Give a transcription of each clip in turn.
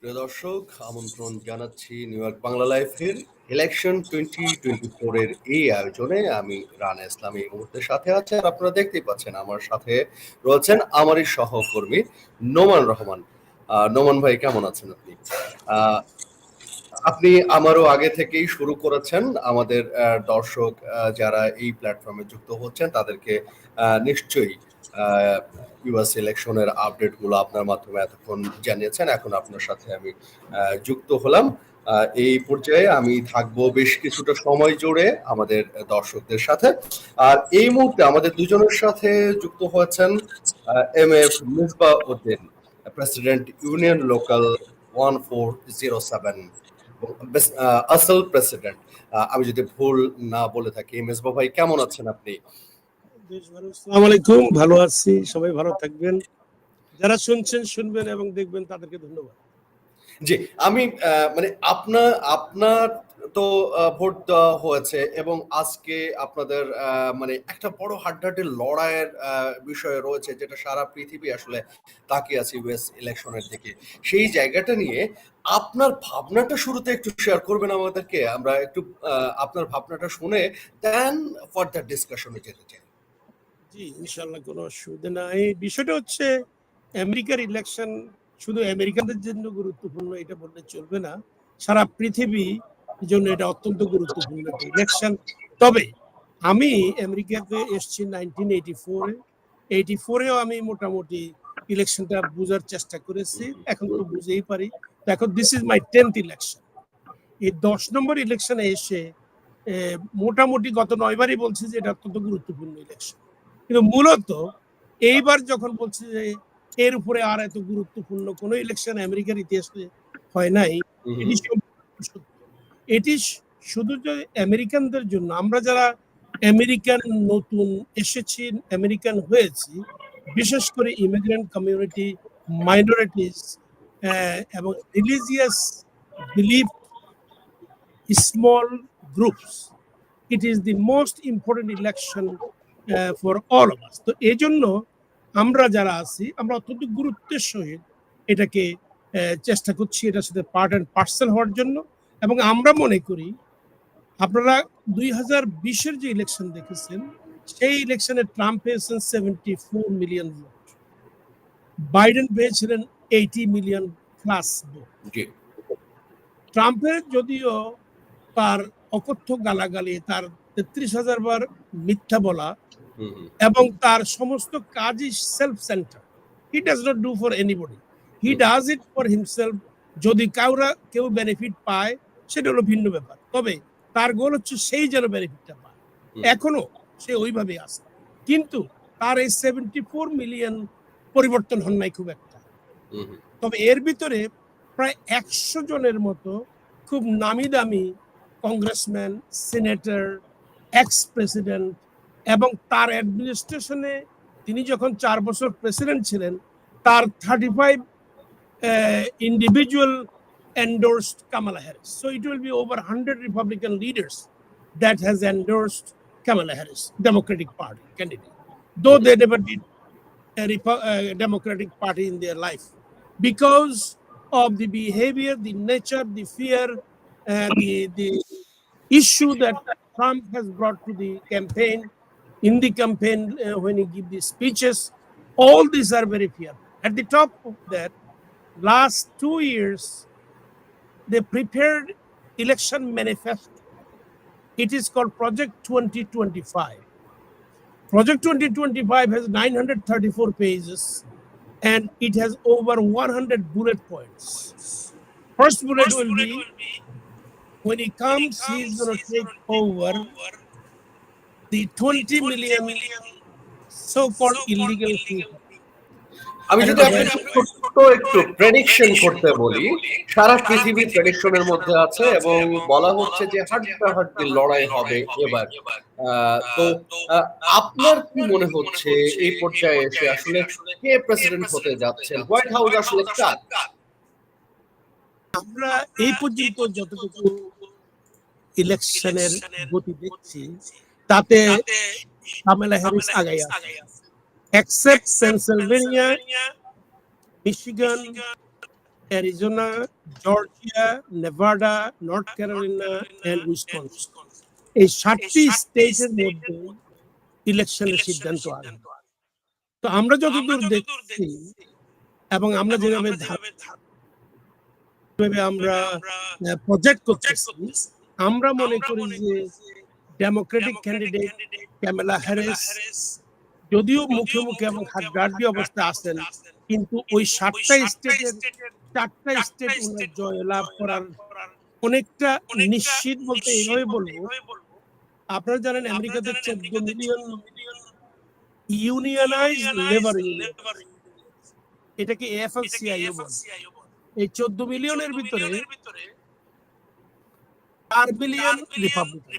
প্রিয় দর্শক, আমন্ত্রণ জানাচ্ছি নিউ ইয়র্ক বাংলা লাইফের ইলেকশন 2024 এর এই আয়োজনে। আমি রানা ইসলাম এই মুহূর্তে সাথে আছে, আর আপনারা দেখতেই পাচ্ছেন আমার সাথে রয়েছেন আমারই সহকর্মী নোমান রহমান। নোমান ভাই, কেমন আছেন আপনি? আহ, আপনি আমারও আগে থেকেই শুরু করেছেন। আমাদের দর্শক যারা এই প্ল্যাটফর্মে যুক্ত হচ্ছেন তাদেরকে নিশ্চয়ই ইউএস ইলেকশনের আপডেটগুলো আপনার মাধ্যমে এতক্ষণ জানিয়েছেন। এখন আপনার সাথে আমি যুক্ত হলাম। এই পর্যায়ে আমি থাকবো বেশ কিছুটা সময় জুড়ে আমাদের দর্শকদের সাথে। আর এই মুহূর্তে আমাদের দুজনের সাথে যুক্ত হয়েছেন M F Misbah Uddin, president union local 1407, আসল প্রেসিডেন্ট। আমি যদি ভুল না বলে থাকি। মেজবা ভাই, কেমন আছেন আপনি? আসসালামু আলাইকুম, ভালো আছি। সবাই ভালো থাকবেন, যারা শুনছেন শুনবেন এবং দেখবেন তাদেরকে ধন্যবাদ। জি, আমি মানে আপনার তো ভোট দেওয়া হয়েছে এবং আজকে আপনাদের মানে একটা বড় হাড্ডাহাড্ডি লড়াইয়ের বিষয় রয়েছে, যেটা সারা পৃথিবী আসলে তাকিয়ে আছে ইউএস ইলেকশনের দিকে। সেই জায়গাটা নিয়ে আপনার ভাবনাটা শুরুতে একটু শেয়ার করবেন আমাদেরকে। আমরা একটু আপনার ভাবনাটা শুনে দেন ফার্দার ডিসকাশনে যেতে চাই। জি, ইনশাআল্লাহ, কোনো অসুবিধা নাই। বিষয়টা হচ্ছে আমেরিকার ইলেকশন শুধু আমেরিকানদের জন্য গুরুত্বপূর্ণ এটা বললে চলবে না, সারা পৃথিবীর জন্য এটা অত্যন্ত গুরুত্বপূর্ণ একটা ইলেকশন। তবে আমি আমেরিকাতে এসেছি 1984-এ। 84-এও আমি মোটামুটি ইলেকশনটা বোঝার চেষ্টা করেছি, এখন তো বুঝেই পারি। এখন this is my 10th election. এই 10 নম্বর ইলেকশনে এসে মোটামুটি গত 9বারই বলছি যে এটা অত্যন্ত গুরুত্বপূর্ণ ইলেকশন, কিন্তু মূলত এইবার যখন বলছি যে এর উপরে আর এত গুরুত্বপূর্ণ কোন ইলেকশন আমেরিকার ইতিহাসে হয় নাই, এটি সত্য। এটি শুধু যে আমেরিকানদের জন্য, আমরা যারা আমেরিকান নতুন এসেছি, আমেরিকান হয়েছি, বিশেষ করে ইমিগ্রেন্ট কমিউনিটি, মাইনরিটিস এবং religious belief small groups, it is the most important election for all of us. তো এই জন্য আমরা যারা আছি, আমরা অত্যন্ত গুরুত্বের সহিত এটাকে চেষ্টা করছি এটার সাথে পার্ট অ্যান্ড পার্সেল হওয়ার জন্য। এবং আমরা মনে করি আপনারা 2020-এর যে ইলেকশন দেখেছেন, সেই ইলেকশনে ট্রাম্প পেয়েছেন 74 মিলিয়ন ভোট, বাইডেন পেয়েছিলেন 80 মিলিয়ন প্লাস ভোট। ট্রাম্পের যদিও তার অকথ্য গালাগালি, তার 33,000 বার মিথ্যা বলা এবং তার সমস্ত কাজই self centre, he does not do for anybody, he does it for himself. যদি কেউ বেনিফিট পায় সেটা হলো ভিন্ন ব্যাপার, তবে তার গোল হচ্ছে সেই যেন বেনিফিটটা পায়। এখনো সে ওইভাবে আছে, কিন্তু তার এই 74 মিলিয়ন পরিবর্তন হন নাই খুব একটা। তবে এর ভিতরে প্রায় 100 জনের মতো খুব নামি দামি কংগ্রেসম্যান, সিনেটর, এক্স প্রেসিডেন্ট এবং তার অ্যাডমিনিস্ট্রেশনে তিনি যখন 4 বছর প্রেসিডেন্ট ছিলেন, তার 35 individual endorsed Kamala Harris. So it will be over 100 Republican leaders that has endorsed Kamala Harris, Democratic Party candidate, though they never did a Democratic Party in their life, because of the behavior, the nature, the fear, the issue that Trump has brought to the campaign, in the campaign when he gives the speeches. All these are very fearful. At the top of that, last 2 years, they prepared election manifesto. It is called Project 2025. Project 2025 has 934 pages and it has over 100 bullet points. First bullet will be, when he comes, he's going to take over the 20 million so-called illegal people. আমি যদি আপনাকে ছোট্ট একটু prediction করতে বলি, সারা পৃথিবী প্রেডিকশনের মধ্যে আছে এবং বলা হচ্ছে যে হাড্ডাহাড্ডি লড়াই হবে এবার। তো আপনার কি মনে হচ্ছে এই পর্যায়ে এসে আসলে কে প্রেসিডেন্ট হতে যাচ্ছেন? হোয়াইট হাউস আসলে কার? আমরা এই পর্যন্ত যতটুকু ইলেকশনের গতি দেখছি, তাতে কামালা হ্যারিস আগাই আছে, except Pennsylvania, Michigan, Arizona, Georgia, Nevada, North Carolina and Wisconsin, এই 7টি স্টেটের মধ্যে ইলেকশনের সিদ্ধান্ত আসবে। তো আমরা যতদূর দেখছি এবং আমরা যেভাবে আমরা প্রজেক্ট করতেছি, আমরা মনে করি যে ডেমোক্রেটিক ক্যান্ডিডেট ক্যামেলা হ্যারিস যদিও মুখে মুখে এবং হাড্ডাহাড্ডি অবস্থায় আছেন, কিন্তু ওই 7টা স্টেটের 4টা স্টেট উনার জয়লাভ করার অনেকটা নিশ্চিত বলতে এইভাবে বলবো। আপনারা জানেন আমেরিকাতে 14 মিলিয়ন ইউনিয়নাইজড লেবার ইউনিয়ন, এটাকে এফএলসিআইও বলে। এই 14 মিলিয়নের ভিতরে 4 মিলিয়ন রিপাবলিকান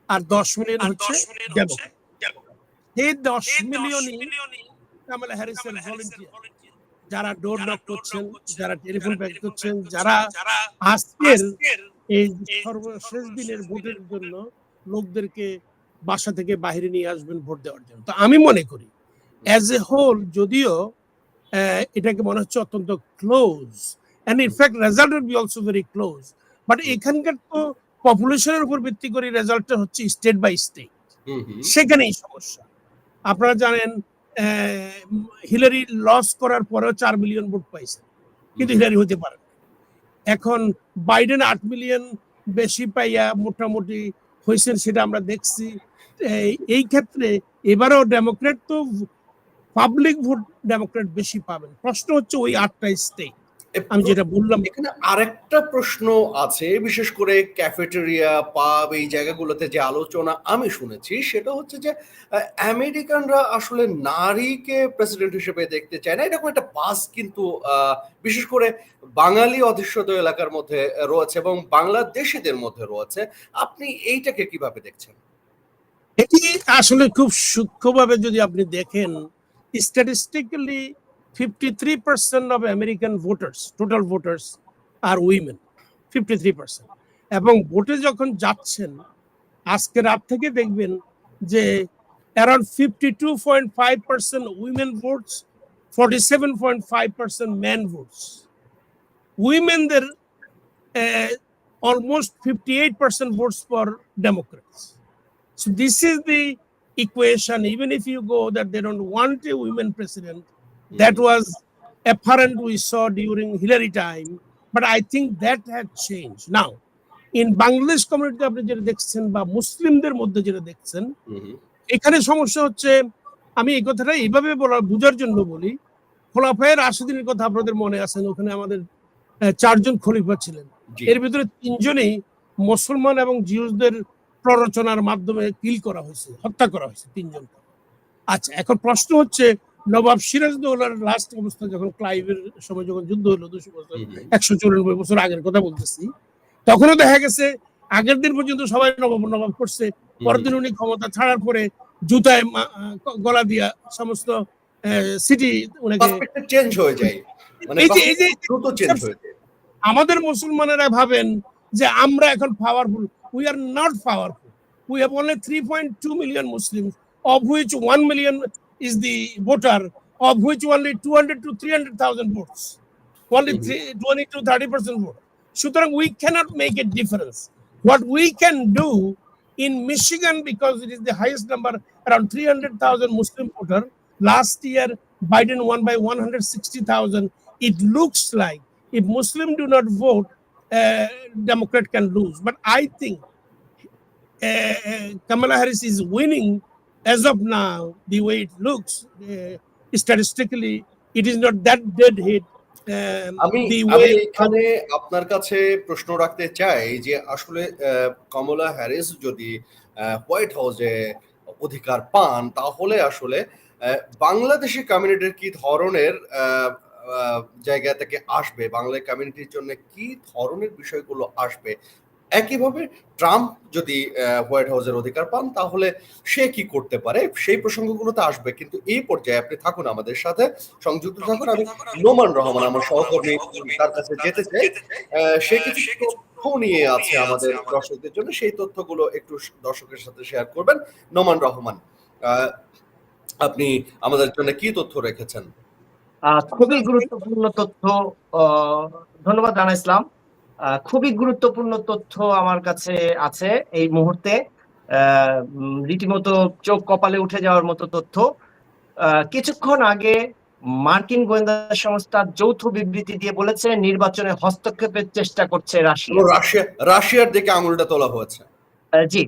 আর 10 মিলিয়ন হচ্ছে ডেমোক্রেট। এই 10 মিলিয়নই কামালা হ্যারিসের ভলান্টিয়ার, যারা ডোর নক করছেন, যারা টেলিফোন ব্যাক করছেন, যারা আজকের এই সর্বশেষ দিনের ভোটের জন্য লোকদেরকে বাসা থেকে বাইরে নিয়ে আসবেন ভোট দেওয়ার জন্য। তো আমি মনে করি অ্যাজ এ হোল যদিও এটাকে মনে হচ্ছে অত্যন্ত close, and in fact result will be also very close, but এখানকার তো পপুলেশনের উপর ভিত্তি করে রেজাল্টটা হচ্ছে স্টেট বাই স্টেট, সেখানেই সমস্যা। আপনারা জানেন হিলারি লস করার পরেও 4 মিলিয়ন ভোট পাইছে, কিন্তু হিলারি হতে পারে। এখন বাইডেন 8 মিলিয়ন বেশি পাইয়া মোটামুটি হয়েছেন, সেটা আমরা দেখছি। এই ক্ষেত্রে এবারও ডেমোক্রেট তো পাবলিক ভোট ডেমোক্রেট বেশি পাবেন। প্রশ্ন হচ্ছে ওই 8টা স্টেট আমি যেটা বললাম। এখানে আরেকটা প্রশ্ন আছে, বিশেষ করে ক্যাফেটেরিয়া, পাব, এই জায়গাগুলোতে যে আলোচনা আমি শুনেছি সেটা হচ্ছে যে আমেরিকানরা আসলে নারীকে প্রেসিডেন্ট হিসেবে দেখতে চায় না, এরকম একটা বাস কিন্তু বিশেষ করে বাঙালি অধ্যুষিত এলাকার মধ্যে রয়েছে এবং বাংলাদেশিদের মধ্যে রয়েছে। আপনি এইটাকে কিভাবে দেখছেন? এটি আসলে খুব সূক্ষ্মভাবে যদি আপনি দেখেন, statistically 53% of American voters, total voters are women, 53%। এবং ভোটে যখন যাচ্ছেন আজকে রাত থেকে দেখবেন যে around 52.5% women votes, 47.5% men votes. উইমেনদের almost 58% votes for Democrats. So this is the equation. Even if you go that they don't want a women president, that was apparent we saw during Hillary time, but I think that had changed. Now, in Bangladesh community আপনি যেটা দেখছেন বা মুসলিমদের মধ্যে যেটা দেখছেন, এখানে সমস্যা হচ্ছে, আমি এই কথাটা এইভাবে বোঝার জন্য বলি, খোলাফায়ে রাশিদিনের কথা আপনাদের মনে আছেন, ওখানে আমাদের 4 জন খলিফা ছিলেন, এর ভিতরে 3 জনই মুসলমান এবং জিউসদের প্ররোচনার মাধ্যমে কিল করা হয়েছে, হত্যা করা হয়েছে 3 জন। আচ্ছা, এখন প্রশ্ন হচ্ছে নবাব সিরাজদৌলার লাস্ট অবস্থা যখন ক্লাইভের সময় যখন যুদ্ধ হলো 200 বছর, 194 বছর আগের কথা বলতেছি, তখনও দেখা গেছে আগের দিন পর্যন্ত সবাই নবাব নবাব করছে, পরের দিন উনি ক্ষমতা ছাড়ার পরে জুতায় গলা দিয়া সমস্ত সিটি উনাকে চেঞ্জ হয়ে যায়, মানে দ্রুত চেঞ্জ হয়ে যায়। আমাদের মুসলমানেরা ভাবেন যে আমরা এখন powerful. We are not powerful. We have only 3.2 million Muslims, of which 1 million is the voter, of which only 200 to 300,000 votes, only 20 to 30% vote. সুতরাং we cannot make a difference. What we can do in Michigan, because it is the highest number, around 300,000 Muslim voter, last year Biden won by 160,000. It looks like if Muslims do not vote, Democrat can lose. But I think Kamala Harris is winning as of now. The way it looks, statistically, it is not that dead hit. আমি এখানে আপনার কাছে প্রশ্ন রাখতে চাই যে আসলে কমলা Harris যদি হোয়াইট হাউসে অধিকার পান, তাহলে আসলে বাংলাদেশি কমিউনিটির কি ধরনের জায়গা থেকে আসবে, বাংলা কমিউনিটির জন্য কি ধরনের বিষয়গুলো আসবে। একইভাবে ট্রাম্প যদি হোয়াইট হাউসের অধিকার পান, তাহলে সে কি করতে পারে, সেই প্রসঙ্গগুলোতে আসবে। কিন্তু এই পর্যায়ে আপনি থাকুন, আমাদের সাথে সংযুক্ত থাকুন। আমি নোমান রহমান, আমার সহকর্মী, তার কাছে যেতে চাই। সে কিছু তথ্য নিয়ে আছে আমাদের দর্শকদের জন্য, সেই তথ্যগুলো একটু দর্শকের সাথে শেয়ার করবেন। নোমান রহমান, আপনি আমাদের জন্য কি তথ্য রেখেছেন? খুবই গুরুত্বপূর্ণ তথ্য। আহ, ধন্যবাদ রানা ইসলাম। খুবই গুরুত্বপূর্ণ তথ্য আমার কাছে আছে এই মুহূর্তে। রীতিমতো চোখ কপালে উঠে যাওয়ার মতো তথ্য। কিছুক্ষণ আগে মার্কিন গোয়েন্দা সংস্থা যৌথ বিবৃতি দিয়ে বলেছে নির্বাচনে হস্তক্ষেপের চেষ্টা করছে এবং রাশিয়া। রাশিয়ার দিকে আঙুলটা তোলা হয়েছে। জি,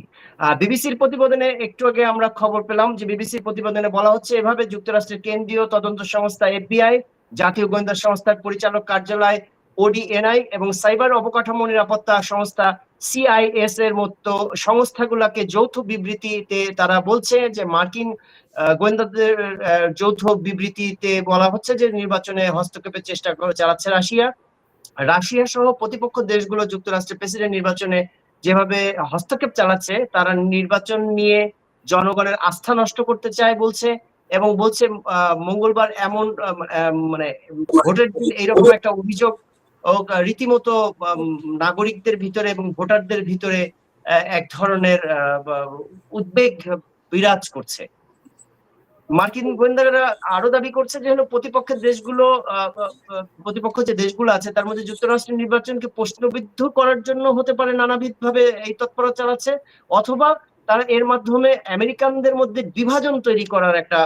বিবিসির প্রতিবেদনে একটু আগে আমরা খবর পেলাম যে বিবিসির প্রতিবেদনে বলা হচ্ছে এভাবে যুক্তরাষ্ট্রের কেন্দ্রীয় তদন্ত সংস্থা এফবিআই, জাতীয় গোয়েন্দা সংস্থার পরিচালক কার্যালয় ওডিএনআই এবং সাইবার অবকাঠামো নিরাপত্তা সংস্থা সিআইএস এর মতো সংস্থাগুলোকে যৌথ বিবৃতিতে তারা বলছে যে মার্কিন গোয়েন্দাদের যৌথ বিবৃতিতে বলা হচ্ছে যে নির্বাচনে হস্তক্ষেপের চেষ্টা চালাচ্ছে রাশিয়া। রাশিয়া সহ প্রতিপক্ষ দেশগুলো যুক্তরাষ্ট্রের প্রেসিডেন্ট নির্বাচনে যেভাবে হস্তক্ষেপ চালাচ্ছে, তারা নির্বাচন নিয়ে জনগণের আস্থা নষ্ট করতে চায় বলছে, এবং বলছে মঙ্গলবার এমন মানে ভোটের দিন এইরকম একটা অভিযোগ রীতিমতো নাগরিকদের ভিতরে এবং ভোটারদের ভিতরে এক ধরনের উদ্বেগ বিরাজ করছে। মার্কিন গোয়েন্দারা আরো দাবি করছে যে হলো প্রতিপক্ষের দেশগুলো প্রতিপক্ষ যে দেশগুলো আছে তার মধ্যে যুক্তরাষ্ট্রের নির্বাচনকে প্রশ্নবিদ্ধ করার জন্য হতে পারে নানাবিধ ভাবে এই তৎপরতা চালাচ্ছে, অথবা তারা এর মাধ্যমে আমেরিকানদের মধ্যে বিভাজন তৈরি করার একটা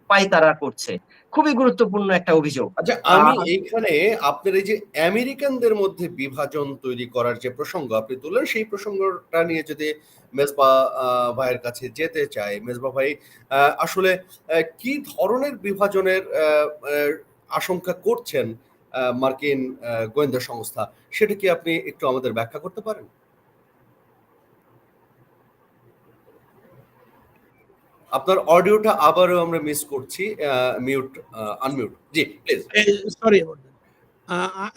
পায়তারা করছে। খুবই গুরুত্বপূর্ণ একটা অভিযোগ। আচ্ছা, আমি এইখানে আপনার এই যে আমেরিকানদের মধ্যে বিভাজন তৈরি করার যে প্রসঙ্গ আপনি তুললেন, সেই প্রসঙ্গটা নিয়ে যদি মেজবা ভাইয়ের কাছে যেতে চাই, মেজবা ভাই আসলে কি ধরনের বিভাজনের আশঙ্কা করছেন মার্কিন গোয়েন্দা সংস্থা, সেটা কি আপনি একটু আমাদের ব্যাখ্যা করতে পারেন? আপনার অডিওটা আবারও আমরা মিস করছি, mute unmute, G please. Sorry.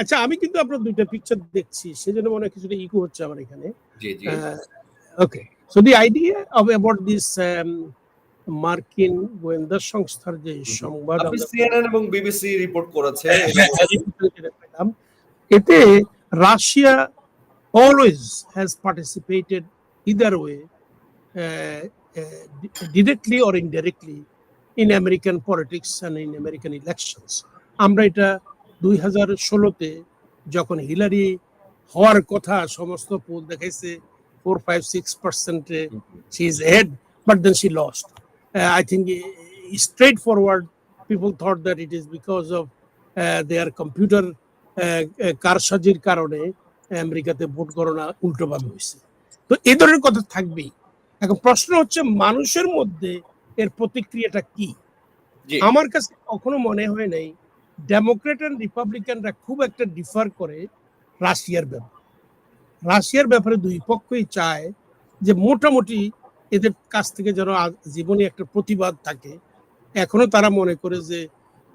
আচ্ছা, আমি কিন্তু আপনার দুইটা পিকচার দেখছি, সেজন্য মনে হয় কিছুটা ইকো হচ্ছে আমার এখানে। জি জি। ওকে, so the idea of about this মার্কিন গোয়েন্দা সংস্থার যে সংবাদ আপনি সিএনএন এবং বিবিসি রিপোর্ট করেছে, পেলাম, এতে Russia always has participated either way, directly or indirectly, in American politics and in American elections. আমরা এটা 2016-তে যখন হিলারি হওয়ার কথা, সমস্ত পোল দেখাইছে 4-5-6% she is ahead, but then she lost. I think straightforward people thought that it is because of their computer কারসাজির কারণে আমেরিকাতে ভোট গণনা উল্টোভাবে হয়েছে। তো এই ধরনের কথা থাকবেই। এখন প্রশ্ন হচ্ছে মানুষের মধ্যে এর প্রতিক্রিয়াটা কি। আমার কাছে কখনো মনে হয় নাই ডেমোক্রেট এন্ড রিপাবলিকানরা খুব একটা ডিফার করে রাশিয়ার ব্যাপারে। রাশিয়ার ব্যাপারে দুই পক্ষই চায় যে মোটামুটি এদের কাছ থেকে যেন জীবনে একটা প্রতিবাদ থাকে। এখনো তারা মনে করে যে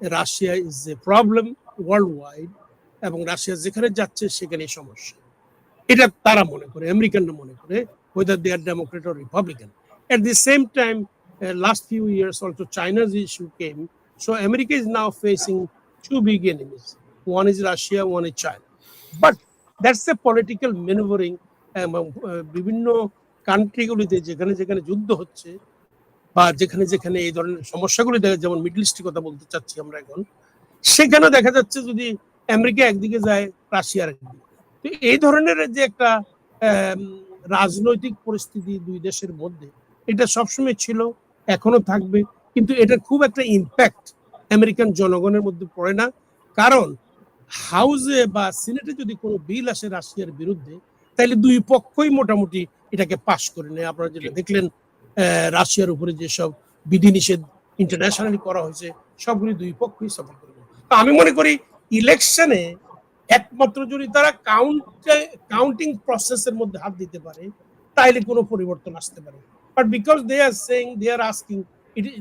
Russia is a problem world wide, এবং রাশিয়া যেখানে যাচ্ছে সেখানেই সমস্যা, এটা তারা মনে করে, আমেরিকানরা মনে করে, whether they are Democrat or Republican. At the same time, last few years also China's issue came, so America is now facing two big enemies. One is Russia, one is China. But that's the political maneuvering. বিভিন্ন কান্ট্রিগুলিতে যেখানে যেখানে যুদ্ধ হচ্ছে বা যেখানে যেখানে এই ধরনের সমস্যাগুলি দেখা, যেমন মিডল ইস্টের কথা বলতে চাচ্ছি আমরা এখন, সেখানে দেখা যাচ্ছে যদি আমেরিকা একদিকে যায়, রাশিয়ার একদিকে। তো এই ধরনের যে একটা রাজনৈতিক পরিস্থিতি দুই দেশের মধ্যে, এটা সবসময় ছিল, এখনো থাকবে, কিন্তু এটা খুব একটা ইম্প্যাক্ট আমেরিকান জনগণের মধ্যে পড়ে না। কারণ হাউসে বা সিনেটে যদি কোনো বিল আসে রাশিয়ার বিরুদ্ধে, তাহলে দুই পক্ষই মোটামুটি এটাকে পাশ করে নেয়। আপনারা যেটা দেখলেন রাশিয়ার উপরে যেসব বিধিনিষেধ ইন্টারন্যাশনালি করা হয়েছে, সবগুলি দুই পক্ষই সাপোর্ট করে। তো আমি মনে করি ইলেকশনে একমাত্র যদি তারা কাউন্টিং প্রসেসের মধ্যে হাত দিতে পারে, তাইলে কোনো পরিবর্তন আসতে পারে। But because they are saying, they are asking,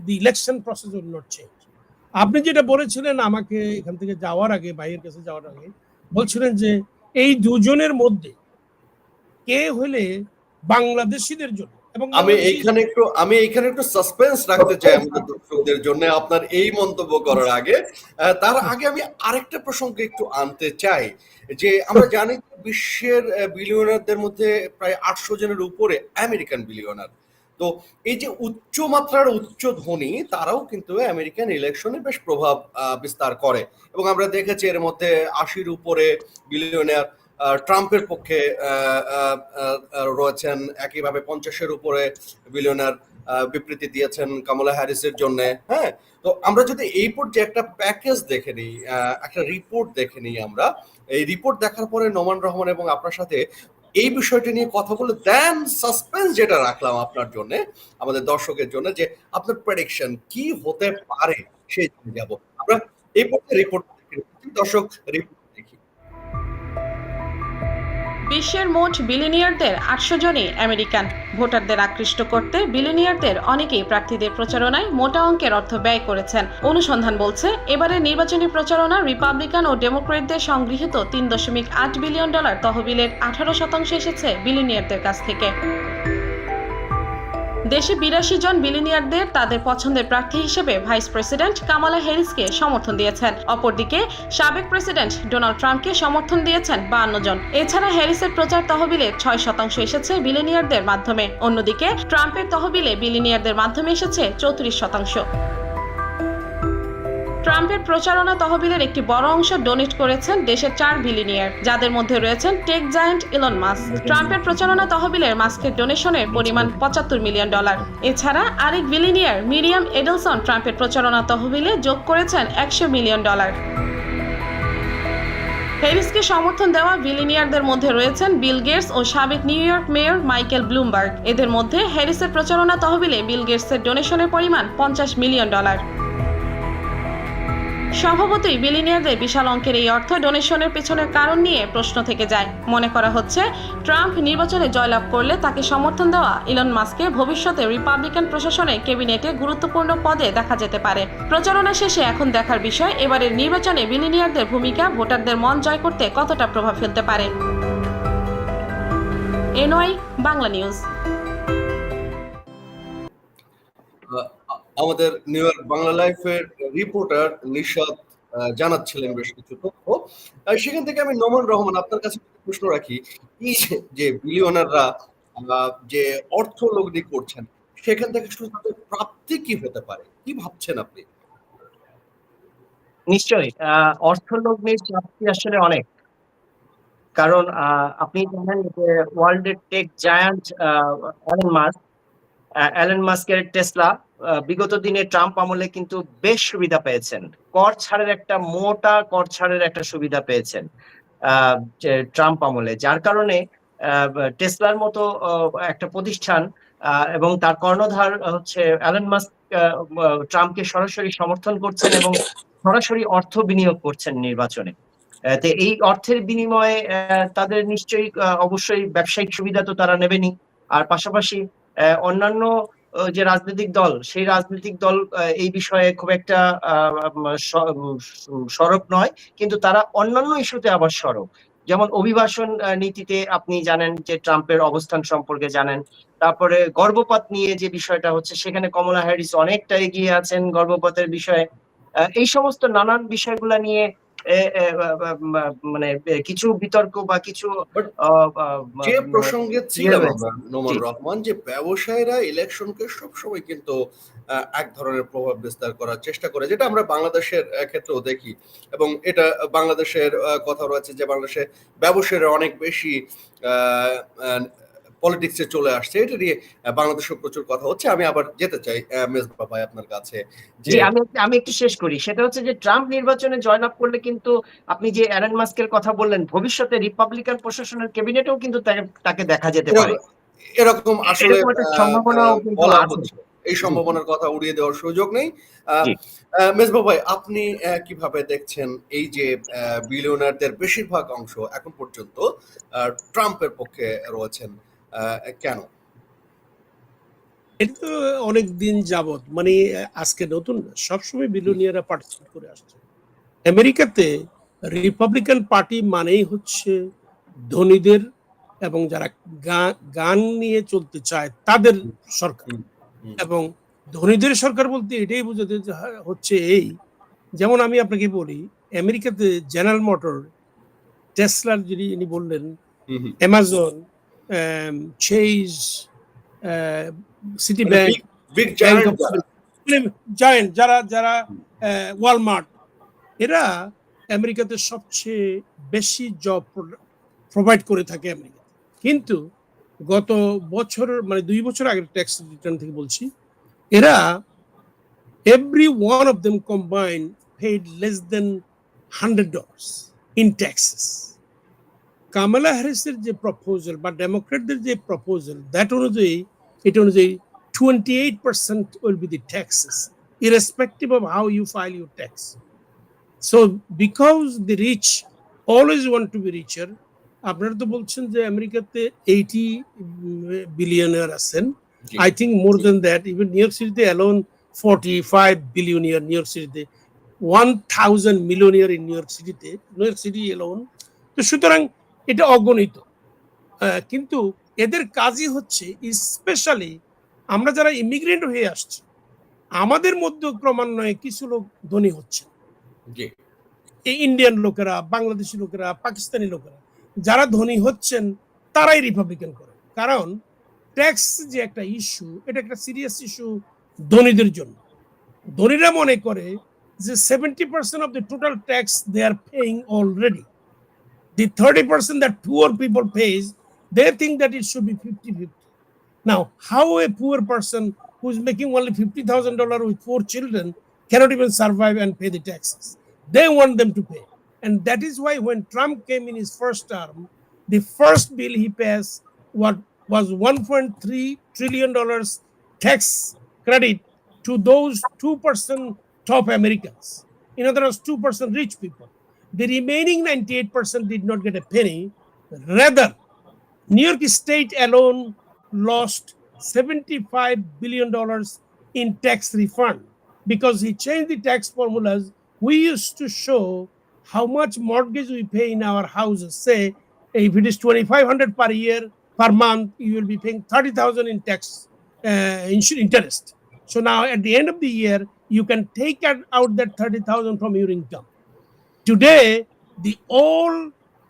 the election process will not change. আপনি যেটা বলেছিলেন আমাকে এখান থেকে যাওয়ার আগে, ভাইয়ের কাছে যাওয়ার আগে, বলছিলেন যে এই দুজনের মধ্যে কে হলে বাংলাদেশিদের জন্য, এবং আমি এইখানে একটু সাসপেন্স রাখতে চাই আমাদের দর্শকদের জন্য আপনার এই মন্তব্য করার আগে। তার আগে আমি আরেকটা প্রসঙ্গে একটু আনতে চাই যে আমরা জানি বিশ্বের বিলিয়নারদের মধ্যে প্রায় 800 জনের উপরে আমেরিকান বিলিয়নার। তো এই যে উচ্চ মাত্রার উচ্চ ধনী তারাও কিন্তু আমেরিকান ইলেকশনে বেশ প্রভাব বিস্তার করে, এবং আমরা দেখেছি এর মধ্যে ৮০-র উপরে বিলিয়নিয়ার ট্রাম্পের পক্ষে রয়েছেন, একইভাবে ৫০-এর উপরে বিলিয়নিয়ার বিবৃতি দিয়েছেন কামালা হ্যারিসের জন্য। হ্যাঁ, তো আমরা যদি এই পর্যায়ে একটা প্যাকেজ দেখে নিই, একটা রিপোর্ট দেখে নিই, আমরা এই রিপোর্ট দেখার পরে নোমান রহমান এবং আপনার সাথে এই বিষয়টি নিয়ে কথা বলে দেন সাসপেন্স যেটা রাখলাম আপনার জন্য, আমাদের দর্শকের জন্য, যে আপনার প্রেডিকশন কি হতে পারে সেই যাব আমরা এই পর্যায়ে রিপোর্ট দেখি। দর্শক রিপোর্ট দেখি। বিশ্বের মোট বিলিয়নিয়ারদের ৮০০ জনই আমেরিকান। ভোটারদের আকৃষ্ট করতে বিলিয়নিয়ারদের অনেকেই প্রার্থীদের প্রচারণায় মোটা অঙ্কের অর্থ ব্যয় করেছেন। অনুসন্ধান বলছে এবারের নির্বাচনী প্রচারণা রিপাবলিকান ও ডেমোক্রেটদের সংগৃহীত $৩.৮ বিলিয়ন তহবিলের ১৮% এসেছে বিলিয়নিয়ারদের কাছ থেকে। দেশে ৮২ জন বিলিয়নিয়ারদের তাদের পছন্দের প্রার্থী হিসেবে ভাইস প্রেসিডেন্ট কামালা হ্যারিসকে সমর্থন দিয়েছেন। অপরদিকে সাবেক প্রেসিডেন্ট ডোনাল্ড ট্রাম্পকে সমর্থন দিয়েছেন ৫২ জন। এছাড়া হ্যারিসের প্রচার তহবিলের ৬% এসেছে বিলিয়নিয়ারদের মাধ্যমে। অন্যদিকে ট্রাম্পের তহবিলে বিলিয়নিয়ারদের মাধ্যমে এসেছে ৩৪%। ট্রাম্পের প্রচারণা তহবিলের একটি বড় অংশ ডোনেট করেছেন দেশের ৪ বিলিয়নিয়ার, যাদের মধ্যে রয়েছেন টেক জায়ান্ট ইলন মাস্ক। ট্রাম্পের প্রচারণা তহবিলের মাস্কের ডোনেশনের পরিমাণ $৭৫ মিলিয়ন। এছাড়া আরেক বিলিয়নিয়ার মিরিয়াম এডেলসন ট্রাম্পের প্রচারণা তহবিলে যোগ করেছেন $১০০ মিলিয়ন। হ্যারিসকে সমর্থন দেওয়া বিলিয়নিয়ারদের মধ্যে রয়েছেন বিল গেটস ও সাবেক new York mayor Michael Bloomberg. এদের মধ্যে হ্যারিসের প্রচারণা তহবিলে বিল গেটসের ডোনেশনের পরিমাণ $৫০ মিলিয়ন। স্বভাবতই বিলিয়নিয়ারদের বিশাল অঙ্কের এই অর্থ ডোনেশনের পেছনের কারণ নিয়ে প্রশ্ন থেকে যায়। মনে করা হচ্ছে ট্রাম্প নির্বাচনে জয়লাভ করলে তাকে সমর্থন দেওয়া ইলন মাস্ককে ভবিষ্যতে রিপাবলিকান প্রশাসনের ক্যাবিনেটে গুরুত্বপূর্ণ পদে দেখা যেতে পারে। প্রচারণা শেষে এখন দেখার বিষয় এবারের নির্বাচনে বিলিয়নিয়ারদের ভূমিকা ভোটারদের মন জয় করতে কতটা প্রভাব ফেলতে পারে। NY Bangla news. আমাদের নিউ ইয়র্ক বাংলা লাইফের রিপোর্টার নিশাদ জানাচ্ছিলেন বেশ কিছু তথ্য। সেখান থেকে আমি নোমান রহমান আপনার কাছে প্রশ্ন রাখি, এই যে বিলিয়নাররা যে অর্থ লগ্নি করছেন, সেখান থেকে শুধু তাদের প্রাপ্তি কি হতে পারে, কি ভাবছেন আপনি? নিশ্চয়ই অর্থ লগ্নির প্রাপ্তি আসলে অনেক। কারণ আপনি জানেন যে ওয়ার্ল্ডের টেক জায়ান্ট অ্যালেন মাস্কের টেসলা বিগত দিনে ট্রাম্প আমলে কিন্তু বেশ সুবিধা পেয়েছেন। মোটা কর ছাড়ের একটা সুবিধা পেয়েছেন ট্রাম্প আমলে, যার কারণে টেসলার মতো একটা প্রতিষ্ঠান এবং তার কর্ণধার হচ্ছে অ্যালেন মাস্ক ট্রাম্পকে সরাসরি সমর্থন করছেন এবং সরাসরি অর্থ বিনিয়োগ করছেন নির্বাচনে। তো এই অর্থের বিনিময়ে তাদের নিশ্চয়ই অবশ্যই ব্যবসায়িক সুবিধা তো তারা নেবেনই। আর পাশাপাশি অন্যান্য যে রাজনৈতিক দল, সেই রাজনৈতিক দল এই বিষয়ে খুব একটা সরব নয়, কিন্তু তারা অন্যান্য ইস্যুতে আবার সরব। যেমন অভিবাসন নীতিতে আপনি জানেন যে ট্রাম্পের অবস্থান সম্পর্কে জানেন। তারপরে গর্ভপাত নিয়ে যে বিষয়টা হচ্ছে, সেখানে কমলা হ্যারিস অনেকটা এগিয়ে আছেন গর্ভপাতের বিষয়ে। এই সমস্ত নানান বিষয়গুলা নিয়ে মানে কিছু বিতর্ক বা কিছু যে প্রসঙ্গে ছিলাম আমরা নোমান রহমান, যে ব্যবসায়ীরা ইলেকশনকে সবসময় কিন্তু এক ধরনের প্রভাব বিস্তার করার চেষ্টা করে, যেটা আমরা বাংলাদেশের ক্ষেত্রেও দেখি, এবং এটা বাংলাদেশের কথা রয়েছে যে বাংলাদেশে ব্যবসায়ীরা অনেক বেশি পলিটিক্সে চলে আসছে। এটা নিয়ে বাংলাদেশে প্রচুর কথা হচ্ছে। আমি আবার যেতে চাই মেজবা ভাই আপনার কাছে, যে আমি একটু শেষ করি। সেটা হচ্ছে যে ট্রাম্প নির্বাচনে জয়লাভ করলে কিন্তু আপনি যে অ্যালেন মাস্কের কথা বললেন, ভবিষ্যতে রিপাবলিকান প্রশাসনের ক্যাবিনেটেও কিন্তু তাকে দেখা যেতে পারে। এরকম আসলে সম্ভাবনাও বলা আছে। হচ্ছে। এই সম্ভাবনার কথা উড়িয়ে দেওয়ার সুযোগ নেই। মেজবা ভাই, আপনি কিভাবে দেখছেন এই যে বিলিয়নারদের বেশিরভাগ অংশ এখন পর্যন্ত ট্রাম্পের পক্ষে রয়েছেন, কেন? এটা তো অনেক দিন যাবত, মানে আজকে নতুন, সবসময় বিলিয়নিয়াররা পার্টিসিপেট করে আসছে। আমেরিকাতে রিপাবলিকান পার্টি মানেই হচ্ছে ধনীদের এবং যারা গান নিয়ে চলতে চায় তাদের সরকার। এবং ধনীদের সরকার বলতে এটাই বোঝাতে হচ্ছে এই, যেমন আমি আপনাকে বলি, আমেরিকাতে জেনারেল মোটর, টেসলার যিনি ইনি বললেন, অ্যামাজন, চেইজ, সিটি মানে bank, big big bank giant of যারা। জায়েন্ট, যারা যারা ওয়ালমার্ট, এরা আমেরিকাতে সবচেয়ে বেশি জব প্রোভাইড করে থাকে আমেরিকা। কিন্তু গত বছর মানে 2 বছর আগের ট্যাক্স রিটার্ন থেকে বলছি, এরা every one of them combined paid less than $100 in taxes. Kamala হ্যারিসের যে প্রপোজাল বা ডেমোক্রেটদের যে প্রপোজাল, দ্যাট অনুযায়ী, এটা অনুযায়ী 28% will be the taxes, irrespective of how you file your tax. So because the rich always want to be richer, আপনারা তো বলছেন যে আমেরিকাতে 80 বিলিয়নার আছেন। জি। I think more than that, even New York City alone 45 billionaire, New York City 1000 millionaire in New York City, New York City alone। তো সুতরাং এটা অগণিত। কিন্তু এদের কাজই হচ্ছে স্পেশালি আমরা যারা ইমিগ্রেন্ট হয়ে আসছি, আমাদের মধ্যে ক্রমান্বয়ে কিছু লোক ধনী হচ্ছে। জি। এই ইন্ডিয়ান লোকেরা, বাংলাদেশি লোকেরা, পাকিস্তানি লোকেরা যারা ধনী হচ্ছেন তারাই রিপাবলিকান করে। কারণ ট্যাক্স যে একটা ইস্যু, এটা একটা সিরিয়াস ইস্যু ধনীদের জন্য। ধনীরা মনে করে যে 70% of the total tax they are paying already. The 30% that poor people pays, they think that it should be 50-50. Now, how a poor person who is making only $50,000 with 4 children cannot even survive and pay the taxes? They want them to pay. And that is why when Trump came in his first term, the first bill he passed what was $1.3 trillion tax credit to those 2% top Americans. In other words, 2% rich people. The remaining 98% did not get a penny. Rather, New York State alone lost $75 billion in tax refund because he changed the tax formulas. We used to show how much mortgage we pay in our houses. Say, if it is $2,500 per year, per month, you will be paying $30,000 in tax interest. So now at the end of the year, you can take out that $30,000 from your income. Today, the all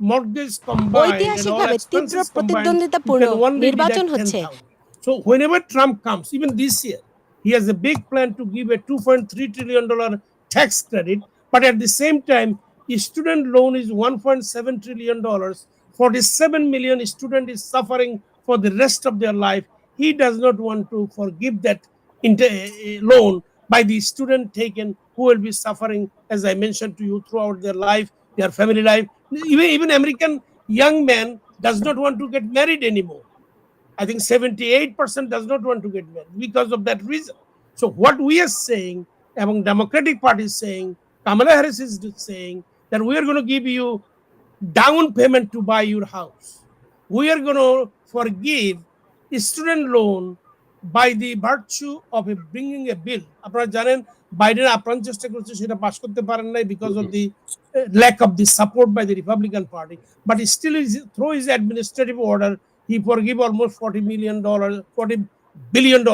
mortgage combined and all ঐতিহাসিকভাবে তীব্র expenses combined, you প্রতিদ্বন্দ্বিতাপূর্ণ can only নির্বাচন deduct হচ্ছে। 10,000. So whenever Trump comes, even this year, he has a big plan to give a $2.3 trillion tax credit, but at the same time, his student loan is $1.7 trillion. 47 million students is suffering for the rest of their life. He does not want to forgive that loan by the student taken who will be suffering, as I mentioned to you, throughout their life, their family life. Even American young man does not want to get married anymore. I think 78% does not want to get married because of that reason. So what we are saying, among Democratic Party is saying, Kamala Harris is saying that we are going to give you down payment to buy your house. We are going to forgive student loan by the virtue of bringing a bill. আপনারা জানেন Biden আপ্রাণ চেষ্টা করছে, সেটা pass করতে পারেন নাই because of the lack of the support by the Republican Party. But still, through his administrative order, he forgave almost $40 billion,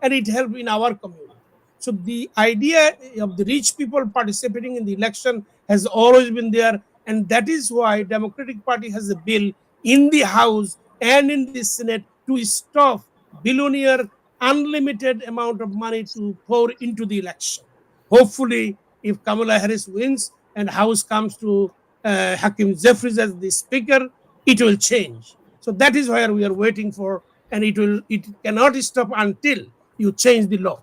and it helped in our community. So the idea of the rich people participating in the election has always been there, and that is why Democratic Party has a bill in the House and in the Senate to stop billionaire unlimited amount of money to pour into the election. Hopefully, if Kamala Harris wins and House comes to Hakeem Jeffries as the speaker, it will change. So that is where we are waiting for, and it cannot stop until you change the law.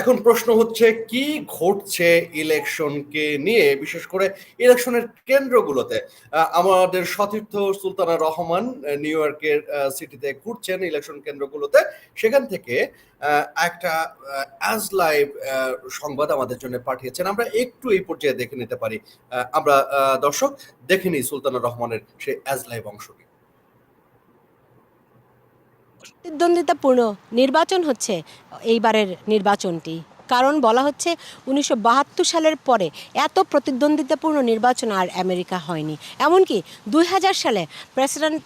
এখন প্রশ্ন হচ্ছে কি ঘটছে ইলেকশনকে নিয়ে, বিশেষ করে ইলেকশনের কেন্দ্রগুলোতে। আমাদের সতীর্থ সুলতানা রহমান নিউ ইয়র্কের সিটিতে ঘুরছেন ইলেকশন কেন্দ্রগুলোতে, সেখান থেকে একটা অ্যাজ লাইভ সংবাদ আমাদের জন্য পাঠিয়েছেন। আমরা একটু এই পর্যায়ে দেখে নিতে পারি। আমরা দর্শক দেখে নিই সুলতানা রহমানের সেই অ্যাজ লাইভ অংশটি। প্রতিদ্বন্দ্বিতাপূর্ণ নির্বাচন হচ্ছে এইবারের নির্বাচনটি, কারণ বলা হচ্ছে 1972 সালের পরে এত প্রতিদ্বন্দ্বিতাপূর্ণ নির্বাচন আর আমেরিকা হয়নি। এমনকি 2000 সালে প্রেসিডেন্ট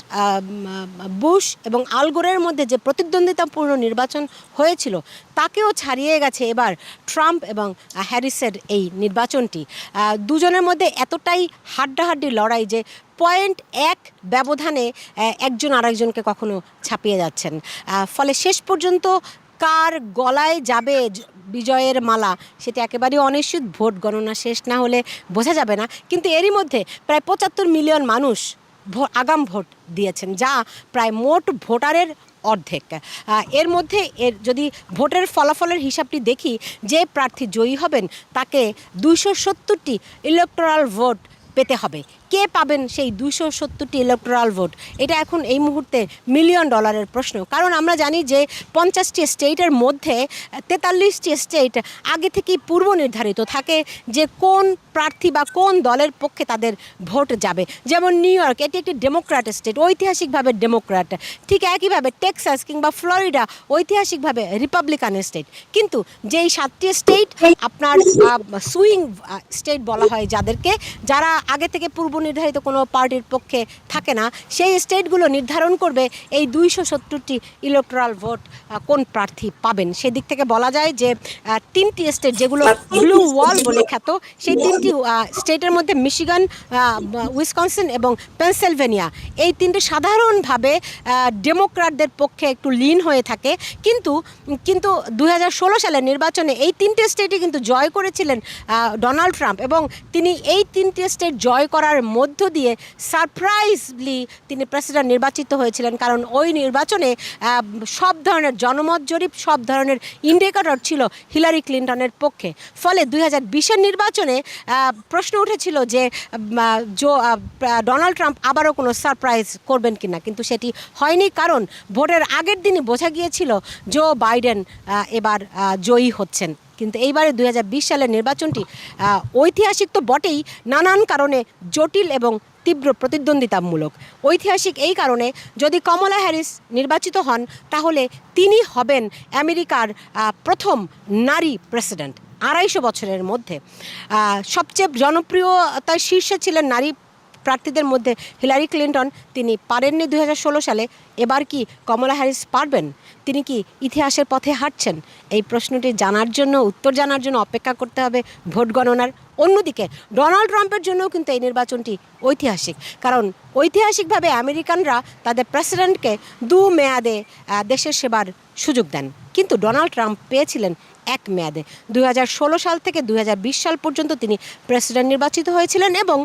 বুশ এবং আল গোরের মধ্যে যে প্রতিদ্বন্দ্বিতাপূর্ণ নির্বাচন হয়েছিল তাকেও ছাড়িয়ে গেছে এবার ট্রাম্প এবং হ্যারিসের এই নির্বাচনটি। দুজনের মধ্যে এতটাই হাড্ডাহাড্ডি লড়াই যে 0.1 ব্যবধানে একজন আরেকজনকে কখনো ছাপিয়ে যাচ্ছেন। ফলে শেষ পর্যন্ত কার গলায় যাবে বিজয়ের মালা সেটা একেবারেই অনিশ্চিত। ভোট গণনা শেষ না হলে বোঝা যাবে না। কিন্তু এরই মধ্যে প্রায় ৭৫ মিলিয়ন মানুষ আগাম ভোট দিয়েছেন, যা প্রায় মোট ভোটারের অর্ধেক। এর মধ্যে যদি ভোটের ফলাফলের হিসাবটি দেখি, যে প্রার্থী জয়ী হবেন তাকে ২৭০টি ইলেকটোরাল ভোট পেতে হবে। কে পাবেন সেই ২৭০টি ইলেকটোরাল ভোট? এটা এখন এই মুহূর্তে $1,000,000 প্রশ্ন। কারণ আমরা জানি যে 50টি স্টেটের মধ্যে 43টি স্টেট আগে থেকেই পূর্ব নির্ধারিত থাকে যে কোন প্রার্থী বা কোন দলের পক্ষে তাদের ভোট যাবে। যেমন নিউ ইয়র্ক, এটি একটি ডেমোক্র্যাট স্টেট, ঐতিহাসিকভাবে ডেমোক্র্যাট। ঠিক একইভাবে টেক্সাস কিংবা ফ্লোরিডা ঐতিহাসিকভাবে রিপাবলিকান স্টেট। কিন্তু যেই 7টি স্টেট আপনার সুইং স্টেট বলা হয় যাদেরকে, যারা আগে থেকে পূর্ব নির্ধারিত কোনো পার্টির পক্ষে থাকে না, সেই স্টেটগুলো নির্ধারণ করবে এই ২৭০টি ইলেকটোরাল ভোট কোন প্রার্থী পাবেন। সেদিক থেকে বলা যায় যে 3টি স্টেট যেগুলো ব্লু ওয়াল বলে খ্যাত, সেই 3টি স্টেটের মধ্যে মিশিগান, উইসকনসিন এবং পেনসিলভেনিয়া, এই 3টি সাধারণভাবে ডেমোক্র্যাটদের পক্ষে একটু লিন হয়ে থাকে। কিন্তু ২০১৬ সালের নির্বাচনে এই 3টি স্টেটই কিন্তু জয় করেছিলেন ডোনাল্ড ট্রাম্প, এবং তিনি এই 3টি স্টেট জয় করার মধ্য দিয়ে সারপ্রাইজলি তিনি প্রেসিডেন্ট নির্বাচিত হয়েছিলেন। কারণ ওই নির্বাচনে সব ধরনের জনমত জরিপ, সব ধরনের ইন্ডিকেটর ছিল হিলারি ক্লিন্টনের পক্ষে। ফলে ২০২০-এর নির্বাচনে প্রশ্ন উঠেছিল যে ডোনাল্ড ট্রাম্প আবারও কোনো সারপ্রাইজ করবেন কিনা, কিন্তু সেটি হয়নি। কারণ ভোটের আগের দিনই বোঝা গিয়েছিল জো বাইডেন এবার জয়ী হচ্ছেন। কিন্তু এইবারে ২০২০ সালের নির্বাচনটি ঐতিহাসিক তো বটেই, নানান কারণে জটিল এবং তীব্র প্রতিদ্বন্দ্বিতামূলক। ঐতিহাসিক এই কারণে, যদি কমলা হ্যারিস নির্বাচিত হন তাহলে তিনি হবেন আমেরিকার প্রথম নারী প্রেসিডেন্ট ২৫০ বছরের মধ্যে। সবচেয়ে জনপ্রিয়তার শীর্ষে ছিলেন নারী প্রার্থীদের মধ্যে হিলারি ক্লিন্টন, তিনি পারেননি ২০১৬ সালে। এবার কি কমলা হ্যারিস পারবেন? তিনি কি ইতিহাসের পথে হাঁটছেন? এই প্রশ্নটি জানার জন্য, উত্তর জানার জন্য অপেক্ষা করতে হবে ভোট গণনার। অন্যদিকে ডোনাল্ড ট্রাম্পের জন্যও কিন্তু এই নির্বাচনটি ঐতিহাসিক, কারণ ঐতিহাসিকভাবে আমেরিকানরা তাদের প্রেসিডেন্টকে 2 মেয়াদে দেশের সেবার সুযোগ দেন। কিন্তু ডোনাল্ড ট্রাম্প পেয়েছিলেন 1 মেয়াদে। ২০১৬ সাল থেকে ২০২০ সাল পর্যন্ত তিনি প্রেসিডেন্ট নির্বাচিত হয়েছিলেন, এবং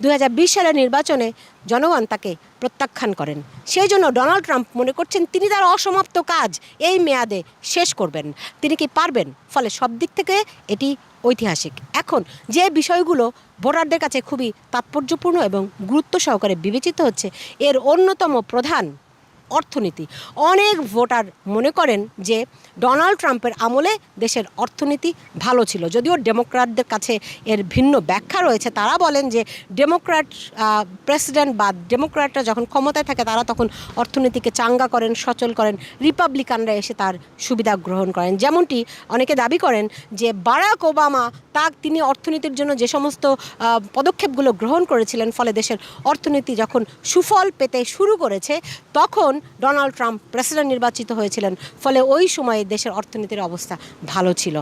২০২০ সালের নির্বাচনে জনগণ তাকে প্রত্যাখ্যান করেন। সেই জন্য ডোনাল্ড ট্রাম্প মনে করছেন তিনি তার অসমাপ্ত কাজ এই মেয়াদে শেষ করবেন। তিনি কি পারবেন? ফলে সব দিক থেকে এটি ঐতিহাসিক। এখন যে বিষয়গুলো ভোটারদের কাছে খুবই তাৎপর্যপূর্ণ এবং গুরুত্ব সহকারে বিবেচিত হচ্ছে, এর অন্যতম প্রধান অর্থনীতি। অনেক ভোটার মনে করেন যে ডোনাল্ড ট্রাম্পের আমলে দেশের অর্থনীতি ভালো ছিল, যদিও ডেমোক্র্যাটদের কাছে এর ভিন্ন ব্যাখ্যা রয়েছে। তারা বলেন যে ডেমোক্র্যাট প্রেসিডেন্ট বা ডেমোক্র্যাটরা যখন ক্ষমতায় থাকে তারা তখন অর্থনীতিকে চাঙ্গা করেন, সচল করেন, রিপাবলিকানরা এসে তার সুবিধা গ্রহণ করেন। যেমনটি অনেকে দাবি করেন যে বারাক ওবামা তিনি অর্থনীতির জন্য যে সমস্ত পদক্ষেপগুলো গ্রহণ করেছিলেন, ফলে দেশের অর্থনীতি যখন সুফল পেতে শুরু করেছে তখন ডোনাল্ড ট্রাম্প প্রেসিডেন্ট নির্বাচিত হয়েছিলেন। ফলে ওই সময়ে দেশের অর্থনীতির অবস্থা ভালো ছিল।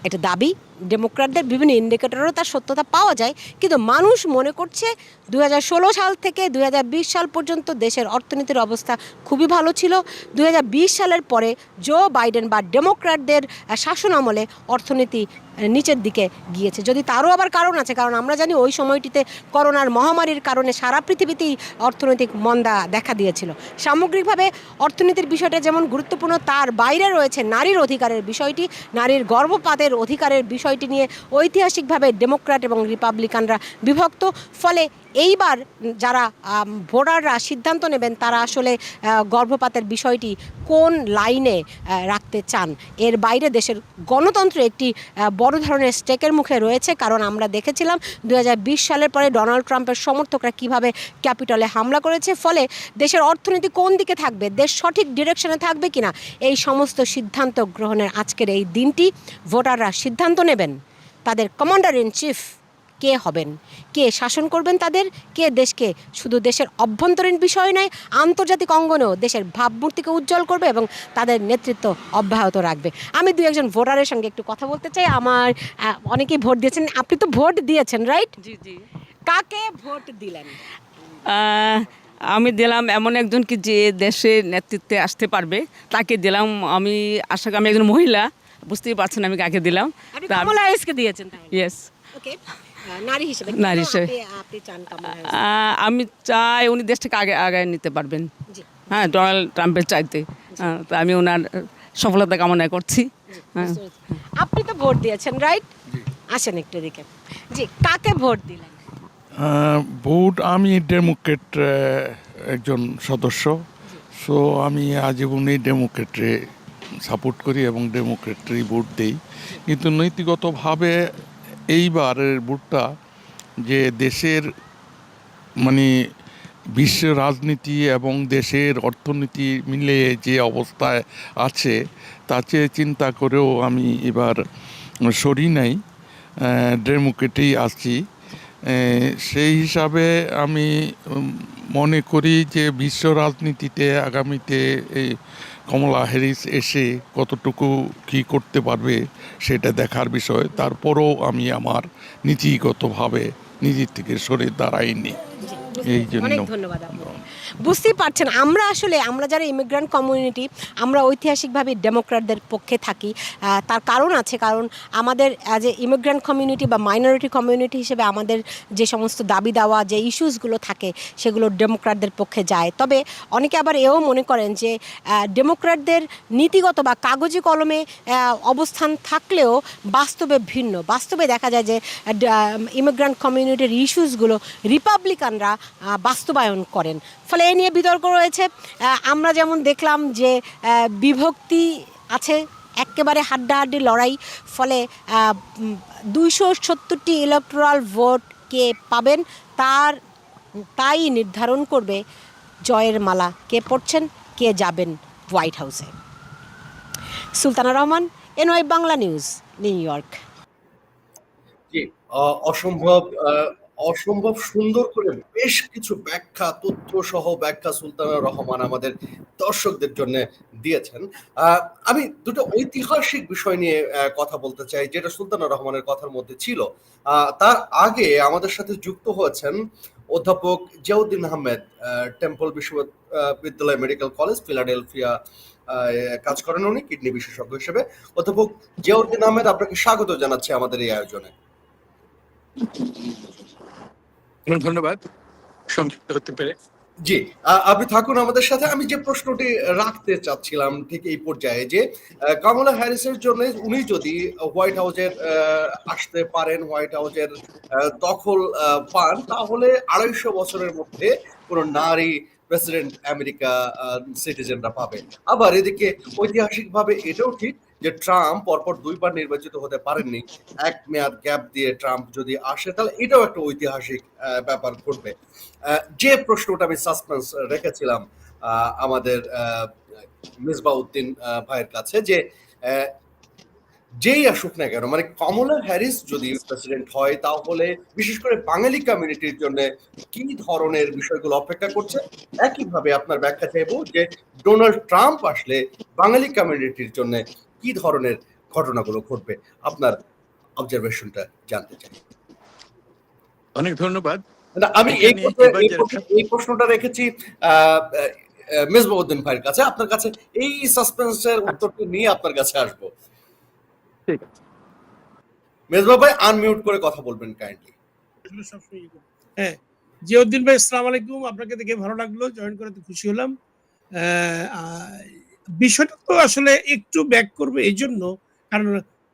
এটা দাবি, ডেমোক্র্যাটদের বিভিন্ন ইন্ডিকেটরও তার সত্যতা পাওয়া যায়। কিন্তু মানুষ মনে করছে ২০১৬ সাল থেকে ২০২০ সাল পর্যন্ত দেশের অর্থনীতির অবস্থা খুবই ভালো ছিল। ২০২০ সালের পরে জো বাইডেন বা ডেমোক্র্যাটদের শাসন আমলে অর্থনীতি নিচের দিকে গিয়েছে। যদি তারও আবার কারণ আছে, কারণ আমরা জানি ওই সময়টিতে করোনার মহামারীর কারণে সারা পৃথিবীতেই অর্থনৈতিক মন্দা দেখা দিয়েছিল। সামগ্রিকভাবে অর্থনীতির বিষয়টা যেমন গুরুত্বপূর্ণ, তার বাইরে রয়েছে নারীর অধিকারের বিষয়টি, নারীর গর্ভপাতের অধিকারের বিষয়টি নিয়ে ঐতিহাসিকভাবে ডেমোক্র্যাট এবং রিপাবলিকানরা বিভক্ত। ফলে এইবার যারা ভোটাররা সিদ্ধান্ত নেবেন তারা আসলে গর্ভপাতের বিষয়টি কোন লাইনে রাখতে চান। এর বাইরে দেশের গণতন্ত্র একটি বড় ধরনের স্টেকের মুখে রয়েছে, কারণ আমরা দেখেছিলাম ২০২০ সালের পরে ডোনাল্ড ট্রাম্পের সমর্থকরা কিভাবে ক্যাপিটলে হামলা করেছে। ফলে দেশের অর্থনীতি কোন দিকে থাকবে, দেশ সঠিক ডিরেকশনে থাকবে কিনা, এই সমস্ত সিদ্ধান্ত গ্রহণের আজকের এই দিনটি ভোটাররা সিদ্ধান্ত নেবেন তাদের কমান্ডার ইন চিফ কে হবেন, কে শাসন করবেন তাদের, কে দেশকে শুধু দেশের অভ্যন্তরীণ বিষয় নয় আন্তর্জাতিক অঙ্গনেও দেশের ভাবমূর্তিকে উজ্জ্বল করবে এবং তাদের নেতৃত্ব অব্যাহত রাখবে। আমি 2-1 ভোটারের সঙ্গে একটু কথা বলতে চাই। আমার অনেকেই ভোট দিয়েছেন, আপনি তো ভোট দিয়েছেন রাইট? জি জি। কাকে ভোট দিলেন? আমি দিলাম এমন একজনকে যে দেশের নেতৃত্বে আসতে পারবে, তাকে দিলাম। আমি আশা করি, আমি একজন মহিলা, বুঝতেই পারছেন আমি কাকে দিলাম। আপনি কমলা হ্যারিসকে দিয়েছেন তাহলে? ইয়েস, ওকে, নারী হিসেবে নারী হিসেবে। আপনি চান কমলা হ্যারিস? আমি চাই উনি দেশটাকে আগে নিতে পারবেন, জি, হ্যাঁ, ডোনাল্ড ট্রাম্পের চাইতে। তো আমি ওনার সফলতা কামনা করছি। হ্যাঁ, বুঝতে পেরেছি। আপনি তো ভোট দিয়েছেন, রাইট? আসেন একটু এদিকে। জি, কাকে ভোট দিলেন? ভোট, আমি ডেমোক্রেট একজন সদস্য, সো আমি আজীবনই ডেমোক্রেটে সাপোর্ট করি এবং ডেমোক্রেটই ভোট দেই। কিন্তু নৈতিকগতভাবে এইবারের ভোটটা যে দেশের মানে বিশ্ব রাজনীতি এবং দেশের অর্থনীতি মিলিয়ে যে অবস্থায় আছে, তা চেয়ে চিন্তা করেও আমি এবার সরি নাই, ডেমোক্রেটেই আছি। সেই হিসাবে আমি মনে করি যে বিশ্ব রাজনীতিতে আগামীতে এই কমলা হ্যারিস এসে কতটুকু কী করতে পারবে সেটা দেখার বিষয়। তারপরও আমি আমার নীতিগতভাবে নিজের থেকে সরে দাঁড়াইনি। এই জন্য অনেক ধন্যবাদ আপনাকে। বুঝতেই পারছেন, আমরা যারা ইমিগ্রান্ট কমিউনিটি, আমরা ঐতিহাসিকভাবে ডেমোক্র্যাটদের পক্ষে থাকি। তার কারণ আছে, কারণ আমাদের অ্যাজ এ ইমিগ্রান্ট কমিউনিটি বা মাইনরিটি কমিউনিটি হিসেবে আমাদের যে সমস্ত দাবি দাওয়া, যে ইস্যুসগুলো থাকে, সেগুলো ডেমোক্র্যাটদের পক্ষে যায়। তবে অনেকে আবার এও মনে করেন যে ডেমোক্র্যাটদের নীতিগত বা কাগজে কলমে অবস্থান থাকলেও বাস্তবে ভিন্ন। বাস্তবে দেখা যায় যে ইমিগ্রান্ট কমিউনিটির ইস্যুসগুলো রিপাবলিকানরা বাস্তবায়ন করেন। ফলে এ নিয়ে বিতর্ক রয়েছে। আমরা যেমন দেখলাম যে বিভক্তি আছে, একেবারে হাড্ডাহাড্ডি লড়াই। ফলে 270টি ইলেকটোরাল ভোট কে পাবেন তাই নির্ধারণ করবে জয়ের মালা কে পড়ছেন, কে যাবেন হোয়াইট হাউসে। Sultana Rahman, NY Bangla news, New York. জি, অসম্ভব অসম্ভব সুন্দর করে বেশ কিছু ব্যাখ্যা, তথ্য সহ ব্যাখ্যা সুলতানা রহমান আমাদের দর্শকদের জন্য দিয়েছেন। আমি দুটো ঐতিহাসিক বিষয় নিয়ে কথা বলতে চাই, যেটা সুলতানা রহমানের কথার মধ্যে ছিল। তার আগে আমাদের সাথে যুক্ত হয়েছেন অধ্যাপক জিয়াউদ্দিন আহমেদ, টেম্পল বিশ্ববিদ্যালয় মেডিকেল কলেজ, ফিলাডেলফিয়া কাজ করেন উনি কিডনি বিশেষজ্ঞ হিসেবে। অধ্যাপক জিয়াউদ্দিন আহমেদ, আপনাকে স্বাগত জানাচ্ছি আমাদের এই আয়োজনে। ধন্যবাদ সংযুক্ত হতে পেরে। জি, আপনি থাকুন আমাদের সাথে। আমি যে প্রশ্নটি রাখতে চাচ্ছিলাম ঠিক এই পর্যায়ে, যে কমলা হ্যারিসের জন্য উনি যদি হোয়াইট হাউসের আসতে পারেন, হোয়াইট হাউসের দখল পান, তাহলে 250 বছরের মধ্যে কোনো নারী প্রেসিডেন্ট আমেরিকা সিটিজেনরা পাবে। আবার এদিকে ঐতিহাসিকভাবে এটাও ঠিক যে ট্রাম্প পরপর 2বার নির্বাচিত হতে পারেননি। এক মেয়াদ গ্যাপ দিয়ে ট্রাম্প যদি আসে, তাহলে এটাও একটা ঐতিহাসিক ব্যাপার ঘটবে। যে প্রশ্নটা আমি সাসপেন্স রেখেছিলাম আমাদের মিসবাউদ্দিন ভাইয়ের কাছে, যে যেই আসুক না কেন, মানে কমলা হ্যারিস যদি প্রেসিডেন্ট হয়, তাহলে বিশেষ করে বাঙালি কমিউনিটির জন্য কি ধরনের বিষয়গুলো অপেক্ষা করছে। একইভাবে আপনার ব্যাখ্যা চাইবো যে ডোনাল্ড ট্রাম্প আসলে বাঙালি কমিউনিটির জন্য কি ধরনের ঘটনাগুলো ঘটবে, আপনার অবজারভেশনটা জানতে চাই। অনেক ধন্যবাদ। আমি এই প্রশ্নটা রেখেছি মেজবাউদ্দিন ভাইয়ের কাছে, আপনার কাছে এই সাসপেন্সের উত্তরটি নিয়ে আপনার কাছে আসবো। ঠিক আছে, মেজবা ভাই আনমিউট করে কথা বলবেন কাইন্ডলি। হ্যাঁ, জিয়াউদ্দিন ভাই, আসসালামু আলাইকুম। আপনাকে দেখে ভালো লাগলো, জয়েন করে খুশি হলাম। বিষয়টা তো আসলে একটু ব্যাক করবে এই জন্য, কারণ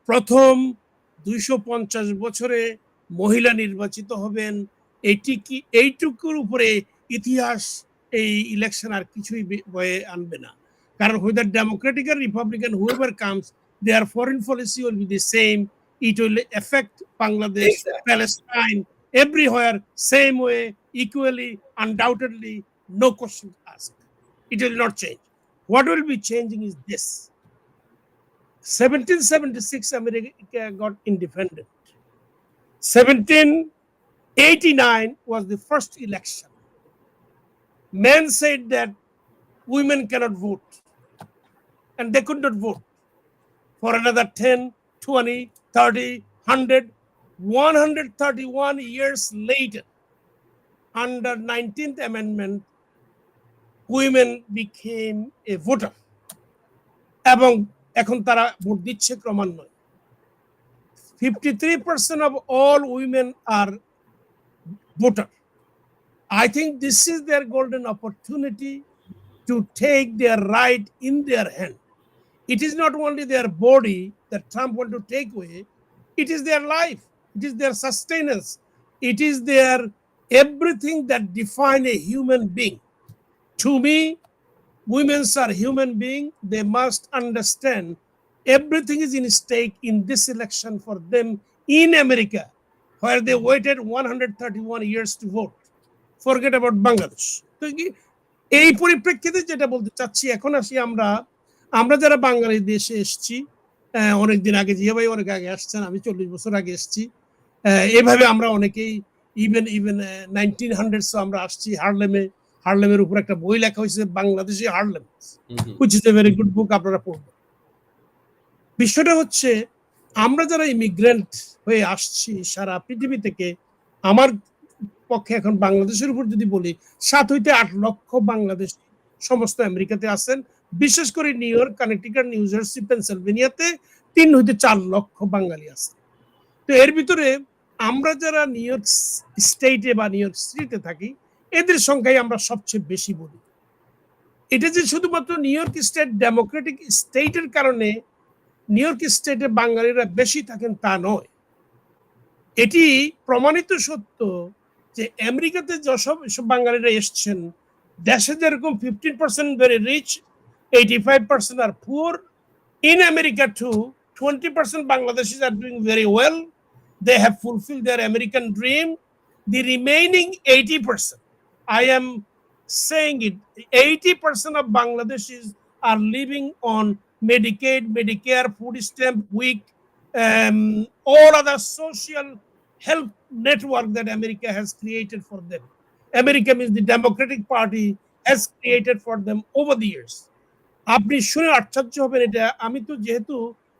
প্রথম 250 বছরে মহিলা নির্বাচিত হবেন, এইটুকুর উপরে ইতিহাস এই ইলেকশন আর কিছুই বয়ে আনবে না। কারণ whether Democratic or Republican, whoever comes, their foreign policy will be the same. It will affect Bangladesh, Palestine, everywhere, same way, equally, undoubtedly, no question asked. It will not change. What will be changing is this. 1776, America got independent. 1789 was the first election. Men said that women cannot vote, and they could not vote. For another 10, 20, 30, 100, 131 years later, under 19th Amendment, women became a voter এবং এখন তারা vote দিচ্ছে ক্রমান্বয়ে 53% of all women are voter. I think this is their golden opportunity to take their right in their hand. It is not only their body that Trump want to take away, it is their life, it is their sustenance, it is their everything that define a human being. To me, women are human beings. They must understand everything is in stake in this election for them in America, where they waited 131 years to vote. Forget about Bangladesh. তো এই পরিপ্রেক্ষিতে যেটা বলতে চাচ্ছি, এখন আসি আমরা যারা বাঙালি দেশে এসেছি, অনেকদিন আগে, জিয়া ভাই অনেক আগে আসছেন, আমি 40 বছর আগে এসেছি। এভাবে আমরা অনেকেই ইভেন 1900s আমরা আসছি। হার্লেমের উপর একটা বই লেখা হয়েছে, Bangladeshi Harlem, which is a very good book, আপনারা পড়বেন। বিষয়টা হচ্ছে, আমরা যারা ইমিগ্রেন্ট হয়ে আসছি সারা পৃথিবী থেকে, আমার পক্ষে এখন বাংলাদেশের উপর যদি বলি, 7 হইতে 8 লক্ষ বাংলাদেশ সমস্ত আমেরিকাতে আছেন। বিশেষ করে New York, Connecticut, New Jersey, পেনসিলভেনিয়াতে 3 হইতে 4 লক্ষ বাঙালি আছে। তো এর ভিতরে আমরা যারা নিউ ইয়র্ক স্টেটে বা নিউ ইয়র্ক সিটিতে থাকি, এদের সংখ্যায় আমরা সবচেয়ে বেশি বলি। এটা যে শুধুমাত্র নিউ ইয়র্ক স্টেট ডেমোক্রেটিক স্টেটের কারণে নিউ ইয়র্ক স্টেটে বাঙালিরা বেশি থাকেন তা নয়। এটি প্রমাণিত সত্য যে আমেরিকাতে যেসব বাঙালিরা এসছেন, দেশে যেরকম 15% very rich, 85% are poor, in America too 20% Bangladeshis are doing very well. They have fulfilled their American dream. The remaining 80%, I am saying it, 80% of Bangladeshis are living on Medicaid, Medicare, food stamp, WIC, all other social help network that America has created for them. America means the Democratic Party has created for them over the years. আপনি শুনে আশ্চর্য হবেন। এটা আমি তো যেহেতু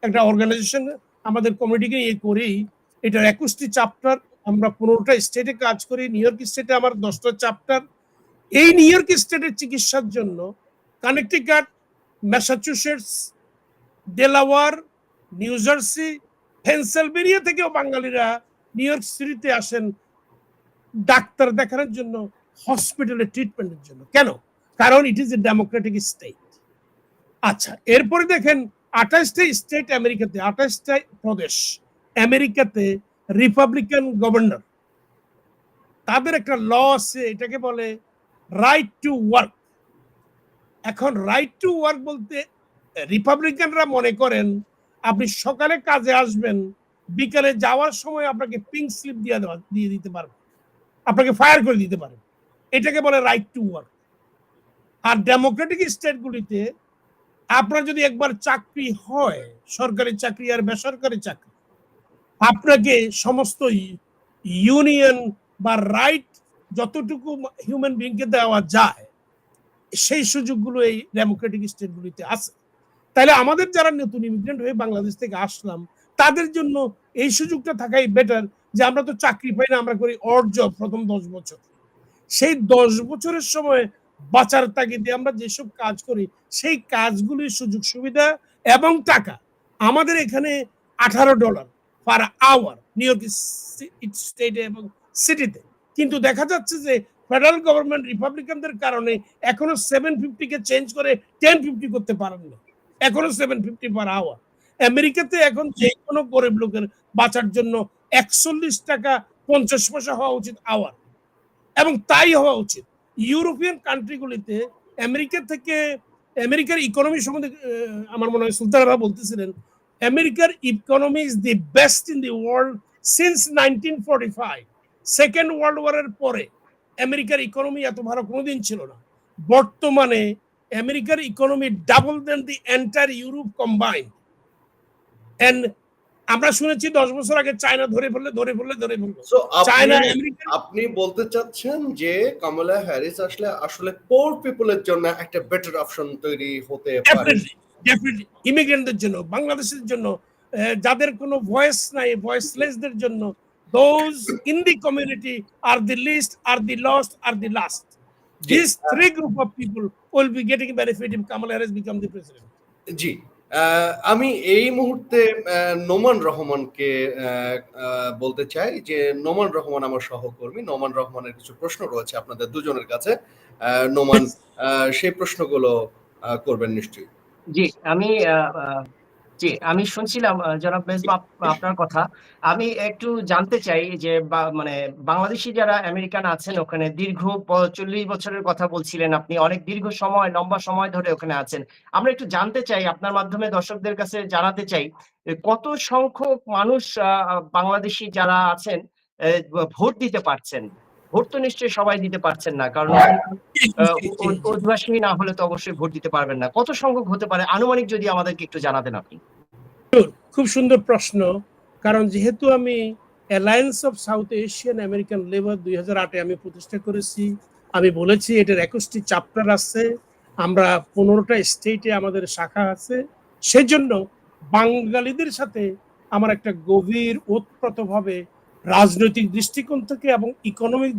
একটা organisation আমাদের কমিটিকে নিয়ে করি, এটার 21টি চ্যাপ্টার, আমরা 15টা স্টেটে কাজ করি। নিউ ইয়র্ক স্টেটে আমার 10টা চ্যাপ্টার। এই নিউ ইয়র্ক স্টেটের চিকিৎসার জন্য Connecticut, Massachusetts, Delaware, new jersey, Pennsylvania থেকেও বাঙালিরা নিউ ইয়র্ক সিটিতে আসেন ডাক্তার দেখানোর জন্য, হসপিটালে ট্রিটমেন্টের জন্য। কেন? কারণ it is a democratic state. আচ্ছা, এরপরে দেখেন 28টা স্টেট আমেরিকাতে, 28টা প্রদেশ আমেরিকাতে রিপাবলিকান গভর্নর। তাদের একটা ল আছে, এটাকে বলে রাইট টু ওয়ার্ক। এখন রাইট টু ওয়ার্ক বলতে রিপাবলিকানরা মনে করেন আপনি সকালে কাজে আসবেন, বিকালে যাওয়ার সময় আপনাকে পিঙ্ক স্লিপ দিয়ে দিতে পারবে, আপনাকে ফায়ার করে দিতে পারে। এটাকে বলে রাইট টু ওয়ার্ক। আর ডেমোক্রেটিক স্টেটগুলিতে আপনার যদি একবার চাকরি হয়, সরকারি চাকরি আর বেসরকারি চাকরি, আপনাকে সমস্ত ইউনিয়ন বা রাইট যতটুকু হিউম্যান বিংকে দেওয়া যায়, সেই সুযোগগুলো এই ডেমোক্রেটিক স্টেটগুলিতে আছে। তাহলে আমাদের যারা নতুন ইমিগ্রেন্ট হয়ে বাংলাদেশ থেকে আসলাম, তাদের জন্য এই সুযোগটা থাকাই বেটার, যে আমরা তো চাকরি পাই না, আমরা করি অড জব প্রথম 10 বছর। সেই 10 বছরের সময় বাঁচার তাগিদে আমরা যেসব কাজ করি, সেই কাজগুলির সুযোগ সুবিধা এবং টাকা আমাদের এখানে $18 পার আওয়ার নিউ ইয়র্ক স্টেটে এবং সিটিতে। কিন্তু দেখা যাচ্ছে যে ফেডারেল গভর্নমেন্ট রিপাবলিকানদের কারণে এখনো 750-কে চেঞ্জ করে 1050 করতে পারেন না, এখনো 750 পার আওয়ার। আমেরিকাতে এখন যে কোনো গরিব লোকের বাঁচার জন্য 41 টাকা 50 পয়সা হওয়া উচিত আওয়ার, এবং তাই হওয়া উচিত। ইউরোপিয়ান কান্ট্রিগুলিতে আমেরিকার ইকোনমি সম্বন্ধে আমার মনে হয় সুলতানরা বলতেছিলেন, আমেরিকার economy is the best in the world since 1945। Second world ওয়ারের পরে আমেরিকার ইকোনমি এত ভালো কোনোদিন ছিল না। বর্তমানে আমেরিকার economy double than the entire Europe combined. And আমরা শুনেছি 10 বছর আগে চায়না ধরে ফেললে। চায়না, আপনি বলতে চাচ্ছেন যে কামালা হ্যারিস আসলে পোর পিপলের জন্য একটা বেটার অপশন তৈরি হতে পারে। ডেফিনেটলি ইমিগ্রেন্টদের জন্য, বাংলাদেশের জন্য, যাদের কোনো ভয়েস নাই, ভয়েসলেসদের জন্য, those in the community are the least, are the lost, are the last. G, These three group of people will be getting benefit if Kamala Harris become the president. জি। আমি এই মুহূর্তে নোমান রহমানকে বলতে চাই যে নোমান রহমান আমার সহকর্মী। নোমান রহমানের কিছু প্রশ্ন রয়েছে আপনাদের দুজনের কাছে। নোমান সেই প্রশ্নগুলো করবেন নিশ্চয়ই। জি, আমি জি, আমি শুনছিলাম জনাব মেজবা আপনার কথা। আমি একটু জানতে চাই যে মানে বাংলাদেশী যারা আমেরিকান আছেন ওখানে দীর্ঘ ৪০ বছরের কথা বলছিলেন আপনি। অনেক দীর্ঘ সময়, লম্বা সময় ধরে ওখানে আছেন। আমরা একটু জানতে চাই, আপনার মাধ্যমে দর্শকদের কাছে জানাতে চাই, কত সংখ্যক মানুষ বাংলাদেশী যারা আছেন ভোট দিতে পারছেন? ভোট তো নিশ্চয়ই সবাই দিতে পারছেন না। কারণ ওখানে অধিবাসী না হলে তো অবশ্যই ভোট দিতে পারবেন না। কত সংখ্যক হতে পারে আনুমানিক, যদি আমাদেরকে একটু জানাতেন আপনি? খুব সুন্দর প্রশ্ন, কারণ যেহেতু আমি alliance of south Asian American labour 2008 আমি প্রতিষ্ঠা করেছি, আমি বলেছি এটার 21টি চ্যাপ্টার আছে, আমরা 15টা স্টেটে আমাদের শাখা আছে, সেজন্য বাঙালিদের সাথে আমার একটা গভীর ওতপ্রোতভাবে রাজনৈতিক দৃষ্টিকোণ থেকে এবং ইকোনমিক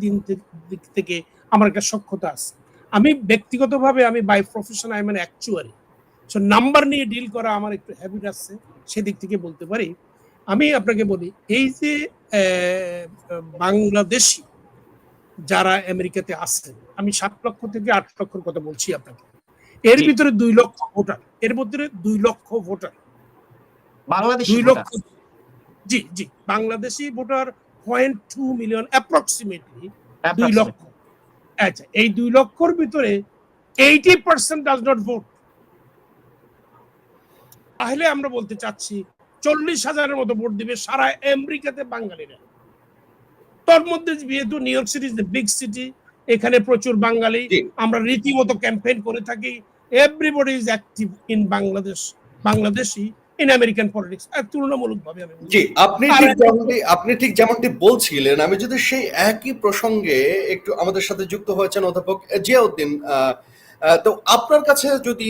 দিক থেকে আমার একটা সখ্যতা আছে। আমি ব্যক্তিগতভাবে আমি by profession I am an actuary, so number নিয়ে ডিল করা আমার একটু হ্যাবিট আছে, সেদিক থেকে বলতে পারি। আমি আপনাকে বলি, এই যে বাংলাদেশি যারা আমেরিকাতে আসছেন, আমি 7 লক্ষ থেকে 8 লক্ষের কথা বলছি আপনাকে, এর ভিতরে 2 লক্ষ ভোটার, এর মধ্যে 2 লক্ষ ভোটার বাংলাদেশী 2 ভোটার। লক্ষ, জি জি, বাংলাদেশি ভোটার 0.2 মিলিয়ন অ্যাপ্রক্সিমেটলি 2 লক্ষ। আচ্ছা, এই 2 লক্ষর ভিতরে 80% ডাজ নট ভোট। তাহলে আমরা বলতে চাচ্ছি 40,000-এর মতো ভোট দিবে সারা আমেরিকাতে বাঙালিরা। তোর মধ্যে যেহেতু new York city is the big city, এখানে প্রচুর বাঙালি, আমরা রীতিমতো ক্যাম্পেইন করে থাকি। Everybody is active in Bangladesh, Bangladeshi in American politics তুলনামূলকভাবে আমি বলছি। জি, আপনি ঠিক যেমনটি বলছিলেন, আমি যদি সেই একই প্রসঙ্গে একটু আমাদের সাথে যুক্ত হয়েছেন অধ্যাপক জিয়াউদ্দিন, তো আপনার কাছে যদি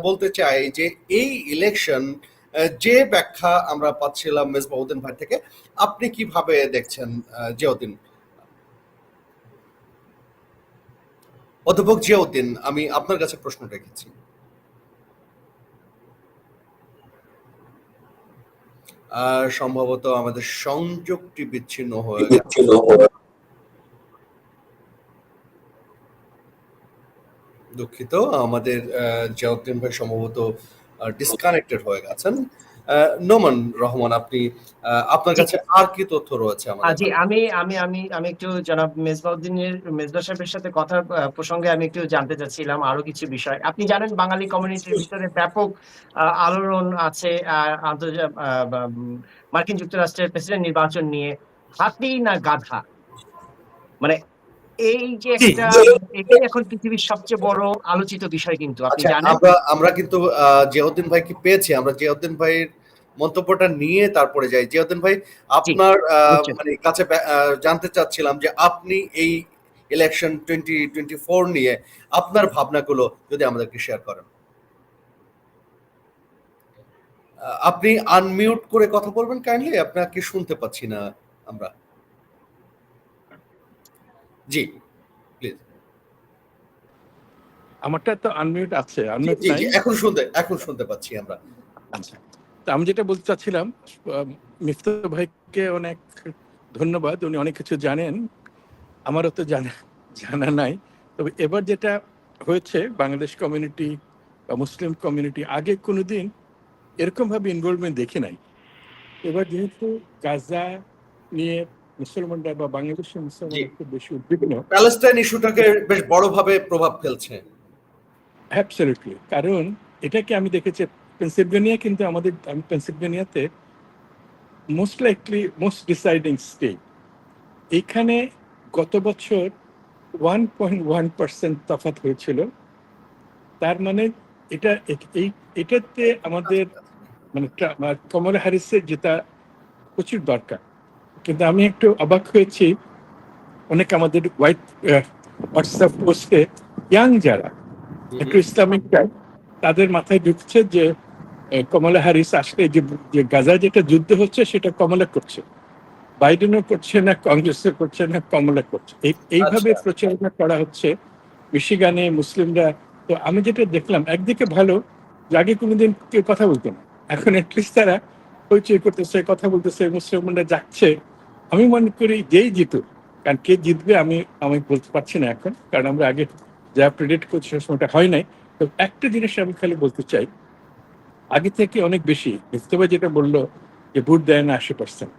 বলতে চাই যে এই ইলেকশন যে ব্যাখ্যা আমরা পাচ্ছিলাম মেজবাউদ্দিন ভাই থেকে, আপনি কিভাবে দেখছেন জিয়াউদ্দিন? অধ্যাপক জিয়াউদ্দিন, আমি আপনার কাছে প্রশ্ন রেখেছি। সম্ভবত আমাদের সংযোগটি বিচ্ছিন্ন হয়ে গেছে। দুঃখিত, আমাদের জিয়াউদ্দিন ভাই সম্ভবত ডিসকানেক্টেড হয়ে গেছেন। নোমান রহমান, আপনি আপনার কাছে আর কি তথ্য রয়েছে আমাদের? জি, আমি একটু জনাব মেজবা সাহেবের সাথে কথা প্রসঙ্গে আমি একটু জানতে চাচ্ছিলাম আরো কিছু বিষয়। আপনি জানেন বাঙালি কমিউনিটির ভিতরে ব্যাপক আলোড়ন আছে মার্কিন যুক্তরাষ্ট্রের প্রেসিডেন্ট নির্বাচন নিয়ে। হাতি না গাধা, মানে এই যে একটা, এটাই এখন পৃথিবীর সবচেয়ে বড় আলোচিত বিষয়, কিন্তু আপনি জানেন। আমরা কিন্তু জিয়াউদ্দিন ভাইকে পেয়েছি, আমরা জিয়াউদ্দিন ভাইয়ের মন্তব্যটা নিয়ে তারপরে যাই। জিয়াউদ্দিন ভাই, আপনার মানে কাছে জানতে চাচ্ছিলাম যে আপনি এই ইলেকশন 2024 নিয়ে আপনার ভাবনাগুলো যদি আমাদেরকে শেয়ার করেন। আপনি আনমিউট করে কথা বলবেন কাইন্ডলি, আপনাকে শুনতে পাচ্ছি না আমরা। জি প্লিজ। আমারটা তো আনমিউট আছে, আনমিউট নাই। এখন শুনতে পাচ্ছি আমরা। আচ্ছা, তো আমি যেটা বলতে চাচ্ছিলাম, মিফতা ভাইকে অনেক ধন্যবাদ, উনি অনেক কিছু জানেন, আমারও তো জানা নাই। তবে এবার যেটা হয়েছে, বাংলাদেশ কমিউনিটি বা মুসলিম কমিউনিটি আগে কোনোদিন এরকম ভাবে ইনভলভমেন্ট দেখি নাই। এবার যেহেতু গাজা নিয়ে মুসলমানরা বা বাংলাদেশের মুসলমানরা খুব বেশি উদ্বিগ্ন, প্যালেস্টাইন ইস্যুটাকে বেশ বড়ভাবে প্রভাব ফেলছে। অ্যাবসলিউটলি, কারণ এটাকে আমি দেখেছি পেনসিলভেনিয়া, কিন্তু আমি পেনসিলভেনিয়াতে most likely most deciding state. এখানে গত বছর 1.1% তফাৎ হয়েছিল। তার মানে এটাতে আমাদের মানে কমলা হ্যারিসের যেটা প্রচুর দরকার। কিন্তু আমি একটু অবাক হয়েছি, অনেক আমাদের হোয়াটসঅ্যাপ পোস্টে ইয়াং যারা একটু ইসলামিক তাদের মাথায় ঢুকছে যে কমলা হ্যারিস আসলে যে গাজা যেটা যুদ্ধ হচ্ছে সেটা কমলা করছে, বাইডেনও করছে না, কংগ্রেসও করছে না, কমলা করছে। এইভাবে প্রচারণা করা হচ্ছে। মিশিগানে মুসলিমরা। তো আমি যেটা দেখলাম একদিকে ভালো, যে আগে কোনোদিন কেউ কথা বলতো না, এখন অ্যাটলিস্ট তারা হইচই করতেছে, কথা বলতেছে, মুসলমানরা যাচ্ছে। আমি মনে করি যেই জিতুক, কারণ কে জিতবে আমি আমি বলতে পারছি না এখন, কারণ আমরা আগে যা প্রেডিক্ট করছি সে সময়টা হয় নাই। তো একটা জিনিস আমি খালি বলতে চাই, আগে থেকে অনেক বেশি ইস্তফা যেটা বললো যে ভোট দেয় না 80%,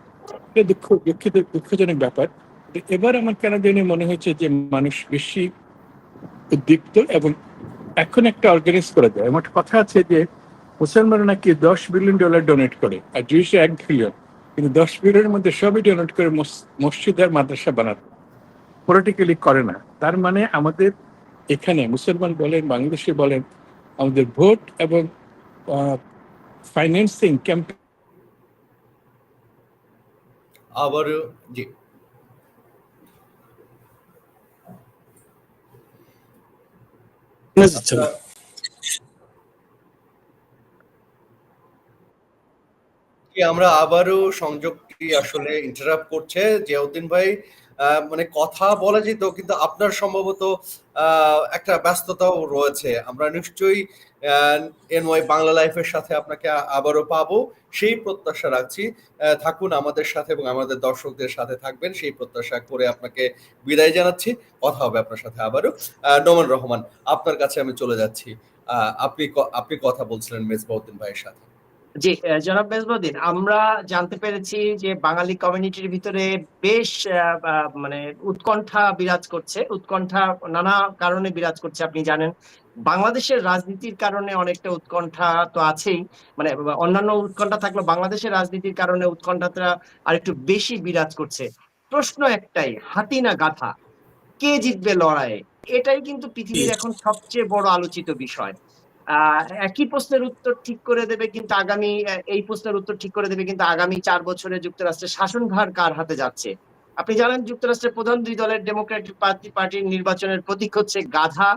এটা দুঃখজনক ব্যাপার। তো এবার আমার কেন জানি মনে হয়েছে যে মানুষ বেশি উদ্দীপ্ত, এবং এখন একটা অর্গানাইজ করা যায়। এমন একটা কথা আছে যে মুসলমানরা নাকি $10 বিলিয়ন ডোনেট করে, আর জুইশে 1 বিলিয়ন, কিন্তু 10 বিলিয়নের মধ্যে সবই ডোনেট করে মসজিদ আর মাদ্রাসা বানাতে, পলিটিক্যালি করে না। তার মানে আমাদের এখানে মুসলমান বলেন, বাংলাদেশে বলেন, আমাদের ভোট এবং ফাইন্যান্সিং ক্যাম্পেইন আবারও জি, যাচ্ছে না। আমরা আবারও সংযোগটি আসলে ইন্টারাপ্ট করছে জিয়াউদ্দিন ভাই। মানে কথা বলা যেত, কিন্তু আপনার সম্ভবত একটা ব্যস্ততাও রয়েছে। আমরা নিশ্চয়ই এনওয়াই বাংলা লাইফের সাথে আপনাকে আবারও পাবো, সেই প্রত্যাশা রাখছি। থাকুন আমাদের সাথে এবং আমাদের দর্শকদের সাথে থাকবেন, সেই প্রত্যাশা করে আপনাকে বিদায় জানাচ্ছি। কথা হবে আপনার সাথে আবারও। নোমান রহমান, আপনার কাছে আমি চলে যাচ্ছি। আপনি কথা বলছিলেন মেজবাউদ্দিন ভাইয়ের সাথে। জি, জনাব মেজবাউদ্দিন, আমরা জানতে পেরেছি যে বাঙালি কমিউনিটির ভিতরে বেশ মানে উৎকণ্ঠা বিরাজ করছে। উৎকণ্ঠা নানা কারণে বিরাজ করছে, আপনি জানেন। বাংলাদেশের রাজনীতির কারণে অনেকটা উৎকণ্ঠা তো আছেই, মানে অন্যান্য উৎকণ্ঠা থাকলেও বাংলাদেশের রাজনীতির কারণে উৎকণ্ঠাটা আরেকটু বেশি বিরাজ করছে। প্রশ্ন একটাই, হাতি না গাধা, কে জিতবে লড়াইয়ে? এটাই কিন্তু পৃথিবীর এখন সবচেয়ে বড় আলোচিত বিষয়। একই প্রশ্নের উত্তর ঠিক করে দেবে কিন্তু আগামী এই প্রশ্নের উত্তর ঠিক করে দেবে কিন্তু আগামী 4 বছরে যুক্তরাষ্ট্রের শাসনভার কার হাতে যাচ্ছে। আপনি জানেন যুক্তরাষ্ট্রের প্রধান দুই দলের ডেমোক্রেটিক পার্টির নির্বাচনের প্রতীক হচ্ছে গাধা,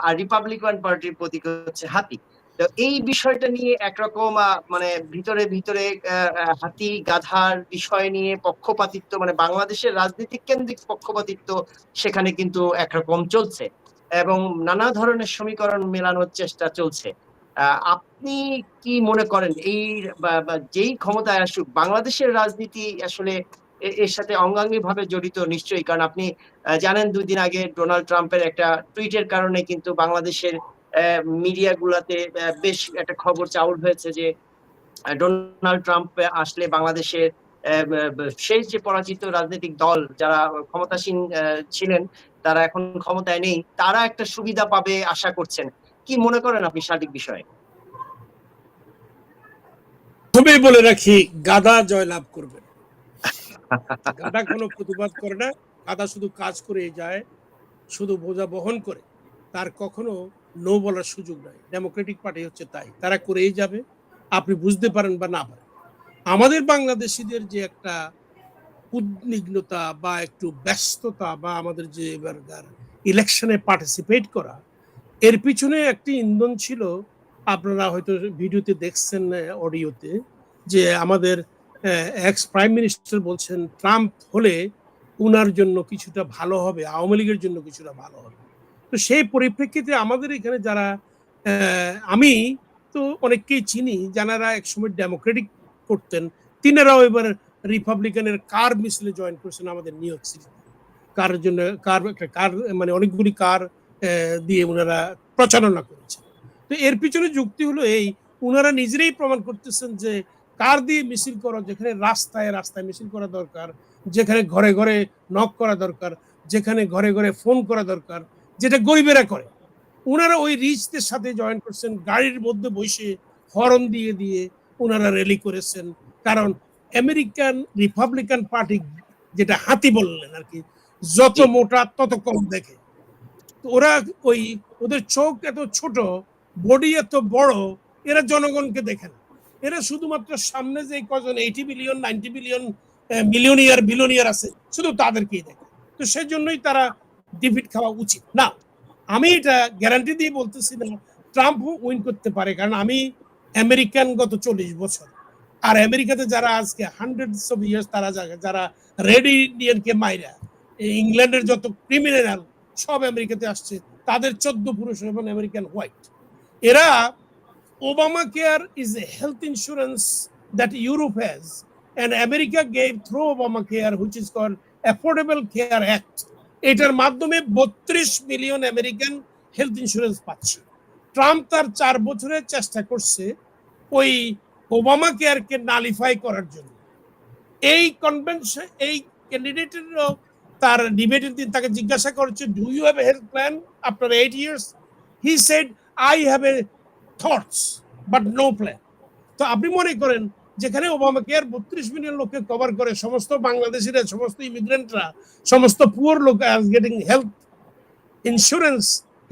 আর রিপাবলিকান পার্টির প্রতীক হচ্ছে হাতি। তো এই বিষয়টা নিয়ে একরকম মানে ভিতরে ভিতরে হাতি গাধার বিষয় নিয়ে পক্ষপাতিত্ব, মানে বাংলাদেশের রাজনীতিক কেন্দ্রিক পক্ষপাতিত্ব সেখানে কিন্তু একরকম চলছে, এবং নানা ধরনের সমীকরণ মেলানোর চেষ্টা চলছে। আপনি কি মনে করেন এই যেই ক্ষমতায় আসুক বাংলাদেশের রাজনীতি আসলে এর সাথে অঙ্গাঙ্গি ভাবে জড়িত নিশ্চয়ই? কারণ আপনি জানেন 2 দিন আগে ডোনাল্ড ট্রাম্পের একটা টুইটের কারণে কিন্তু বাংলাদেশের মিডিয়া গুলাতে বেশ একটা খবর চাউর হয়েছে যে ডোনাল্ড ট্রাম্প আসলে বাংলাদেশের শেষ যে পরাজিত রাজনৈতিক দল যারা ক্ষমতাসীন ছিলেন, তারা এখন ক্ষমতায় নেই, তারা একটা সুবিধা পাবে আশা করছেন। কি মনে করেন আপনি সঠিক বিষয়ে? প্রথমেই বলে রাখি, গাধা জয়লাভ করবে না। গাধা কোনো প্রতিবাদ করে না, গাধা শুধু কাজ করে যায়, শুধু বোঝা বহন করে, তার কখনো নো বলার সুযোগ নাই। ডেমোক্রেটিক পার্টি হচ্ছে তাই, তারা করেই যাবে, আপনি বুঝতে পারেন বা না পারেন। আমাদের বাংলাদেশিদের যে একটা উদ্বিগ্নতা বা একটু ব্যস্ততা, বা আমাদের যে এবারকার ইলেকশনে পার্টিসিপেট করা, এর পিছনে একটি ইন্ধন ছিল। আপনারা হয়তো ভিডিওতে দেখছেন, অডিওতে, যে আমাদের এক্স প্রাইম মিনিস্টার বলছেন ট্রাম্প হলে উনার জন্য কিছুটা ভালো হবে, আওয়ামী লীগের জন্য কিছুটা ভালো হবে। তো সেই পরিপ্রেক্ষিতে আমাদের এখানে যারা আমি তো অনেককেই চিনি যারা একসময় ডেমোক্রেটিক করতেন, তিনারাও এবার রিপাবলিকানের কার মিছিলে জয়েন করেছেন আমাদের নিউ ইয়র্ক সিটিতে। কার জন্য কার মানে অনেকগুলি কার দিয়ে ওনারা প্রচারণা করেছেন। তো এর পিছনে যুক্তি হলো এই, ওনারা নিজেরাই প্রমাণ করতেছেন যে কার দিয়ে মিছিল করা, যেখানে রাস্তায় রাস্তায় মিছিল করা দরকার, যেখানে ঘরে ঘরে নক করা দরকার, যেখানে ঘরে ঘরে ফোন করা দরকার, যেটা গরিবেরা করে, ওনারা ওই রিচদের সাথে জয়েন করছেন, গাড়ির মধ্যে বসে হর্ন দিয়ে দিয়ে ওনারা র্যালি করেছেন। কারণ আমেরিকান রিপাবলিকান পার্টি, যেটা হাতি বললেন আর কি, যত মোটা তত কম দেখে। তো ওরা ওই ওদের চোখ এত ছোট, বডি এত বড়, এরা জনগণকে দেখে না। এরা শুধুমাত্র সামনে যে কজন 80 বিলিয়ন 90 বিলিয়ন বিলিয়নিয়ার আছে, শুধু তাদেরকেই দেখে। তো সেজন্যই তারা ডিফিট খাওয়া উচিত না। আমি এটা গ্যারান্টি দিয়ে বলতেছি না ট্রাম্প উইন করতে পারে, কারণ আমি আমেরিকান গত 40 বছর, আর আমেরিকাতে যারা আজকে হান্ড্রেডস অফ ইয়ার্স, তারা যারা রেড ইন্ডিয়ানকে মাইরা, ইংল্যান্ডের যত ক্রিমিনাল সব আমেরিকাতে আসছে, তাদের 14 পুরুষ এবং আমেরিকান হোয়াইট। এরা Obamacare is a health insurance that Europe has, and America gave through Obamacare, which is called Affordable Care Act. এটার মাধ্যমে 32 মিলিয়ন আমেরিকান হেলথ ইন্স্যুরেন্স পাচ্ছে। ট্রাম্প তার 4 বছরে চেষ্টা করছে ওই ওবামা কেয়ারকে নালিফাই করার জন্য। এই কনভেনশন, এই ক্যান্ডিডেটের তার ডিবেটের দিন তাকে জিজ্ঞাসা করছে, do you have a health plan after 8 years? He said, I have a thoughts but no plan. তো আপনি মনে করেন যেখানে ওবামা কেয়ার 32 মিলিয়ন লোককে কভার করে, সমস্ত বাংলাদেশিরা, সমস্ত ইমিগ্রেন্টরা, সমস্ত পুয়ার লোক are getting health insurance,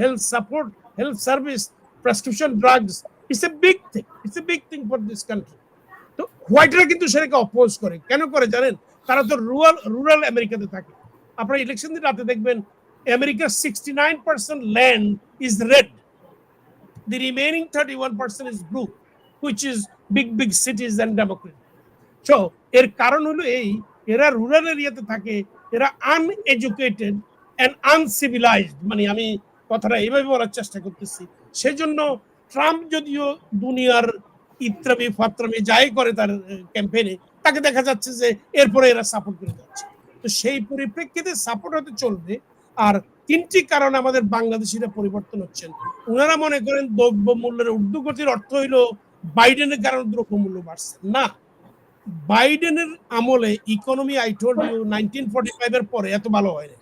health support, health service, prescription drugs, it's a big thing, it's a big thing for this country. তো হোয়াইটরা কিন্তু সেটাকে অপোজ করে। কেন করে জানেন? তারা তো রুরাল আমেরিকাতে থাকে। আপনারা ইলেকশন দিন রাতে দেখবেন আমেরিকার 69% land is red, the remaining 31% is blue, which is big cities and Democrat. So এর কারণ হলো এই, এরা রুরাল এরিয়াতে থাকে, এরা আনএডুকেটেড এন্ড আনসিভিলাইজড, মানে আমি কথাটা এইভাবে বলার চেষ্টা করতেছি। সেজন্য ট্রাম্প যদিও দুনিয়ার ইত্রামি ফাত্রামি যাই করে তার ক্যাম্পেইনে, তাকে দেখা যাচ্ছে যে এরপরে এরা সাপোর্ট করে যাচ্ছে। তো সেই পরিপ্রেক্ষিতে সাপোর্ট হতে চলবে। আর 3টি কারণে আমাদের বাংলাদেশিরা পরিবর্তন হচ্ছেন। ওনারা মনে করেন দ্রব্যমূল্যের ঊর্ধ্বগতির অর্থ হইলো বাইডেনের কারণে দ্রব্যমূল্য বাড়ছে। না, বাইডেনের আমলে ইকোনমি, আই টোল্ড ইউ, 1945 এর পরে এত ভালো হয় না।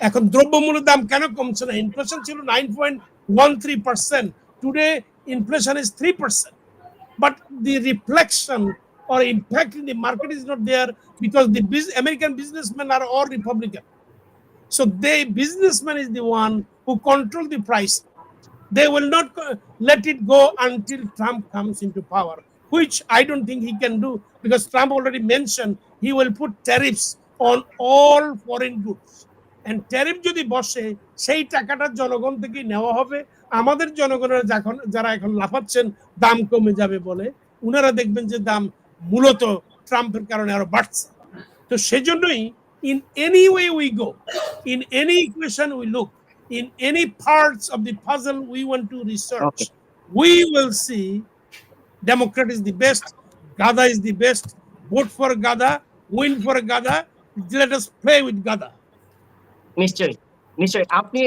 এখন দ্রব্যমূল্যের দাম কেন কমছে না? ইনফ্লেশন ছিল 9.13%, today inflation is 3%, but the reflection or impact in the market is not there because the American businessmen are all Republican. So businessman is the one who control the price. They will not let it go until Trump comes into power, which I don't think he can do, because Trump already mentioned he will put tariffs on all foreign goods. And tariff যদি বসে, সেই টাকাটা জনগণ থেকে নেওয়া হবে। আমাদের জনগণের যারা এখন লাফাচ্ছেন দাম কমে যাবে বলে, উনারা দেখবেন যে দাম মূলত ট্রাম্পের কারণে আরো বাড়ছে। তো সেজন্যই in any way we go, in any equation we look, in any parts of the puzzle we want to research, we will see Democrat is the best, Gada is the best, vote for Gada, win for Gada, let us play with Gada. নিশ্চয়ই নিশ্চয়ই। আপনি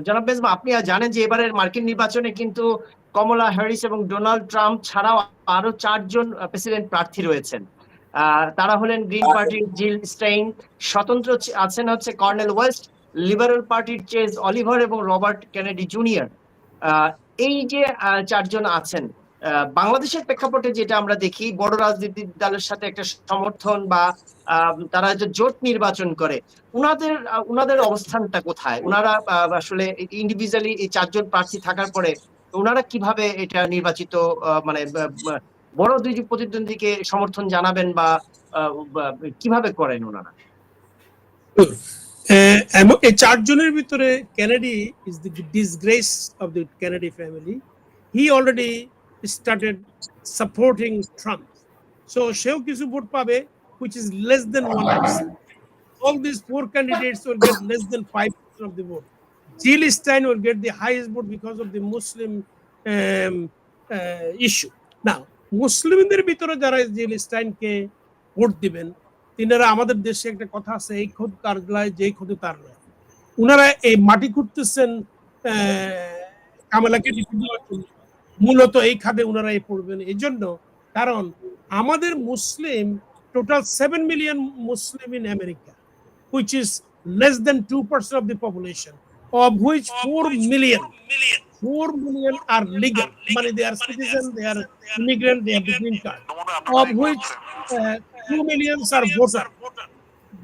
জনাব মেজবা, আপনি জানেন যে এবারের মার্কিন নির্বাচনে কিন্তু কমলা হ্যারিস এবং ডোনাল্ড ট্রাম্প ছাড়াও আরো 4 জন প্রেসিডেন্ট প্রার্থী রয়েছেন। তারা হলেন গ্রিন পার্টির জিল স্টেইন, স্বতন্ত্র আছেন হচ্ছে কর্নেল ওয়েস্ট, লিবারেল পার্টির চেজ অলিভার এবং রবার্ট কেনেডি জুনিয়র। এই যে 4 জন আছেন, বাংলাদেশের প্রেক্ষাপটে যেটা আমরা দেখি, বড় রাজনৈতিক দলের সাথে একটা সমর্থন বা তারা যে জোট নির্বাচন করে, উনাদের অবস্থানটা কোথায়? উনারা আসলে ইন্ডিভিজুয়ালি এই 4 জন প্রার্থী থাকার পরে উনারা কিভাবে এটা নির্বাচিত, মানে বড় দুই প্রতিদ্বন্দ্বীকে সমর্থন জানাবেন বা কিভাবে করেন ওনারা? এই 4 জনের ভিতরে Kennedy is the disgrace of the Kennedy family. He already started supporting Trump, so সেও কিছু ভোট পাবে, which is less than 1%. All these 4 candidates will get less than 5% of the vote. Jill Stein will get the highest vote because of the Muslim issue. Now, মুসলিমদের ভিতরে যারা জিল স্টাইনকে vote দিবেন, তিনারা, আমাদের দেশে একটা কথা আছে, এই খোদ কার গায়, যেই খোদে তার গায়। উনারা এই মাটি খুঁড়তেছেন কামালাকে মূলত এই খাদে উনারা পড়বেন। এই জন্য, কারণ আমাদের Muslim total 7 million Muslim in America, which is less than 2% of the population, of which 4 million are legal, money they are citizen, they are immigrant, they have the green card, of which 2 million are voter,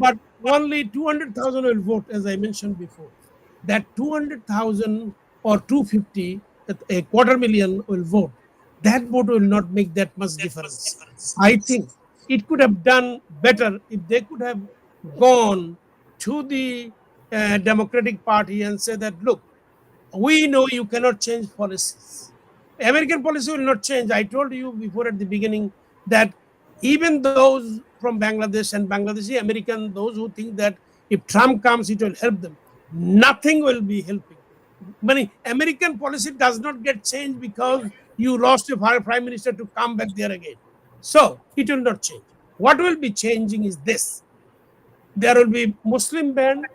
but only 200,000 will vote, as I mentioned before. That 200,000 or 250, a 250,000 will vote. That vote will not make that much difference. I think it could have done better if they could have gone to the Democratic Party and said that, look, we know you cannot change policies. American policy will not change. I told you before at the beginning that even those from Bangladesh and Bangladeshi American, those who think that if Trump comes, it will help them. nothing will be helping. American policy does not get changed because you lost a prime minister to come back there again. So it will not change. What will be changing is this: there will be Muslim ban,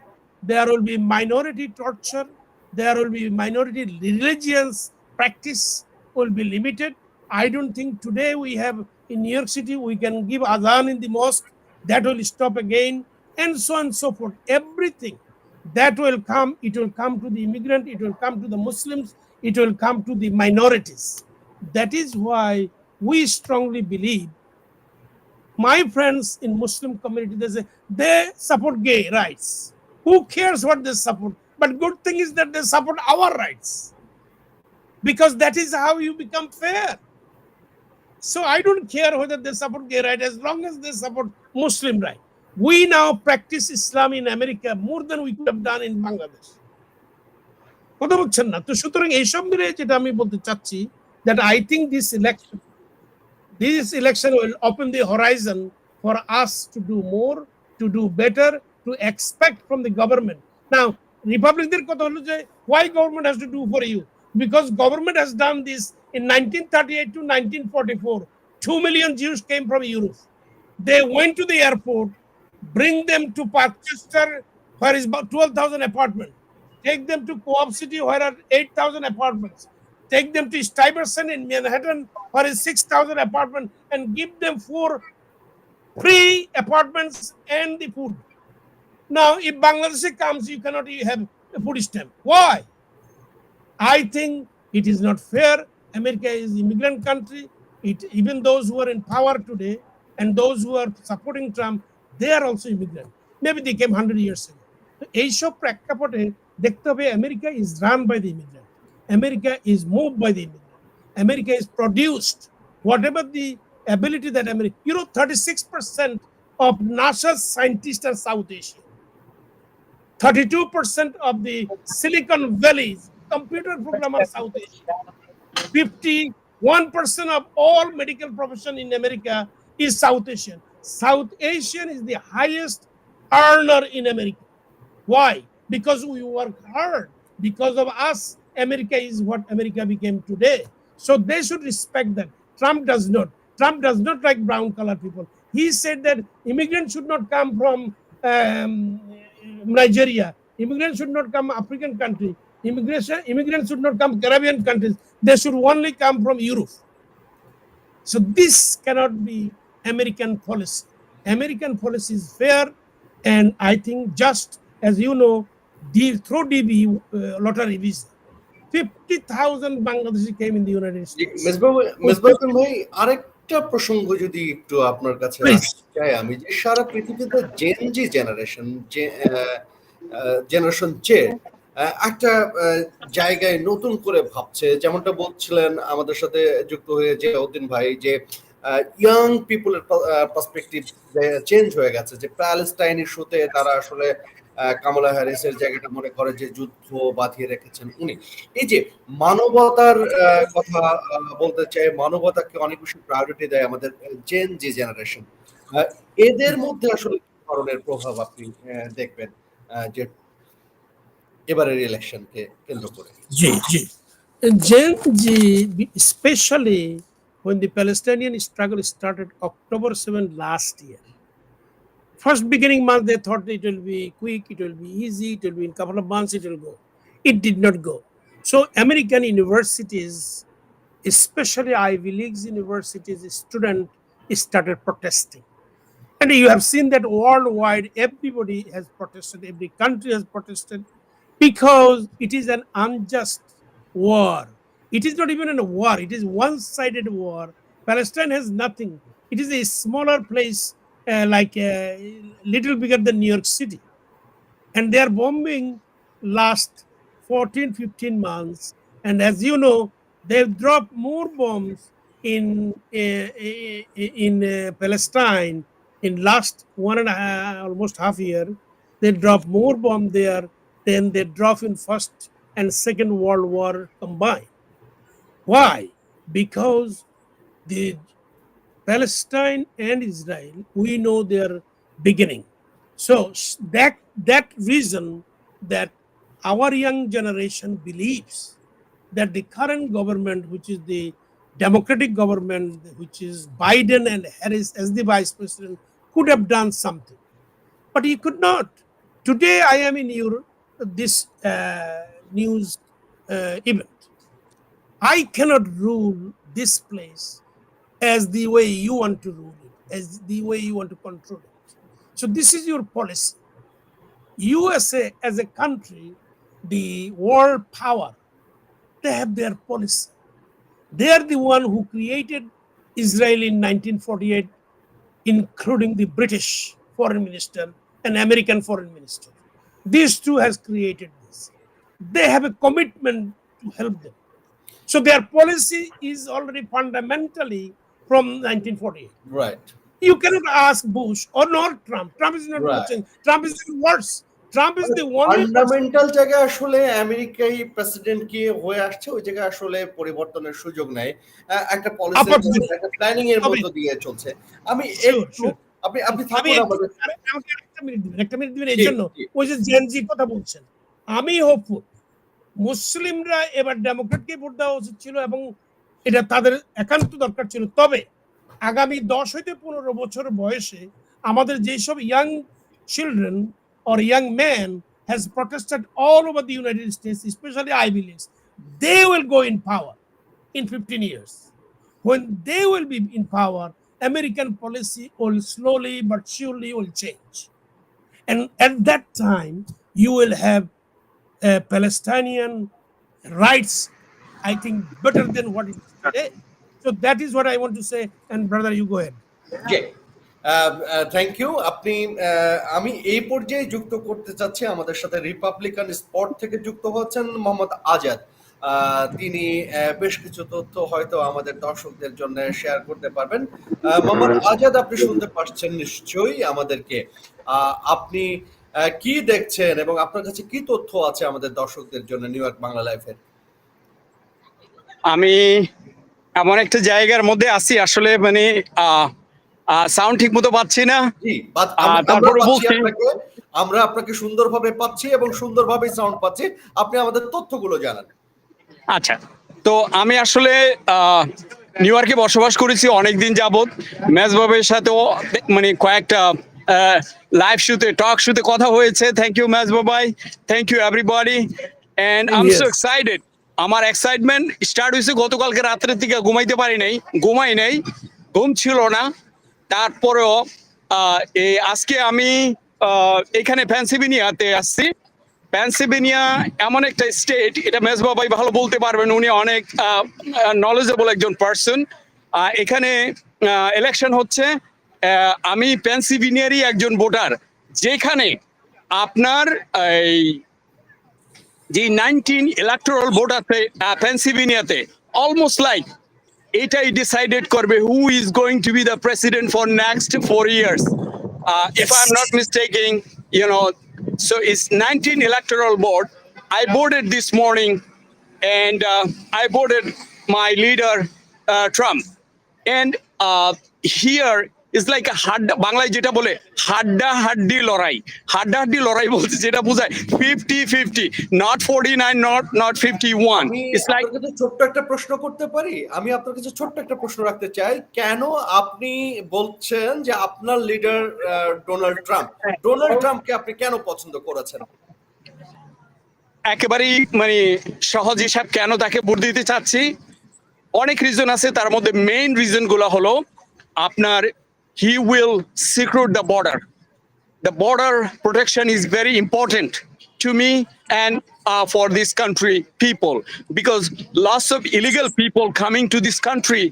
there will be minority torture, there will be minority religions practice will be limited. I don't think today we have in New York City we can give adhan in the mosque, that will stop again, and so on and so forth. Everything that will come, it will come to the immigrant, it will come to the Muslims, it will come to the minorities. That is why we strongly believe, my friends in Muslim community, they say they support gay rights. Who cares what they support? But good thing is that they support our rights, because that is how you become fair. So I don't care whether they support gay right as long as they support Muslim right. We now practice Islam in America more than we could have done in Bangladesh. কথা বলছেন না তো, সুতরাং এইসব মিলে যেটা আমি বলতে চাচ্ছি, that I think this election will open the horizon for us to do more, to do better, to expect from the government. Now, Republican কথা হলো যে why government has to do for you? Because government has done this in 1938 to 1944. 2 million Jews came from Europe. They went to the airport, bring them to Parkchester, where is about 12,000 apartments. Take them to Co-op City, where are 8,000 apartments. Take them to Stuyvesant in Manhattan, where is 6,000 apartments, and give them 4 free apartments and the food. Now, if Bangladesh comes, you cannot have a food stamp. Why? I think it is not fair. America is an immigrant country. Even those who are in power today and those who are supporting Trump, they are also immigrant. Maybe they came 100 years ago. এইসব প্রেক্ষাপটে দেখতে হবে America is run by the immigrant. America is moved by the immigrant. America is produced. Whatever the ability that America, 36% of NASA's scientists are South Asian. 32% of the Silicon Valley's computer programmers South Asian. 51% of all medical profession in America is South Asian. South Asian is the highest earner in America. Why? Because we work hard. Because of us, America is what America became today. So they should respect that. Trump does not. Trump does not like brown colored people. He said that immigrants should not come from Nigeria. Immigrants should not come African country. Immigrants should not come Caribbean countries. They should only come from Europe. So this cannot be American policy. American policy is fair, and I think just as you know, through DB lottery visa, 50,000 Bangladeshi came in the United States. Mezbahuddin ভাই, আরেকটা প্রসঙ্গ যদি একটু আপনার কাছে আসতে চাই আমি, যে সারা পৃথিবীতে জেনজি জেনারেশন একটা জায়গায় নতুন করে ভাবছে, যেমনটা বলছিলেন আমাদের সাথে যুক্ত হয়ে জিয়াউদ্দিন ভাই, যে ইয়াং পিপলের পার্সপেক্টিভ চেঞ্জ হয়ে গেছে, যে প্যালেস্টাইন ইস্যুতে তারা আসলে কামালা হ্যারিসের জায়গাটা মনে করে যে যুদ্ধ বাঁধিয়ে রেখেছেন উনি। এই যে মানবতার কথা বলতে চাই, মানবতাকে অনেক বেশি প্রায়োরিটি দেয় আমাদের জেন জি জেনারেশন, এদের মধ্যে আসলে কি ধরনের প্রভাব আপনি দেখবেন যে এবারের ইলেকশনকে কেন্দ্র করে? জি জি, Gen Z, especially when the Palestinian struggle started October 7 last year. First beginning month, they thought it will be quick, it will be easy, it will be in a couple of months, it will go. It did not go. So American universities, especially Ivy League universities, students started protesting. And you have seen that worldwide, everybody has protested, every country has protested, because it is an unjust war. It is not even a war, it is one-sided war. Palestine has nothing. It is a smaller place, like a little bigger than New York City. And they are bombing last 14-15 months. And as you know, they've dropped more bombs in Palestine in last almost half year. They dropped more bomb there than they dropped in First and Second World War combined. Why? Because the Palestine and Israel, we know their beginning. So that reason that our young generation believes that the current government, which is the democratic government, which is Biden and Harris as the vice president, could have done something, but he could not. Today, I am in this news event. I cannot rule this place as the way you want to rule it, as the way you want to control it. So this is your policy. USA as a country, the world power, they have their policy. They are the one who created Israel in 1948, including the British foreign minister and American foreign minister. These two has created this. They have a commitment to help them. So their policy is already fundamentally from 1948. Right. You cannot ask Bush or not Trump. Trump is not going to Right. change. Trump is even worse. Trump is the only person. Fundamental জায়গায় আসলে আমেরিকাই president কি হয়ে আসছে, ওই জায়গায় আসলে পরিবর্তনের সুযোগ নাই, একটা পলিসি, Opportunity. একটা প্ল্যানিং এর মধ্য দিয়ে চলছে। আমি একটু Sure. আপনি আমি থাকুন আমাদের আমাকে একটা মিনিট দিবেন এর জি, জন্য। জি। ওই যে জেনজি কথা বলছেন, আমি হোপফুল মুসলিমরা এবার ডেমোক্রেটকে ভোট দেওয়া উচিত ছিল এবং এটা তাদের একান্ত দরকার ছিল। তবে আগামী 10 হইতে 15 বছর বয়সে আমাদের যেসব young children or young man has protested all over the United States, especially Ivy Leagues, they will go in power in 15 years. When they will be in power, American policy will slowly but surely will change. And at that time, you will have Palestinian rights, I think, better than what it is today. So that is what I want to say. And brother, you go ahead. জি, thank you. আমি এই পর্যায়ে যুক্ত করতে চাচ্ছি, আমাদের সাথে Republican spot থেকে যুক্ত হচ্ছেন মোহাম্মদ আজাদ। তিনি বেশ কিছু তথ্য হয়তো আমাদের দর্শকদের জন্য শেয়ার করতে পারবেন। মোহাম্মদ আজাদ, আপনি শুনতে পাচ্ছেন নিশ্চয়ই আমাদেরকে। আপনি কি দেখছেন এবং আপনার কাছে কি তথ্য আছে আমাদের দর্শকদের জন্য নিউ ইয়র্ক বাংলা লাইফের? আমি এমন একটা জায়গার মধ্যে আছি, আসলে মানে সাউন্ড ঠিক মতো পাচ্ছি না। জি, তারপরে বলছি, আমরা আপনাকে সুন্দরভাবে পাচ্ছি এবং সুন্দরভাবে সাউন্ড পাচ্ছি। আপনি আমাদের তথ্যগুলো জানান। আচ্ছা, তো আমি আসলে নিউ ইয়র্কে বসবাস করেছি অনেকদিন যাবত। মেজবাবের সাথেও মানে কয়েকটা লাইভ শুতে, টক শুতে কথা হয়েছে। থ্যাংক ইউ মেজবাব ভাই, thank you everybody, and I am so excited. আমার এক্সাইটমেন্ট স্টার্ট হয়েছে গতকালকে রাত্রের থেকে। ঘুমাই নাই, ঘুম ছিল না। তারপরেও আজকে আমি এখানে পেনসিলভেনিয়াতে আসছি। পেনসিলভেনিয়া এমন একটা স্টেট, এটা মেজবা ভাই ভালো বলতে পারবেন, উনি অনেক নলেজেবল একজন পার্সন। এখানে ইলেকশন হচ্ছে, আমি পেনসিলভেনিয়ারই একজন ভোটার, যেখানে আপনার এই যে 19 ইলেকটোরাল ভোট আছে পেনসিলভেনিয়াতে, অলমোস্ট লাইক এটাই ডিসাইডেড করবে who is going to be the president for next 4 years. If I'm not mistaken, so it's 19 electoral vote. I voted this morning, and I voted my leader, Trump. And here is like a বাংলায় যেটা বলে হাড্ডাহাড্ডি লড়াই বলতে যেটা বোঝায় 50-50, not 49, not 51. It's like ছোট্ট একটা প্রশ্ন করতে পারি? আমি আপনার কাছে ছোট্ট একটা প্রশ্ন রাখতে চাই। কেন আপনি বলছেন যে আপনার লিডার ডোনাল্ড ট্রাম্পকে আপনি কেন পছন্দ করেছেন? একেবারেই মানে সহজ হিসাব কেন তাকে ভোট দিতে চাচ্ছি, অনেক রিজন আছে। তার মধ্যে মেইন রিজন গুলো হলো আপনার he will secure the border. The border protection is very important to me and for this country people, because lots of illegal people coming to this country,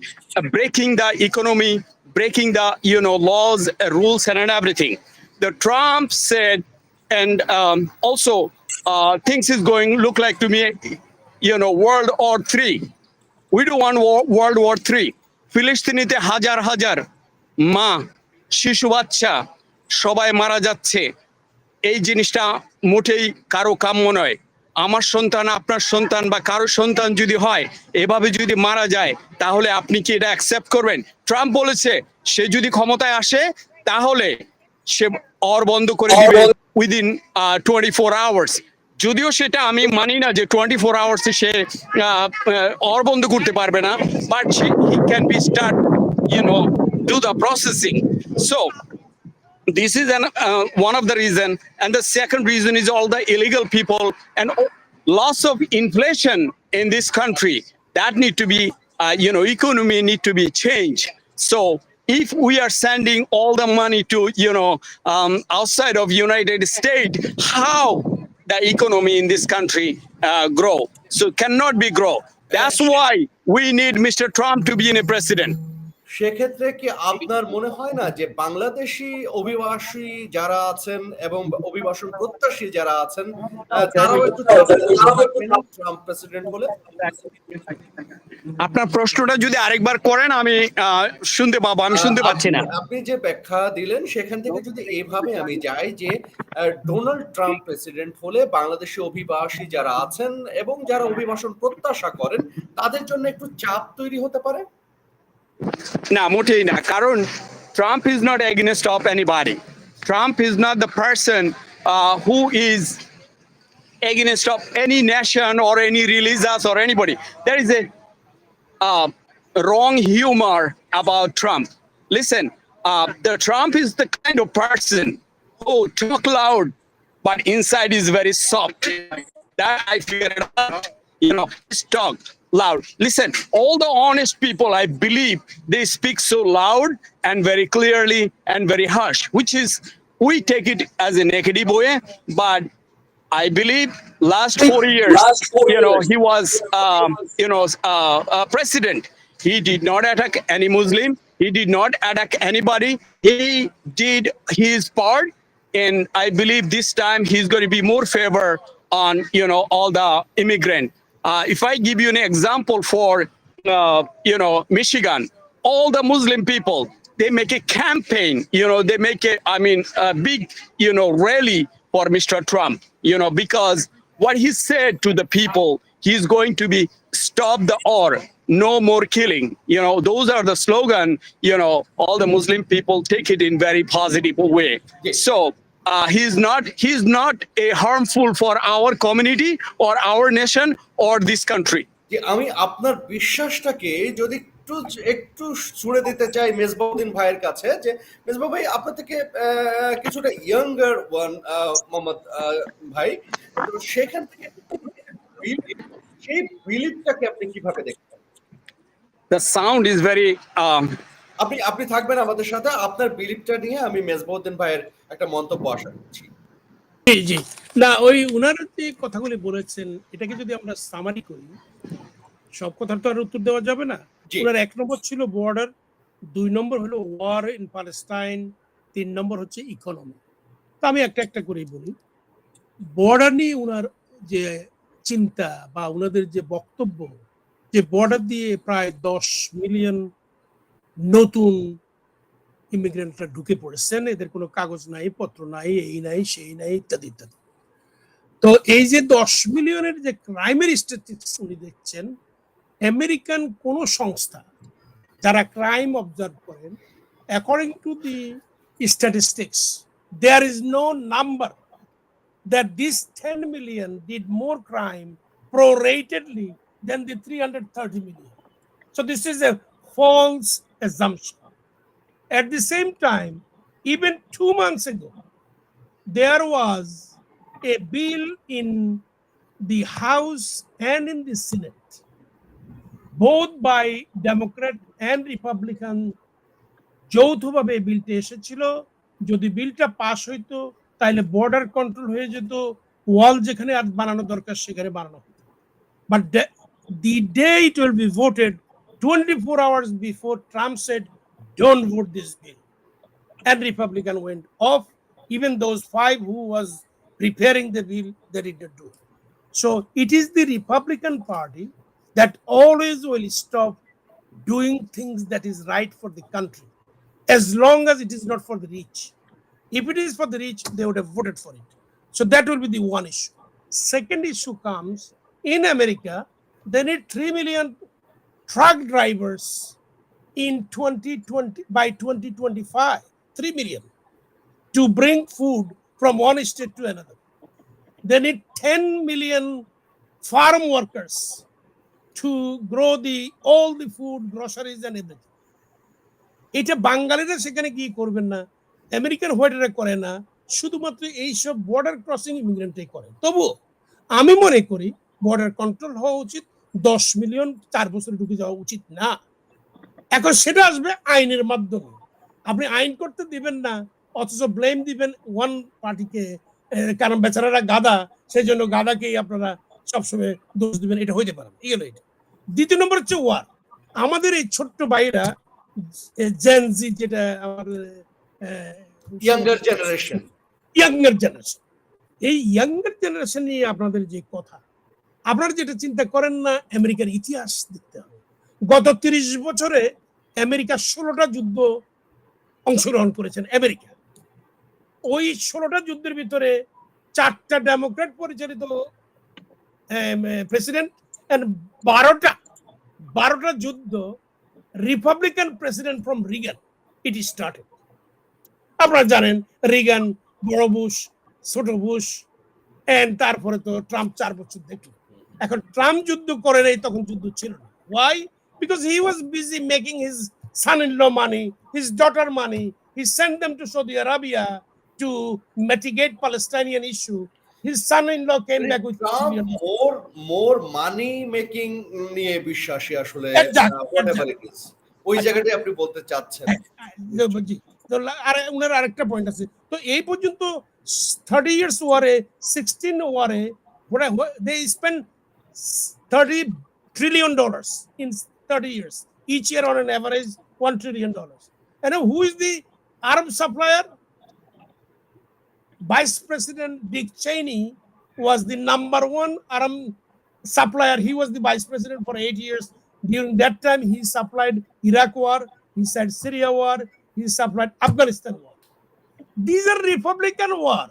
breaking the economy, breaking the laws, rules and everything. The Trump said, and also things is going look like to me, World War III. We don't want World War III. ফিলিস্তিনিতে হাজার মা, শিশু, বাচ্চা সবাই মারা যাচ্ছে। এই জিনিসটা মোটেই কারো কাম্য নয়। আমার সন্তান, আপনার সন্তান বা কারো সন্তান যদি হয়, এভাবে যদি মারা যায়, তাহলে আপনি কি এটা অ্যাকসেপ্ট করবেন? ট্রাম্প বলেছে সে যদি ক্ষমতায় আসে তাহলে সে বন্ধ করে দিবে উইদিন 24 hours. যদিও সেটা আমি মানি না যে 24 আওয়ার্সে সে অর বন্ধ করতে পারবে না, but he can be start do the processing. So this is one of the reason, and the second reason is all the illegal people and loss of inflation in this country that need to be economy need to be changed. So if we are sending all the money to outside of United States, how the economy in this country grow? So cannot be grow. That's why we need Mr. Trump to be in a president. সেক্ষেত্রে কি আপনার মনে হয় না যে বাংলাদেশি অভিবাসী যারা আছেন এবং অভিবাসন প্রত্যাশী যারা আছেন তারাও একটু ট্রাম্প প্রেসিডেন্ট হলে? আপনার প্রশ্নটা যদি আরেকবার করেন আমি শুনতে পাবো, আমি শুনতে পাচ্ছি না। আপনি যে ব্যাখ্যা দিলেন সেখান থেকে যদি এইভাবে আমি যাই যে ডোনাল্ড ট্রাম্প প্রেসিডেন্ট হলে বাংলাদেশি অভিবাসী যারা আছেন এবং যারা অভিবাসন প্রত্যাশা করেন তাদের জন্য একটু চাপ তৈরি হতে পারে? না, মোটেই না, কারণ Trump is not against of anybody. Trump is not the person who is against of any nation or any religious or anybody. There is a wrong humor about Trump. Listen, the Trump is the kind of person who talk loud, but inside is very soft. That I figured out. Just talk loud. Listen, all the honest people, I believe, they speak so loud and very clearly and very harsh, which is, we take it as a negative way, but I believe last 4 years, he was, president. He did not attack any Muslim. He did not attack anybody. He did his part, and I believe this time he's going to be more favor on, all the immigrant. If I give you an example for, Michigan, all the Muslim people, they make a campaign, they make a big, rally for Mr. Trump, because what he said to the people, he's going to be stop the war, no more killing. Those are the slogan, all the Muslim people take it in very positive way. Yes. So he's not a harmful for our community or our nation or this country. যে আমি আপনার বিশ্বাসটাকে যদি একটু একটু ছুড়ে দিতে চাই মেজবাউদ্দিন ভাইয়ের কাছে, যে মেজবাউ ভাই আপনার থেকে কিছুটা ইয়াঙ্গার ওয়ান মোহাম্মদ ভাই, তো সেখান থেকে সেই বিলিভটাকে আপনি কিভাবে দেখেন? The sound is very আপনি থাকবেন আমাদের সাথে, আপনার বিলিভটা নিয়ে আমি মেজবাউদ্দিন ভাইয়ের একটা মন্তব্য আশা করছি। জি না, ওই উনার যে কথাগুলি বলেছেন এটাকে যদি আমরা সামারি করি, সব কথার তো আর উত্তর দেওয়া যাবে না। ওনার 1 নম্বর ছিল বর্ডার, 2 নম্বর হলো ওয়ার ইন প্যালেস্টাইন, 3 নম্বর হচ্ছে ইকোনমি। তো আমি একটা করেই বলি। বর্ডার নিয়ে উনার যে চিন্তা বা উনাদের যে বক্তব্য, যে বর্ডার দিয়ে প্রায় 10 মিলিয়ন নতুন ইমিগ্রেন্টরা ঢুকে পড়েছেন, এদের কোনো কাগজ নাই, পত্র নাই, এই নাই, সেই নাই, ইত্যাদি ইত্যাদি। তো এই যে 10 মিলিয়নের যে ক্রাইমের স্ট্যাটিস্টিক্স উনি দেখছেন, আমেরিকান কোন সংস্থা যারা ক্রাইম অবজার্ভ করেন, according to the statistics, there is no number that this 10 million did more crime proratedly than the 330 million. So this is a false assumption. At the same time, even 2 months ago, there was a bill in the House and in the Senate, both by Democrat and Republican, যৌথভাবে এই বিলটা এসেছিল। যদি বিলটা pass হইতো তাহলে border control হয়ে যেত, ওয়াল যেখানে আর বানানো দরকার সেখানে বানানো হতো। But the day it will be voted, 24 hours before, Trump said, don't vote this bill. And Republican went off. Even those 5 who was preparing the bill, they did not do it. So it is the Republican Party that always will stop doing things that is right for the country, as long as it is not for the rich. If it is for the rich, they would have voted for it. So that will be the one issue. Second issue comes, in America, they need 3 million truck drivers in 2020, by 2025, 3 million, to bring food from one state to another. They need 10 million farm workers to grow all the food, groceries and everything. এটা বাঙালিরা সেখানে গিয়ে করবেন না, American হোয়াইটরা করে না, শুধুমাত্র এইসব বর্ডার ক্রসিং ইমিগ্রেন্টই করে। তবু আমি মনে করি বর্ডার কন্ট্রোল হওয়া উচিত, 10 মিলিয়ন 4 বছরে ঢুকে যাওয়া উচিত না। এখন সেটা আসবে আইনের মাধ্যমে। আপনি আইন করতে দিবেন না, অথচ ব্লেম দিবেন ওয়ান পার্টিকে, কারণ বেচারারা গাদা, সেই জন্য গাদাকেই আপনারা সবসময় দোষ দিবেন, এটা হইতে পারে না। এটা দ্বিতীয় নম্বর হচ্ছে ওয়ার। আমাদের এই ছোট্ট ভাইরা জেনজি, যেটা আমাদের ইয়াঙ্গার জেনারেশন, এই ইয়াঙ্গার জেনারেশন নিয়ে আপনাদের যে কথা, আপনারা যেটা চিন্তা করেন না, আমেরিকার ইতিহাস দেখতে হবে। গত 30 বছরে আমেরিকা 16টা যুদ্ধ অংশগ্রহণ করেছেন আমেরিকা। ওই 16টা যুদ্ধের ভিতরে 4টা ডেমোক্রেট পরিচালিত প্রেসিডেন্ট এন্ড 12টা যুদ্ধ Republican president from Reagan it started. আপনারা জানেন রিগান, বড় বুশ, ছোট বুশ, এন্ড তারপরে তো ট্রাম্প 4 বছর দেখল। এখন ট্রাম্প যুদ্ধ করে নাই, তখন যুদ্ধ ছিল না। Why? Because he was busy making his son-in-law money, his daughter money. He sent them to Saudi Arabia to mitigate Palestinian issue. His son-in-law came back with more money making নিয়ে বিশ্বাসী আসলে, whatever it is, ওই জায়গাটাই আপনি বলতে চাচ্ছেন। আর উনার আরেকটা পয়েন্ট আছে। তো এই পর্যন্ত 30 years ওয়ারে, 16 ওয়ারে, they spend $30 trillion in 30 years. Each year on an average $1 trillion. And who is the Arab supplier? Vice President Dick Cheney was the #1 Arab supplier. He was the vice president for 8 years. During that time, he supplied Iraq war, he said Syria war, he supplied Afghanistan war. These are Republican war.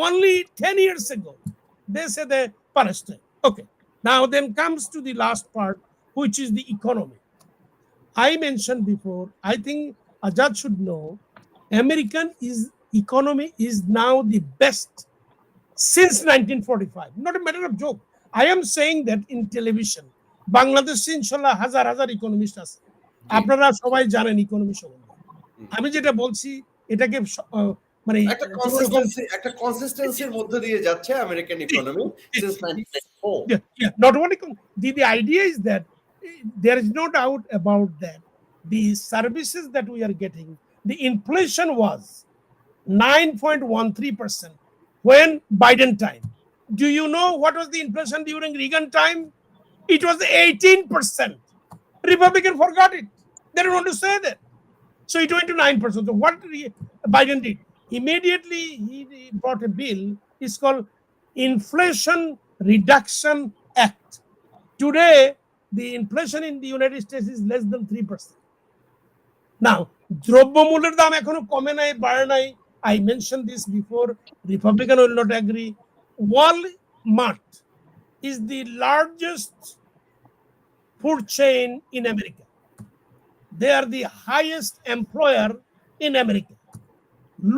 Only 10 years ago, they said the Palestine. Okay. Now then comes to the last part, which is the economy. I mentioned before, I think Ajad should know, American economy is now the best since 1945. Not a matter of joke. I am saying that in television. Bangladesh inshallah হাজার economist আছে, আপনারা সবাই জানেন economy সম্বন্ধে। আমি যেটা বলছি এটাকে মানে একটা কনসিস্টেন্সির মধ্যে দিয়ে যাচ্ছে American economy since 1994. Yeah, not only the idea is that there is no doubt about that. The services that we are getting, the inflation was 9.13% when Biden time. Do you know what was the inflation during Reagan time? It was 18%. Republican forgot it. They don't want to say that. So it went to 9%. So what Biden did? Immediately he brought a bill. It's called Inflation Reduction Act. Today, the inflation in the United States is less than 3%. Now, দ্রব্যমূল্যের দাম এখনো কমে নাই, বাড়ে নাই। I mentioned this before. Republican will not agree. Walmart is the largest food chain in America. They are the highest employer in America.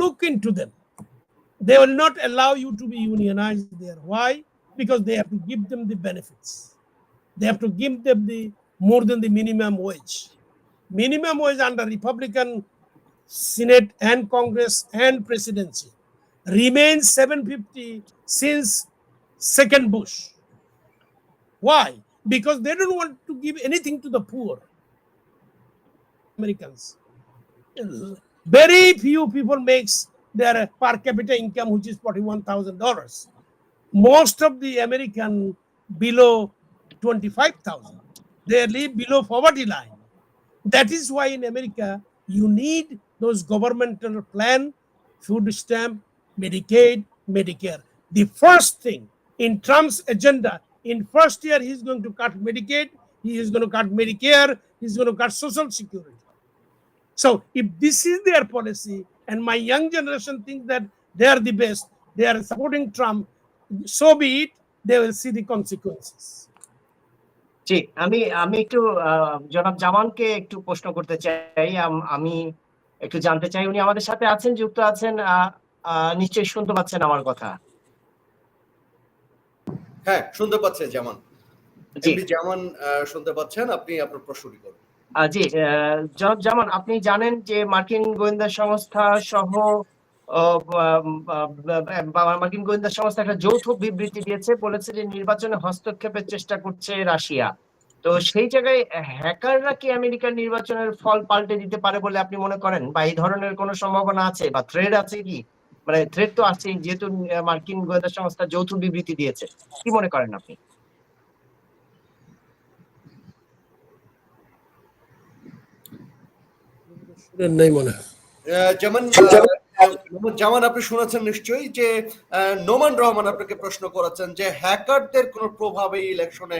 Look into them. They will not allow you to be unionized there. Why? Because they have to give them the benefits. They have to give them the more than the minimum wage. Minimum wage under Republican Senate and Congress and presidency remains $7.50 since second Bush. Why? Because they don't want to give anything to the poor. Americans. Very few people makes their per capita income, which is $41,000. Most of the American below 25,000. They live below poverty line. That is why in America, you need those governmental plan, food stamp, Medicaid, Medicare. The first thing in Trump's agenda, in first year, he's going to cut Medicaid, he is going to cut Medicare, he's going to cut Social Security. So if this is their policy, and my young generation thinks that they are the best, they are supporting Trump, so be it, they will see the consequences. জি, আমি একটু জনাব জামানকে একটু প্রশ্ন করতে চাই। আমি একটু জানতে চাই, উনি আমাদের সাথে আছেন, যুক্ত আছেন, নিশ্চয়ই শুনতে পাচ্ছেন আমার কথা। হ্যাঁ, শুনতে পাচ্ছে জামান। জি। এমডি জামান শুনতে পাচ্ছেন, আপনি আপনার প্রশ্নটি করুন। জি, জনাব জামান, আপনি জানেন যে মার্কিন গোয়েন্দা সংস্থা সহ মার্কিন গোয়েন্দা সংস্থা একটা যৌথ বিবৃতি দিয়েছে, বলেছে যে নির্বাচনে হস্তক্ষেপের চেষ্টা করছে রাশিয়া। তো সেই জায়গায় হ্যাকাররা কি আমেরিকার নির্বাচনের ফল পাল্টে দিতে পারে বলে আপনি মনে করেন, বা এই ধরনের কোনো সম্ভাবনা আছে বা থ্রেড আছে কি? মানে থ্রেড তো আছেই, যেহেতু মার্কিন গোয়েন্দা সংস্থা যৌথ বিবৃতি দিয়েছে। কি মনে করেন আপনি? শুনেন নাই মনে হয়। যেমন জামান, আপনি শুনেছেন নিশ্চয়ই যে নোমান রহমান আপনাকে প্রশ্ন করেছেন যে হ্যাকারদের কোনো প্রভাব এই ইলেকশনে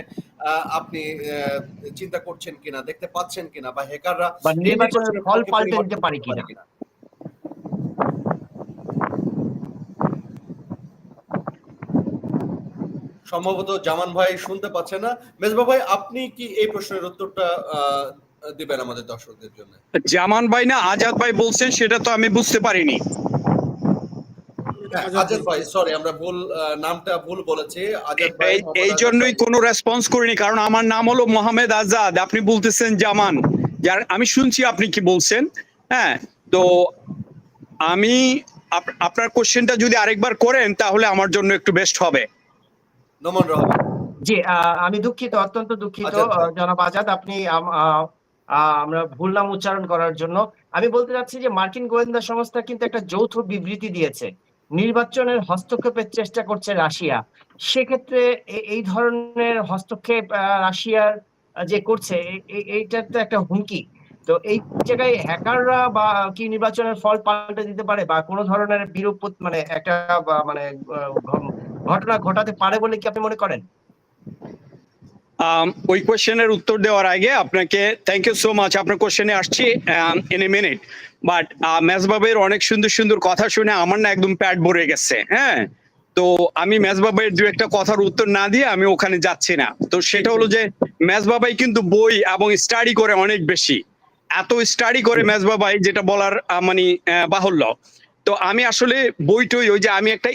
আপনি চিন্তা করছেন কিনা, দেখতে পাচ্ছেন কিনা, বা হ্যাকাররা বা এই নির্বাচনের নির্বাচনের ফল ফলকে পাল্টে দিতে পরিবর্তন পারে করতে পারে কিনা? কিনা। সম্ভবত জামান ভাই শুনতে পাচ্ছে না। মেজবা ভাই, আপনি কি এই প্রশ্নের উত্তরটা দিবেন আমাদের দর্শকদের জন্য? জামান ভাই না আজাদ ভাই বলছেন, সেটা তো আমি বুঝতে পারিনি। হ্যাঁ, আজাদ আজাদ ভাই, সরি, আমরা নামটা ভুল বলেছি। আজাদ ভাই, এই মোহাম্মদ এই আজাদ জন্যই ভাই। কোনো রেসপন্স করিনি, কারণ আমার নাম হলো মোহাম্মদ আজাদ, আপনি বলতেছেন জামান। যার আমি শুনছি আপনি কি বলছেন। হ্যাঁ, তো আমি আপনার কোশ্চেনটা যদি আরেকবার করেন তাহলে আমার জন্য একটু বেস্ট হবে। নোমান রহমান। জি, আমি দুঃখিত, অত্যন্ত দুঃখিত আজাদ ভাই। জনাব আজাদ, আপনি আমরা ভুল নাম উচ্চারণ করার জন্য। আমি বলতে চাচ্ছি যে মার্কিন গোয়েন্দা সংস্থা কিন্তু একটা যৌথ বিবৃতি দিয়েছে, নির্বাচনের হস্তক্ষেপের চেষ্টা করছে রাশিয়া। সেক্ষেত্রে এই ধরনের হস্তক্ষেপ রাশিয়ার যে করছে, এইটা তো একটা হুমকি। তো এই জায়গায় হ্যাকাররা বা কি নির্বাচনের ফল পাল্টে দিতে পারে, বা কোনো ধরনের বিরূপ মানে একটা মানে ঘটনা ঘটাতে পারে বলে কি আপনি মনে করেন? ওই কোশ্চেনের উত্তর দেওয়ার আগে আপনাকে থ্যাংক ইউ সো মাচ। আপনার কোশ্চেনে আসছি ইন এ মিনিট। বাট মেজবাবের অনেক সুন্দর সুন্দর কথা শুনে আমার না একদম প্যাট ভরে গেছে। হ্যাঁ, তো আমি মেজবাবের দু একটা কথার উত্তর না দিয়ে আমি ওখানে যাচ্ছি না। তো সেটা হলো যে মেজবাবাই কিন্তু বই এবং স্টাডি করে অনেক বেশি, এত স্টাডি করে মেজবাবাই, যেটা বলার মানে বাহুল্য। তো আমি আসলে বইটই, ওই যে আমি একটা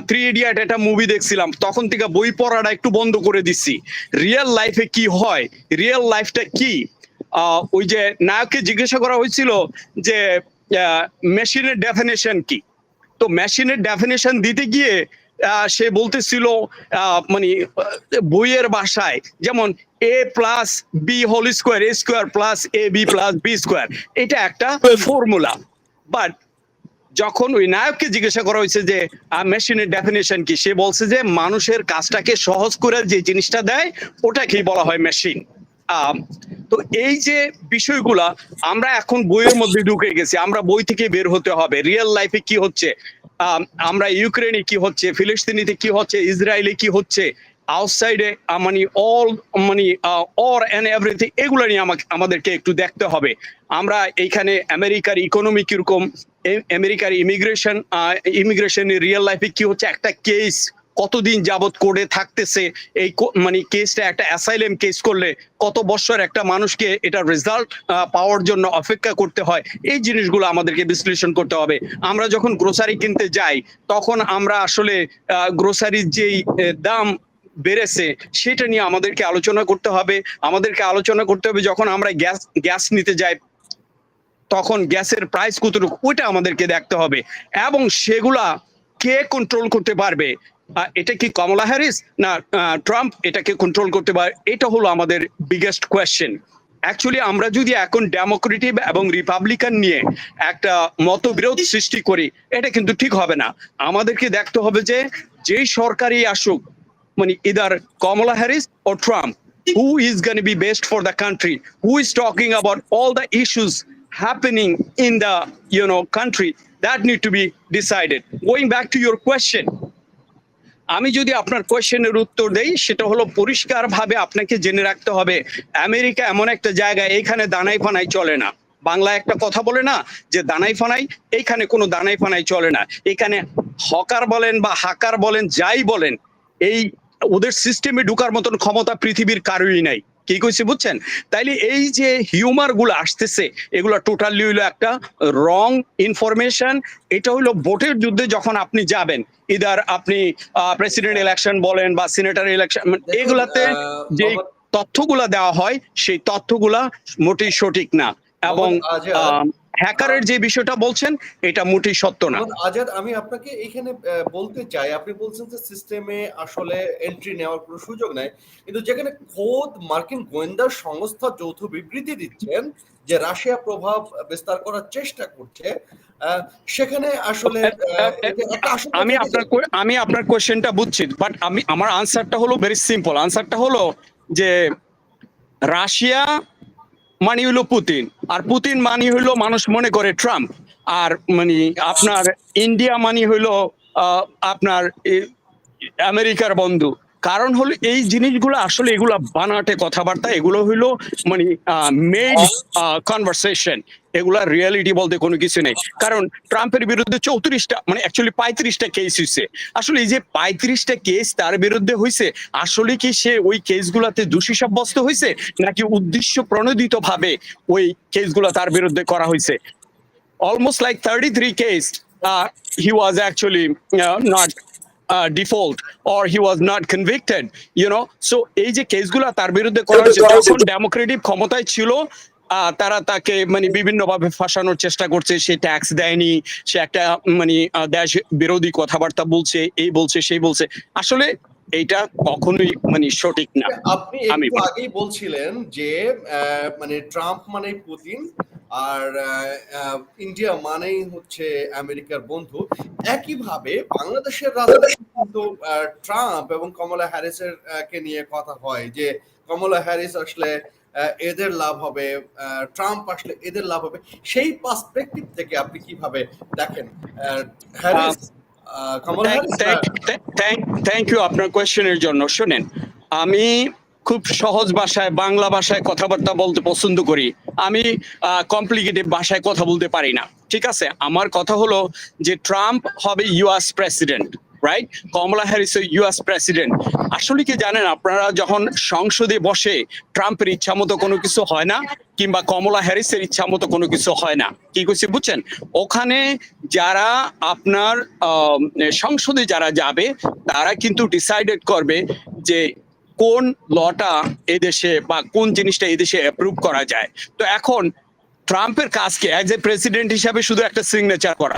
3 ইডিয়ট একটা মুভি দেখছিলাম, তখন থেকে বই পড়াটা একটু বন্ধ করে দিছি। রিয়েল লাইফে কি হয়, রিয়েল লাইফটা কি, ওই যে নায়ককে জিজ্ঞাসা করা হয়েছিল যে মেশিনের ডেফিনেশন কি, তো মেশিনের ডেফিনেশন দিতে গিয়ে সে বলতেছিল মানে বইয়ের ভাষায়, যেমন a plus B whole square, a square plus A B plus B square, এটা একটা ফর্মুলা। বাট যখন ওই নায়ককে জিজ্ঞাসা করা হয়েছে যে মেশিনের ডেফিনেশন কি, সে বলছে যে মানুষের কাজটাকে সহজ করে যে জিনিসটা দেয় ওটাকেই বলা হয় মেশিন। তো এই যে বিষয়গুলা আমরা এখন বইয়ের মধ্যে ঢুকে গেছি, আমরা বই থেকে বের হতে হবে। রিয়েল লাইফে কি হচ্ছে, আমরা ইউক্রেনে কি হচ্ছে, ফিলিস্তিনিতে কি হচ্ছে, ইসরায়েলে কি হচ্ছে, আউটসাইডে মানে অল মানে অর এন্ড এভরিথিং, এগুলো নিয়ে আমাদেরকে একটু দেখতে হবে। আমরা এইখানে আমেরিকার ইকোনমি কিরকম, আমেরিকার ইমিগ্রেশনের রিয়েল লাইফে কি হচ্ছে, একটা কেস কতদিন যাবত কোর্টে থাকতেছে, এই মানে কেসটা একটা অ্যাসাইলেম কেস করলে কত বছর একটা মানুষকে এটা রেজাল্ট পাওয়ার জন্য অপেক্ষা করতে হয়, এই জিনিসগুলো আমাদেরকে বিশ্লেষণ করতে হবে। আমরা যখন গ্রোসারি কিনতে যাই তখন আমরা আসলে গ্রোসারির যেই দাম বেড়েছে সেটা নিয়ে আমাদেরকে আলোচনা করতে হবে। যখন আমরা গ্যাস নিতে যাই তখন গ্যাসের প্রাইস কতটুকু ওইটা আমাদেরকে দেখতে হবে, এবং সেগুলা কে কন্ট্রোল করতে পারবে। এটা কি কমলা হ্যারিস না ট্রাম্প এটাকে কন্ট্রোল করতে পারে, এটা হলো আমাদের বিগেস্ট কোয়েশ্চেন। অ্যাকচুয়ালি আমরা যদি এখন ডেমোক্রেটিক এবং রিপাবলিকান নিয়ে একটা মতবিরোধ সৃষ্টি করি, এটা কিন্তু ঠিক হবে না। আমাদেরকে দেখতে হবে যে যেই সরকারই আসুক, মানে either Kamala Harris or Trump, who is going to be best for the country, who is talking about all the issues happening in the country, that need to be decided. Going back to your question, আমি যদি আপনার কোয়েশ্চেনের উত্তর দেই, সেটা হলো পরিষ্কার ভাবে আপনাকে জেনে রাখতে হবে আমেরিকা এমন একটা জায়গা, এইখানে দানাই ফানাই চলে না। বাংলা একটা কথা বলে না যে দানাই ফানাই, এইখানে কোনো দানাই ফানাই চলে না। এখানে হকার বলেন বা হাকার বলেন, যাই বলেন, এই ওদের সিস্টেমে ঢুকার মতন ক্ষমতা পৃথিবীর কারোই নাই। কি কইছি বুঝছেন? তাইলে এই যে হিউমার গুলো আসতেছে এগুলো টোটালি হইলো একটা রং ইনফরমেশন। এটা হইলো ভোটের যুদ্ধে যখন আপনি যাবেন, ইদার আপনি প্রেসিডেন্ট ইলেকশন বলেন বা সিনেটর ইলেকশন, দেখুন এগুলাতে যে মোহাম্মদ তথ্যগুলা দেওয়া হয় সেই তথ্যগুলা মোটেই সঠিক না, এবং মোহাম্মদ আজাদ হ্যাকারের যে বিষয়টা বলছেন এটা মোটেই সত্য না। মোহাম্মদ আজাদ, আমি আপনাকে এখানে বলতে চাই, আপনি বলছেন যে সিস্টেমে আসলে এন্ট্রি নেওয়ার কোনো সুযোগ নাই, কিন্তু যেখানে খোদ মার্কিন গোয়েন্দা সংস্থা যৌথ বিবৃতি দিচ্ছেন যে রাশিয়া প্রভাব বিস্তার করার চেষ্টা করছে, সেখানে আসলে এটা একটা আশঙ্কা আমি থেকে আপনার যায়। আমি আপনার কোয়েশ্চেনটা বুঝছি, বাট আমার আনসারটা হলো ভেরি সিম্পল। আনসারটা হলো যে রাশিয়া মানে হলো পুতিন, আর পুতিন মানে হইলো মানুষ মনে করে ট্রাম্প, আর মানে আপনার ইন্ডিয়া মানে হইলো আপনার আমেরিকার বন্ধু। কারণ হলো এই জিনিসগুলো আসলে এগুলা বানাটে কথাবার্তা, এগুলো হইলো মানে মেড কনভারসেশন, এগুলা রিয়ালিটি বলতে কোনো কিছু নেই। কারণ ট্রাম্পের বিরুদ্ধে 34টা মানে অ্যাকচুয়ালি 35টা কেস হয়েছে। আসলে এই যে 35টা কেস তার বিরুদ্ধে হয়েছে, আসলে কি সে ওই কেসগুলাতে দোষী সাব্যস্ত হয়েছে, নাকি উদ্দেশ্য প্রণোদিত ভাবে ওই কেসগুলা তার বিরুদ্ধে করা হয়েছে? Almost like 33 case, he was actually not default, or he was not convicted, so এই যে কেসগুলা তার বিরুদ্ধে করা হয়েছে, যখন ডেমোক্রেটিক ক্ষমতায় ছিল তারা তাকে মানে বিভিন্ন ভাবে ফাঁসানোর চেষ্টা করছে। সে ট্যাক্স দেয়নি, সে একটা মানে দেশ বিরোধী কথাবার্তা বলছে, এই বলছে সেই বলছে। আসলে এইটা কখনোই মানে সঠিক না। আপনি আমি একটু আগেই বলছিলেন যে মানে ট্রাম্প মানেই পুতিন, আর ইন্ডিয়া মানেই হচ্ছে আমেরিকার বন্ধু। একইভাবে বাংলাদেশের রাজনীতি কিন্তু ট্রাম্প এবং কমলা হ্যারিসের কে নিয়ে কথা হয় যে কমলা হ্যারিস আসলে এদের লাভ হবে, ট্রাম্প আসলে এদের লাভ হবে। সেই পার্সপেক্টিভ থেকে আপনি কিভাবে দেখেন Harris, Kamala Harris? Thank you আপনার কোয়েশ্চেনের জন্য। শুনেন, আমি খুব সহজ ভাষায় বাংলা ভাষায় কথাবার্তা বলতে পছন্দ করি। আমি কমপ্লিকেটেড ভাষায় কথা বলতে পারি না, ঠিক আছে? আমার কথা হলো যে ট্রাম্প হবে ইউএস প্রেসিডেন্ট, রাইট? কমলা হ্যারিস ইউএস প্রেসিডেন্ট। আসলে কি জানেন, আপনারা যখন সংসদে বসে ট্রাম্পের ইচ্ছা মতো কোনো কিছু হয় না, কিংবা কমলা হ্যারিসের ইচ্ছা মতো কোনো কিছু হয় না। কি কইছি বুঝছেন? ওখানে যারা আপনার সংসদে যারা যাবে তারা কিন্তু ডিসাইডেড করবে যে কোন লটা এদেশে বা কোন জিনিসটা এদেশে অ্যাপ্রুভ করা যায়। তো এখন ট্রাম্পের কাজকে অ্যাজ এ প্রেসিডেন্ট হিসাবে শুধু একটা সিগনেচার করা,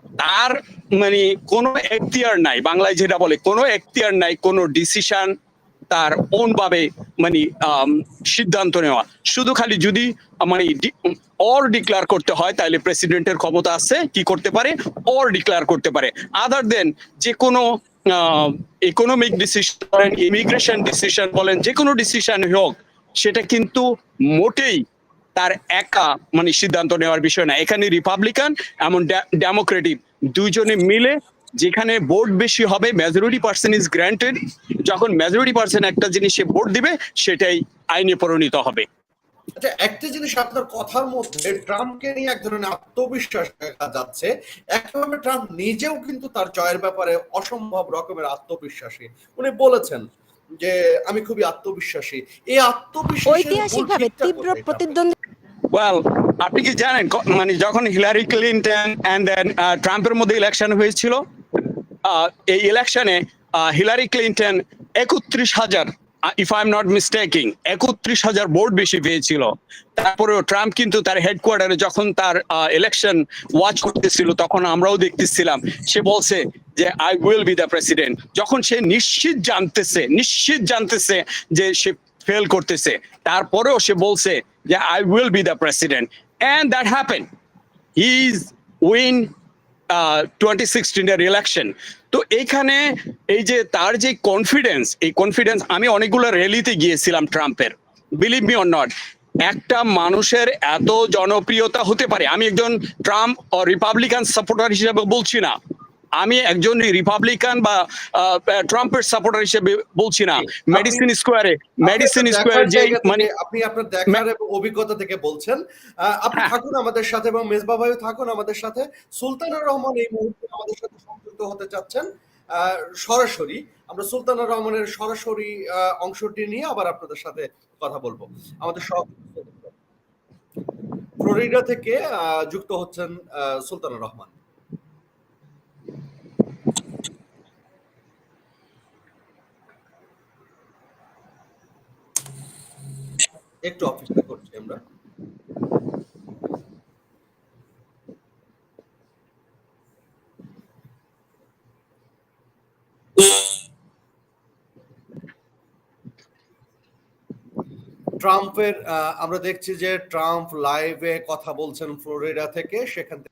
তার মানে কোনো এখতিয়ার নাই, বাংলায় যেটা বলে কোনো এখতিয়ার নাই, কোনো ডিসিশন তার ওন ভাবে মানে সিদ্ধান্ত নেওয়া। শুধু খালি যদি মানে অর ডিক্লেয়ার করতে হয় তাহলে প্রেসিডেন্টের ক্ষমতা আছে, কি করতে পারে, অর ডিক্লেয়ার করতে পারে। আদার দেন যে কোনো ইকোনমিক ডিসিশন বলেন, ইমিগ্রেশন ডিসিশন বলেন, যে কোনো ডিসিশন হোক, সেটা কিন্তু মোটেই তার একা মানে সিদ্ধান্ত নেওয়ার বিষয় না। এখানে রিপাবলিকান এমন ডেমোক্রেটিক দুইজনে মিলে যেখানে ভোট বেশি হবে, মেজরিটি পার্সন ইজ গ্রান্টেড, যখন মেজরিটি পার্সন একটা জিনিসে ভোট দিবে সেটাই আইনে পরিণত হবে। আচ্ছা, একটা জিনিস আপনার কথার মধ্যে ট্রাম্পকে নিয়ে এক ধরনের আত্মবিশ্বাস দেখা যাচ্ছে। একইভাবে ট্রাম্প নিজেও কিন্তু তার জয়ের ব্যাপারে অসম্ভব রকমের আত্মবিশ্বাসী। উনি বলেছেন যে আমি খুবই আত্মবিশ্বাসী। এই আত্মবিশ্বাসের ঐতিহাসিকভাবে তীব্র প্রতিদ্বন্দ্বিতা ওয়েল, আপনি কি জানেন মানে যখন হিলারি ক্লিনটন এন্ড দেন ট্রাম্পের মধ্যে ইলেকশন হয়েছিল, এই ইলেকশনে Hillary Clinton ৩১,০০০, if I am not মিস্টেকিং, ৩১,০০০ vote বেশি পেয়েছিল। তারপরেও ট্রাম্প কিন্তু তার হেডকোয়ার্টারে যখন তার ইলেকশন ওয়াচ করতেছিল তখন আমরাও দেখতেছিলাম, সে বলছে যে I will be the president. যখন সে নিশ্চিত জানতেছে যে সে ফেল করতেছে, তারপরেও সে বলছে যে I will be the president, and that happen, he is win 2016 এর ইলেকশন। তো এইখানে এই যে তার যে কনফিডেন্স, এই কনফিডেন্স, আমি অনেকগুলো র্যালিতে গিয়েছিলাম ট্রাম্পের, বিলিভ মি অর নট, একটা মানুষের এত জনপ্রিয়তা হতে পারে। আমি একজন ট্রাম্প ও রিপাবলিকান সাপোর্টার হিসেবে বলছি না, আমি একজন রিপাবলিকান বা ট্রাম্পের সাপোর্টার হিসেবে বলছি না। মেডিসিন স্কোয়ারে যে মানে আপনি আপনার দেখার এবং অভিজ্ঞতা থেকে বলছেন। আপনি থাকুন আমাদের সাথে এবং মেজবা ভাইও থাকুন আমাদের সাথে। সুলতানুর রহমান এই মুহূর্তে আমাদের সাথে সংযুক্ত হতে চাচ্ছেন। সরাসরি আমরা সুলতানা রহমানের সরাসরি অংশটি নিয়ে আবার আপনাদের সাথে কথা বলবো। আমাদের সব ফ্লোরিডা থেকে যুক্ত হচ্ছেন সুলতানা রহমান। একটু অপেক্ষা করছি আমরা। ট্রাম্পের আমরা দেখছি যে ট্রাম্প লাইভে কথা বলছেন ফ্লোরিডা থেকে, সেখান থেকে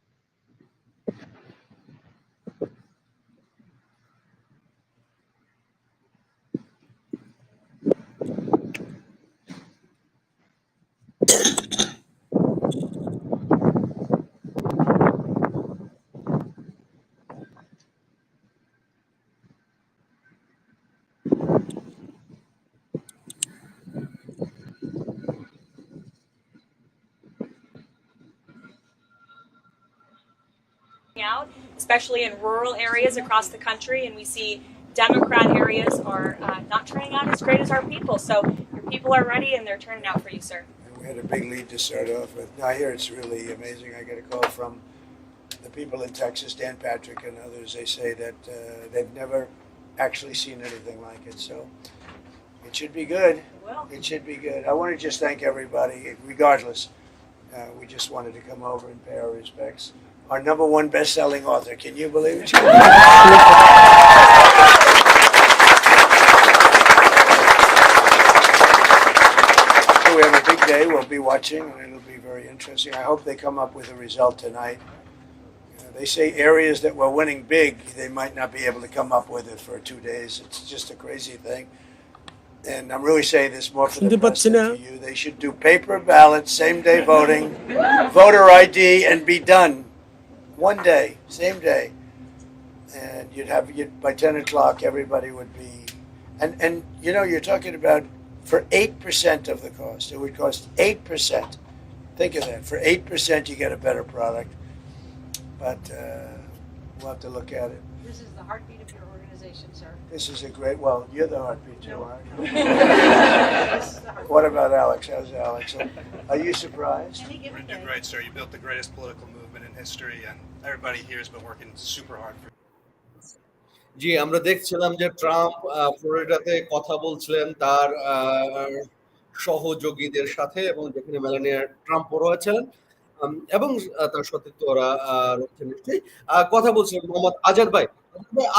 out, especially in rural areas across the country, and we see Democrat areas are not turning out as great as our people. So your people are ready and they're turning out for you, sir. We had a big lead to start off with. Now here it's really amazing. I get a call from the people in Texas, Dan Patrick and others. They say that they've never actually seen anything like it. So it should be good. It should be good. I want to just thank everybody, regardless. We just wanted to come over and pay our respects. Our #1 best-selling author. Can you believe it? We have a big day. We'll be watching, and it'll be very interesting. I hope they come up with a result tonight. They say areas that were winning big, they might not be able to come up with it for 2 days. It's just a crazy thing. And I'm really saying this more for the press than for you. They should do paper ballots, same-day voting, voter ID, and be done. One day, same day. And by 10 o'clock, everybody would be, and you know, you're talking about for 8% of the cost. It would cost 8%. Think of that. For 8%, you get a better product. But we'll have to look at it. This is the heartbeat of your organization, sir. This is a great, well, you're the heartbeat too, aren't you? What about Alex? How's Alex? Are you surprised? We're doing great, sir. You built the greatest political movement in history, and everybody here has been working super hard for. জি, আমরা দেখছিলাম যে Trump ফ্লোরিডাতে কথা বলছিলেন তার সহযোগীদের সাথে, এবং যেখানে মেলানিয়া ট্রাম্প রয়েছেন এবং তার সতীর্থরা রয়েছেন নিশ্চয়ই। কথা বলছিলেন মোহাম্মদ আজাদ ভাই,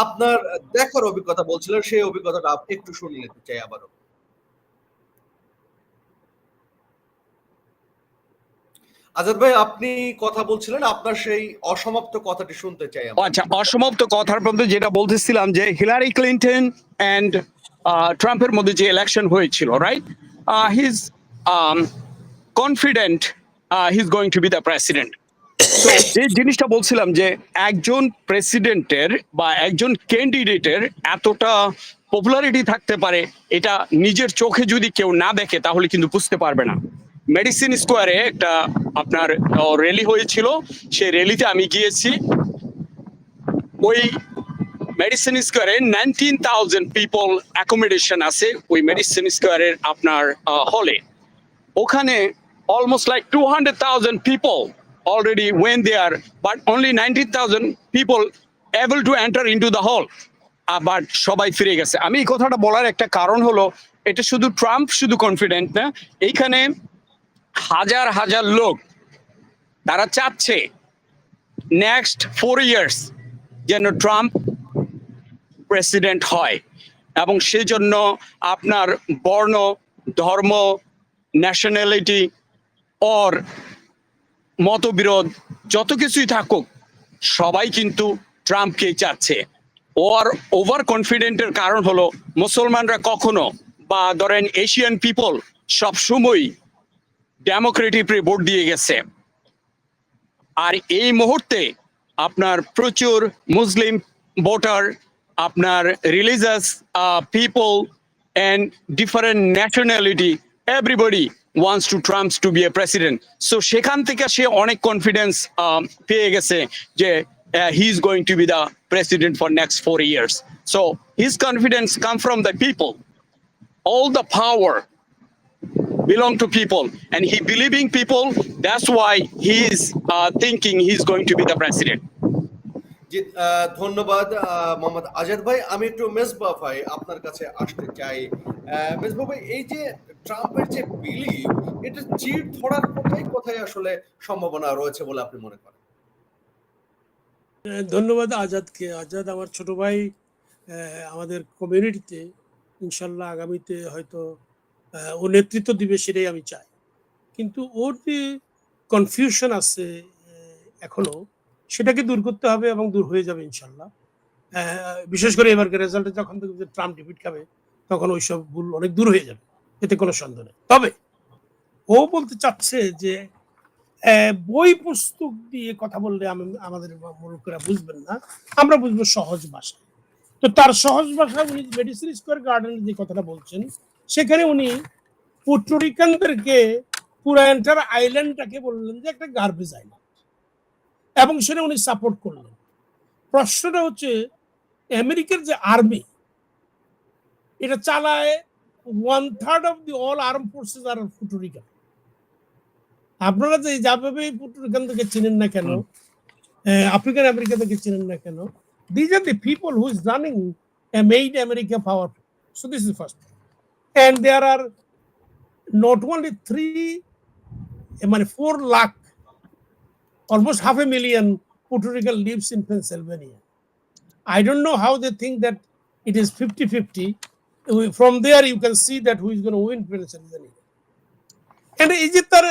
আপনার দেখার অভিজ্ঞতা বলছিলেন, সেই অভিজ্ঞতাটা একটু শুনে নিতে চাই আবারও। আজাদ ভাই, আপনি কথা বলছিলেন, আপনার সেই অসমাপ্ত কথাটি শুনতে চাই। আচ্ছা, অসমাপ্ত কথার মধ্যে যেটা বলতেছিলাম যে হিলারি ক্লিনটন এন্ড ট্রাম্পের মধ্যে যে ইলেকশন হয়েছিল, right, he is confident he is going to B the president. তো যে জিনিসটা বলছিলাম যে একজন প্রেসিডেন্টের বা একজন ক্যান্ডিডেটের এতটা পপুলারিটি থাকতে পারে, এটা নিজের চোখে যদি কেউ না দেখে তাহলে কিন্তু বুঝতে পারবে না। মেডিসিন স্কোয়ারে একটা আপনার র্যালি হয়েছিল, সেই র্যালিতে আমি গিয়েছি। ওই মেডিসিন স্কোয়ারে 19,000 পিপল অ্যাকোমোডেশন আছে ওই মেডিসিন স্কোয়ারের আপনার হলে। ওখানে almost like 200,000 people already went there, but only 19,000 people able to enter into the hall. But সবাই ফিরে গেছে। আমি এই কথাটা বলার একটা কারণ হলো, এটা শুধু ট্রাম্প শুধু কনফিডেন্ট না, এইখানে হাজার হাজার লোক তারা চাচ্ছে নেক্সট 4 ইয়ার্স যেন ট্রাম্প প্রেসিডেন্ট হয়, এবং সেই জন্য আপনার বর্ণ, ধর্ম, ন্যাশনালিটি অর মতবিরোধ যত কিছুই থাকুক, সবাই কিন্তু ট্রাম্পকেই চাচ্ছে। ওর ওভার কনফিডেন্টের কারণ হলো মুসলমানরা কখনো বা ধরেন এশিয়ান পিপল সবসময় ডেমোক্রেটিক ভোট দিয়ে গেছে, আর এই মুহূর্তে আপনার প্রচুর মুসলিম ভোটার, আপনার religious people and different nationality, everybody wants to Trump to be a president. So সেখান থেকে সে অনেক কনফিডেন্স পেয়ে গেছে যে he's going to be the president for next 4 years. So his confidence come from the people. All the power belong to people, and he believing people. That's why he is thinking he's going to be the president. জি, ধন্যবাদ মোহাম্মদ আজাদ ভাই। আমি একটু মেজবা ভাই আপনার কাছে আসতে চাই। মেজবা ভাই, এই যে ট্রাম্পের যে বিলিভ, এটা চিড় ধরার কোথায় কোথায় আসলে সম্ভাবনা রয়েছে বলে আপনি মনে করেন? ধন্যবাদ আজাদকে। আজাদ আমার ছোট ভাই, আমাদের কমিউনিটিতে ইনশাল্লাহ আগামীতে হয়তো ও নেতৃত্ব দিবে, সেটাই আমি চাই। কিন্তু ওর যে কনফিউশন আছে এখনো, সেটাকে দূর করতে হবে এবং দূর হয়ে যাবে ইনশাল্লাহ। বিশেষ করে এবারকার রেজাল্টে যখন দেখবে ট্রাম্প ডিফিট খাবে, তখন ওইসব ভুল অনেক দূর হয়ে যাবে, এতে কোনো সন্দেহ নেই। তবে ও বলতে চাচ্ছে যে বই পুস্তক দিয়ে কথা বললে আমাদের মূর্খরা বুঝবেন না, আমরা বুঝবো সহজ ভাষায়। তো তার সহজ ভাষায় উনি মেডিসিন স্কোয়ার গার্ডেনের যে কথাটা বলছেন, সেখানে উনি পুর্টোরিকানদেরকে পুরো এন্টার আইল্যান্ডটাকে বললেন যে একটা গার্বেজ আইল্যান্ড, এবং সেটা উনি সাপোর্ট করলেন। প্রশ্নটা হচ্ছে, আমেরিকার যে আর্মি, এটা চালায় 1/3 of the all arm forces আর পুর্টোরিকান। আপনারা যে যাভাবে পুর্টোরিকান থেকে চিনেন না কেন, আফ্রিকান আমেরিকা থেকে চিনেন না কেন, these are the people who is running and made America powerful. So this is first. And there are not only 4 lakh, almost 500,000 Puerto Rican lives in Pennsylvania. I don't know how they think that it is 50-50. From there you can see that who is going to win Pennsylvania. And এই যে তার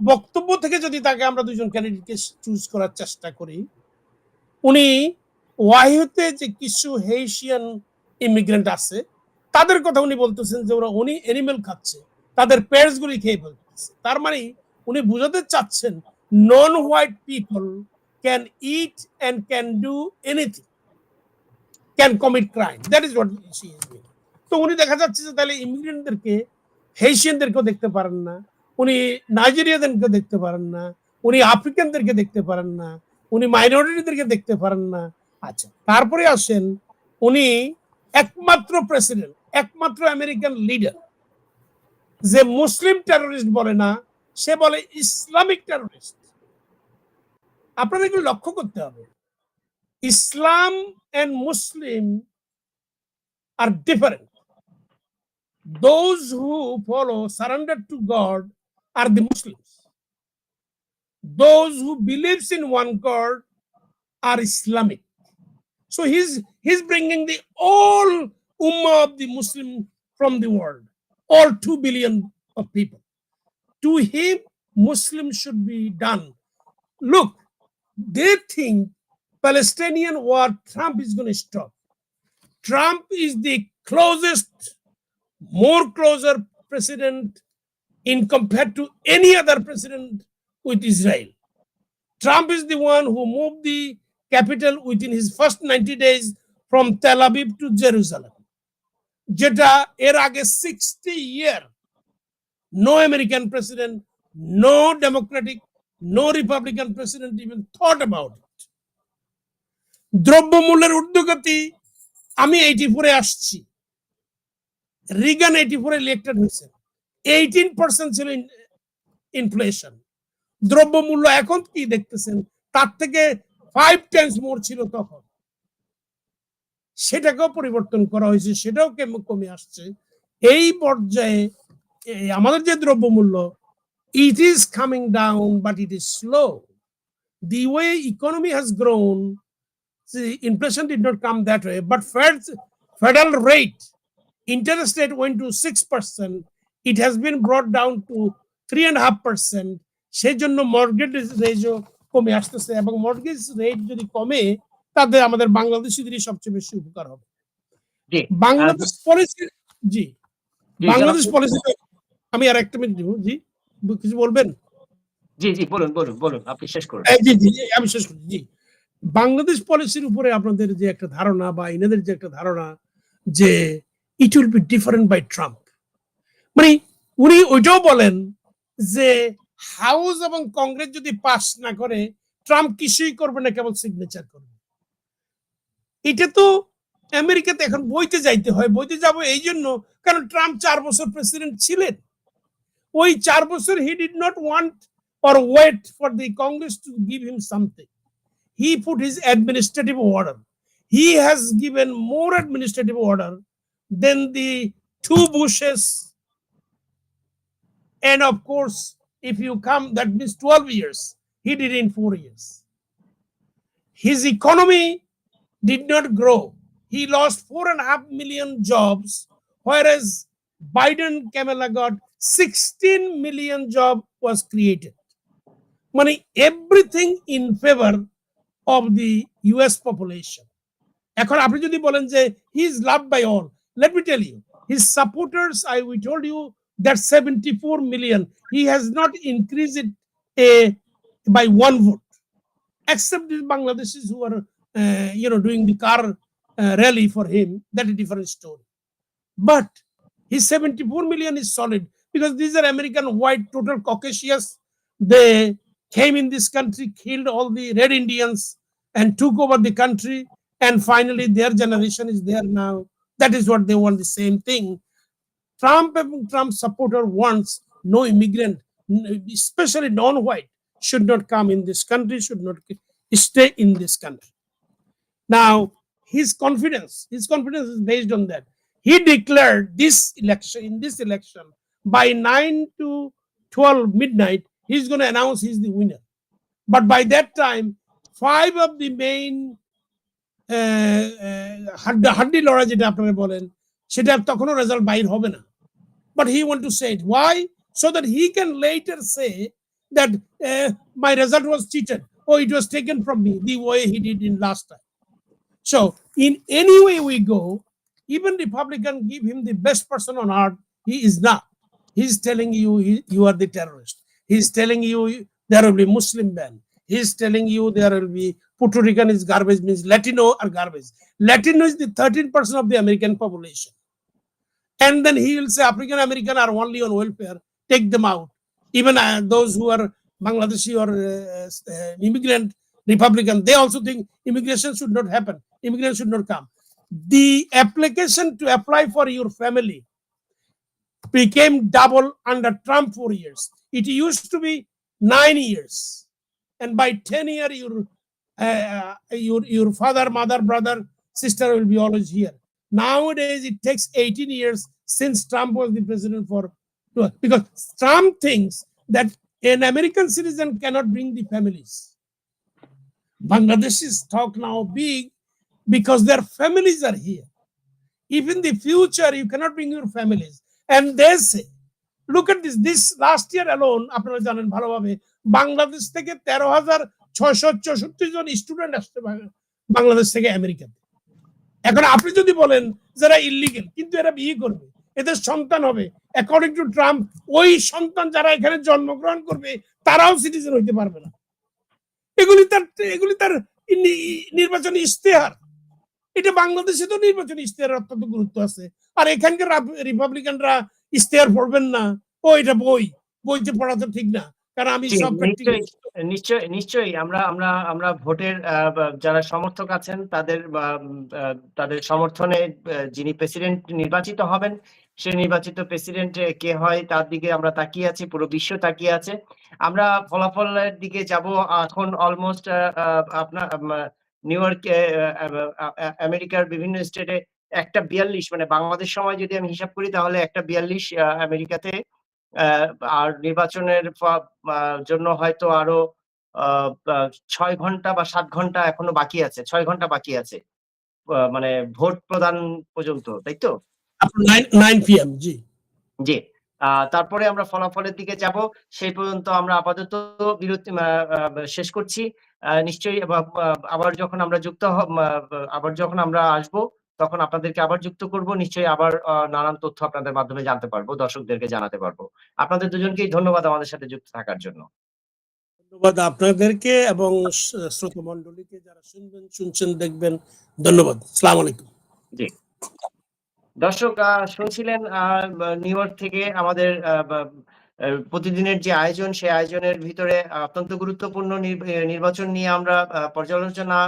বক্তব্য থেকে যদি তাকে আমরা দুজন ক্যান্ডিডেটকে choose করার চেষ্টা করি, উনি ওয়াহিতে যে কিছু হেইশিয়ান ইমিগ্রেন্ট আছে, তাদের কথা উনি বলতেছেন যে উনি অ্যানিমেল খাচ্ছে, তাদের পেটস গুলি খেয়ে ফেলতেছে। তার মানে উনি বুঝাতে চাচ্ছেন non white people can it and can do anything, can commit crime. That is what she is meaning. তো উনি দেখা যাচ্ছে যে তাহলে ইমিগ্রেন্টদেরকে, হেইশিয়ানদেরকেও দেখতে পারেন না, উনি নাইজেরিয়াদেরকে দেখতে পারেন না, উনি আফ্রিকানদেরকে দেখতে পারেন না, উনি মাইনরিটিদেরকে দেখতে পারেন না। আচ্ছা, তারপরে আসেন, উনি একমাত্র প্রেসিডেন্ট, একমাত্র আমেরিকান লিডার যে মুসলিম টেররিস্ট বলে না, সে বলে ইসলামিক টেররিস্ট। আপনাদের এগুলো লক্ষ্য করতে হবে। ইসলাম এন্ড মুসলিম আর different. Those who follow, surrender to God, are the Muslims. Those who believes in one God are Islamic. So he's bringing the all ummah of the Muslim from the world, all 2 billion of people. To him, Muslim should be done. Look, they think Palestinian war, Trump is going to stop. Trump is the closest, more closer president in compared to any other president with Israel. Trump is the one who moved the capital within his first 90 days from Tel Aviv to Jerusalem. Jeta er age 60 year, no American president, no Democratic, no Republican president even thought about it. দ্রব্যমূল্যের ঊর্ধ্বগতি, আমি 84-এ আসছি, রিগান 84-এ elected হয়েছে, 18% ছিল inflation. দ্রব্যমূল্য এখন কি দেখতেছেন, তার থেকে 5 টাইমস মোর ছিল তখন। সেটাকেও পরিবর্তন করা হয়েছে, সেটাও কমে আসছে। এই পর্যায়ে আমাদের যে দ্রব্যমূল্য, it is coming down, but it is slow. The way economy has grown, the inflation did not come that way, but federal rate, interest rate went to 6%. It has been brought down to 3.5%. সেই জন্য mortgage রেটও কমে আসতেছে, এবং mortgage rate যদি কমে, তাতে আমাদের বাংলাদেশিদেরই সবচেয়ে বেশি উপকার হবে। বাংলাদেশ পলিসি, জি বাংলাদেশ পলিসি, আমি আর একটা মিনিট দিব। জি, কিছু বলবেন? জি জি, বলুন বলুন বলুন, আপনি শেষ করুন। জি জি, আমি শেষ করি। জি, বাংলাদেশ পলিসির উপরে আপনাদের যে একটা ধারণা, বা এনাদের যে একটা ধারণা যে it will be different by Trump, মানে উনি ওইটাও বলেন যে হাউস এবং কংগ্রেস যদি পাস না করে, ট্রাম্প কিছুই করবে না, কেবল সিগনেচার করবে। এটা তো আমেরিকাতে এখন বইতে যাইতে হয়, বইতে যাব এই জন্য কারণ ট্রাম্প 4 বছর প্রেসিডেন্ট ছিলেন। ওই 4 বছর he did not want or wait for the Congress to give him something. He put his administrative order. He has given more administrative order than the 2 Bushes. And of course, if you come, that means 12 years. He did in 4 years. His economy did not grow. He lost 4.5 million jobs, whereas Biden Kamala got 16 million job was created. Money, everything in favor of the US population. এখন আপনি যদি বলেন যে he is loved by all, let me tell you, his supporters, we told you that 74 million, he has not increased it by 1 vote, except the Bangladeshis who are doing the car rally for him. That is a different story. But his 74 million is solid because these are American white, total Caucasians. They came in this country, killed all the red Indians and took over the country. And finally, their generation is there now. That is what they want, the same thing. Trump supporter wants no immigrant, especially non-white, should not come in this country, should not stay in this country. Now, his confidence is based on that. He declared in this election, by 9 to 12 midnight, he's going to announce he's the winner. But by that time, 5 of the main হাড্ডি লড়াই যেটা আপনারা বলেন, সেটা তখনও result বাইর হবে না। But he want to say it. Why? So that he can later say that my result was cheated. Oh, it was taken from me the way he did in last time. So in any way we go, even Republican give him the best person on earth, he is not. He's telling you you are the terrorist. He's telling you there will be Muslim ban. He's telling you there will be Puerto Rican is garbage, means Latino are garbage. Latino is the 13% of the American population. And then he will say African American are only on welfare, take them out. Even those who are Bangladeshi or immigrant Republican, they also think immigration should not happen. Immigrants should not come. The application to apply for your family became double under Trump 4 years. It used to be 9 years. And by 10 years, your father, mother, brother, sister will be always here. Nowadays, it takes 18 years since Trump was the president because Trump thinks that an American citizen cannot bring the families. Bangladeshis talk now big because their families are here. If in the future you cannot bring your families, and they say, look at this last year alone, আপনারা জানেন ভালোভাবে, বাংলাদেশ থেকে 13,664 জন student আসছে বাংলাদেশ থেকে আমেরিকাতে। এখন আপনি যদি বলেন যারা ইলিগাল কিন্তু এরা বিয়ে করবে, এদের সন্তান হবে, অ্যাকর্ডিং টু ট্রাম্প ওই সন্তান যারা এখানে জন্মগ্রহণ করবে তারাও সিটিজেন হইতে পারবে না। এগুলি তার নির্বাচনী ইশতেহার। এটা বাংলাদেশে তো নির্বাচনী ইশতেহারের অত্যন্ত গুরুত্ব আছে। আর এখানকার রিপাবলিকানরা ইশতেহার পড়বেন না, ও এটা বইতে পড়া তো ঠিক না, কারণ আমি সব নিশ্চয়ই আমরা ভোটের যারা সমর্থক আছেন তাদের সমর্থনে যিনি প্রেসিডেন্ট নির্বাচিত হবেন, সেই নির্বাচিত প্রেসিডেন্ট কে হয় তার দিকে আমরা তাকিয়ে আছি, পুরো বিশ্ব তাকিয়ে আছে। আমরা ফলাফলের দিকে যাব এখন। অলমোস্ট আপনার নিউ ইয়র্কে, আমেরিকার বিভিন্ন স্টেটে 1:42, মানে বাংলাদেশ সময় যদি আমি হিসাব করি তাহলে 1:42 আমেরিকাতে। আর নির্বাচনের জন্য হয়তো আরো 6 ঘন্টা বা 7 ঘন্টা এখনো বাকি আছে, 6 ঘন্টা বাকি আছে মানে ভোট প্রদান পর্যন্ত, তাই তো? 9 PM, জি। তারপরে আমরা ফলাফলের দিকে যাব। সেই পর্যন্ত আমরা আপাতত বিরতি শেষ করছি। নিশ্চয়ই আবার যখন আমরা আসব তখন আপনাদেরকে আবার যুক্ত করব। নিশ্চয়ই আবার নানান তথ্য আপনাদের মাধ্যমে জানতে পারবো, দর্শকদেরকে জানাতে পারবো। আপনাদের দুজনকেই ধন্যবাদ আমাদের সাথে যুক্ত থাকার জন্য। ধন্যবাদ আপনাদেরকে এবং শ্রোতা মণ্ডলীকে যারা শুনছেন দেখবেন। ধন্যবাদ। আসসালামু আলাইকুম। জি দর্শক, শুনছিলেন নিউ ইয়র্ক থেকে আমাদের প্রতিদিনের যে আয়োজন, সেই আয়োজনের ভিতরে অত্যন্ত গুরুত্বপূর্ণ নির্বাচন নিয়ে আমরা পর্যালোচনা,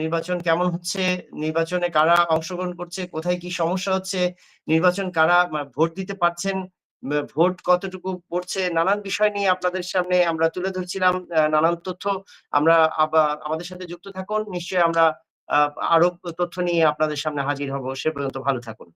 নির্বাচন কেমন হচ্ছে, নির্বাচনে কারা অংশগ্রহণ করছে, কোথায় কি সমস্যা হচ্ছে, নির্বাচন কারা ভোট দিতে পারছেন, ভোট কতটুকু পড়ছে, নানান বিষয় নিয়ে আপনাদের সামনে আমরা তুলে ধরছিলাম নানান তথ্য। আমরা আমাদের সাথে যুক্ত থাকুন, নিশ্চয়ই আমরা আরো তথ্য নিয়ে আপনাদের সামনে হাজির হব। সে পর্যন্ত ভালো থাকুন।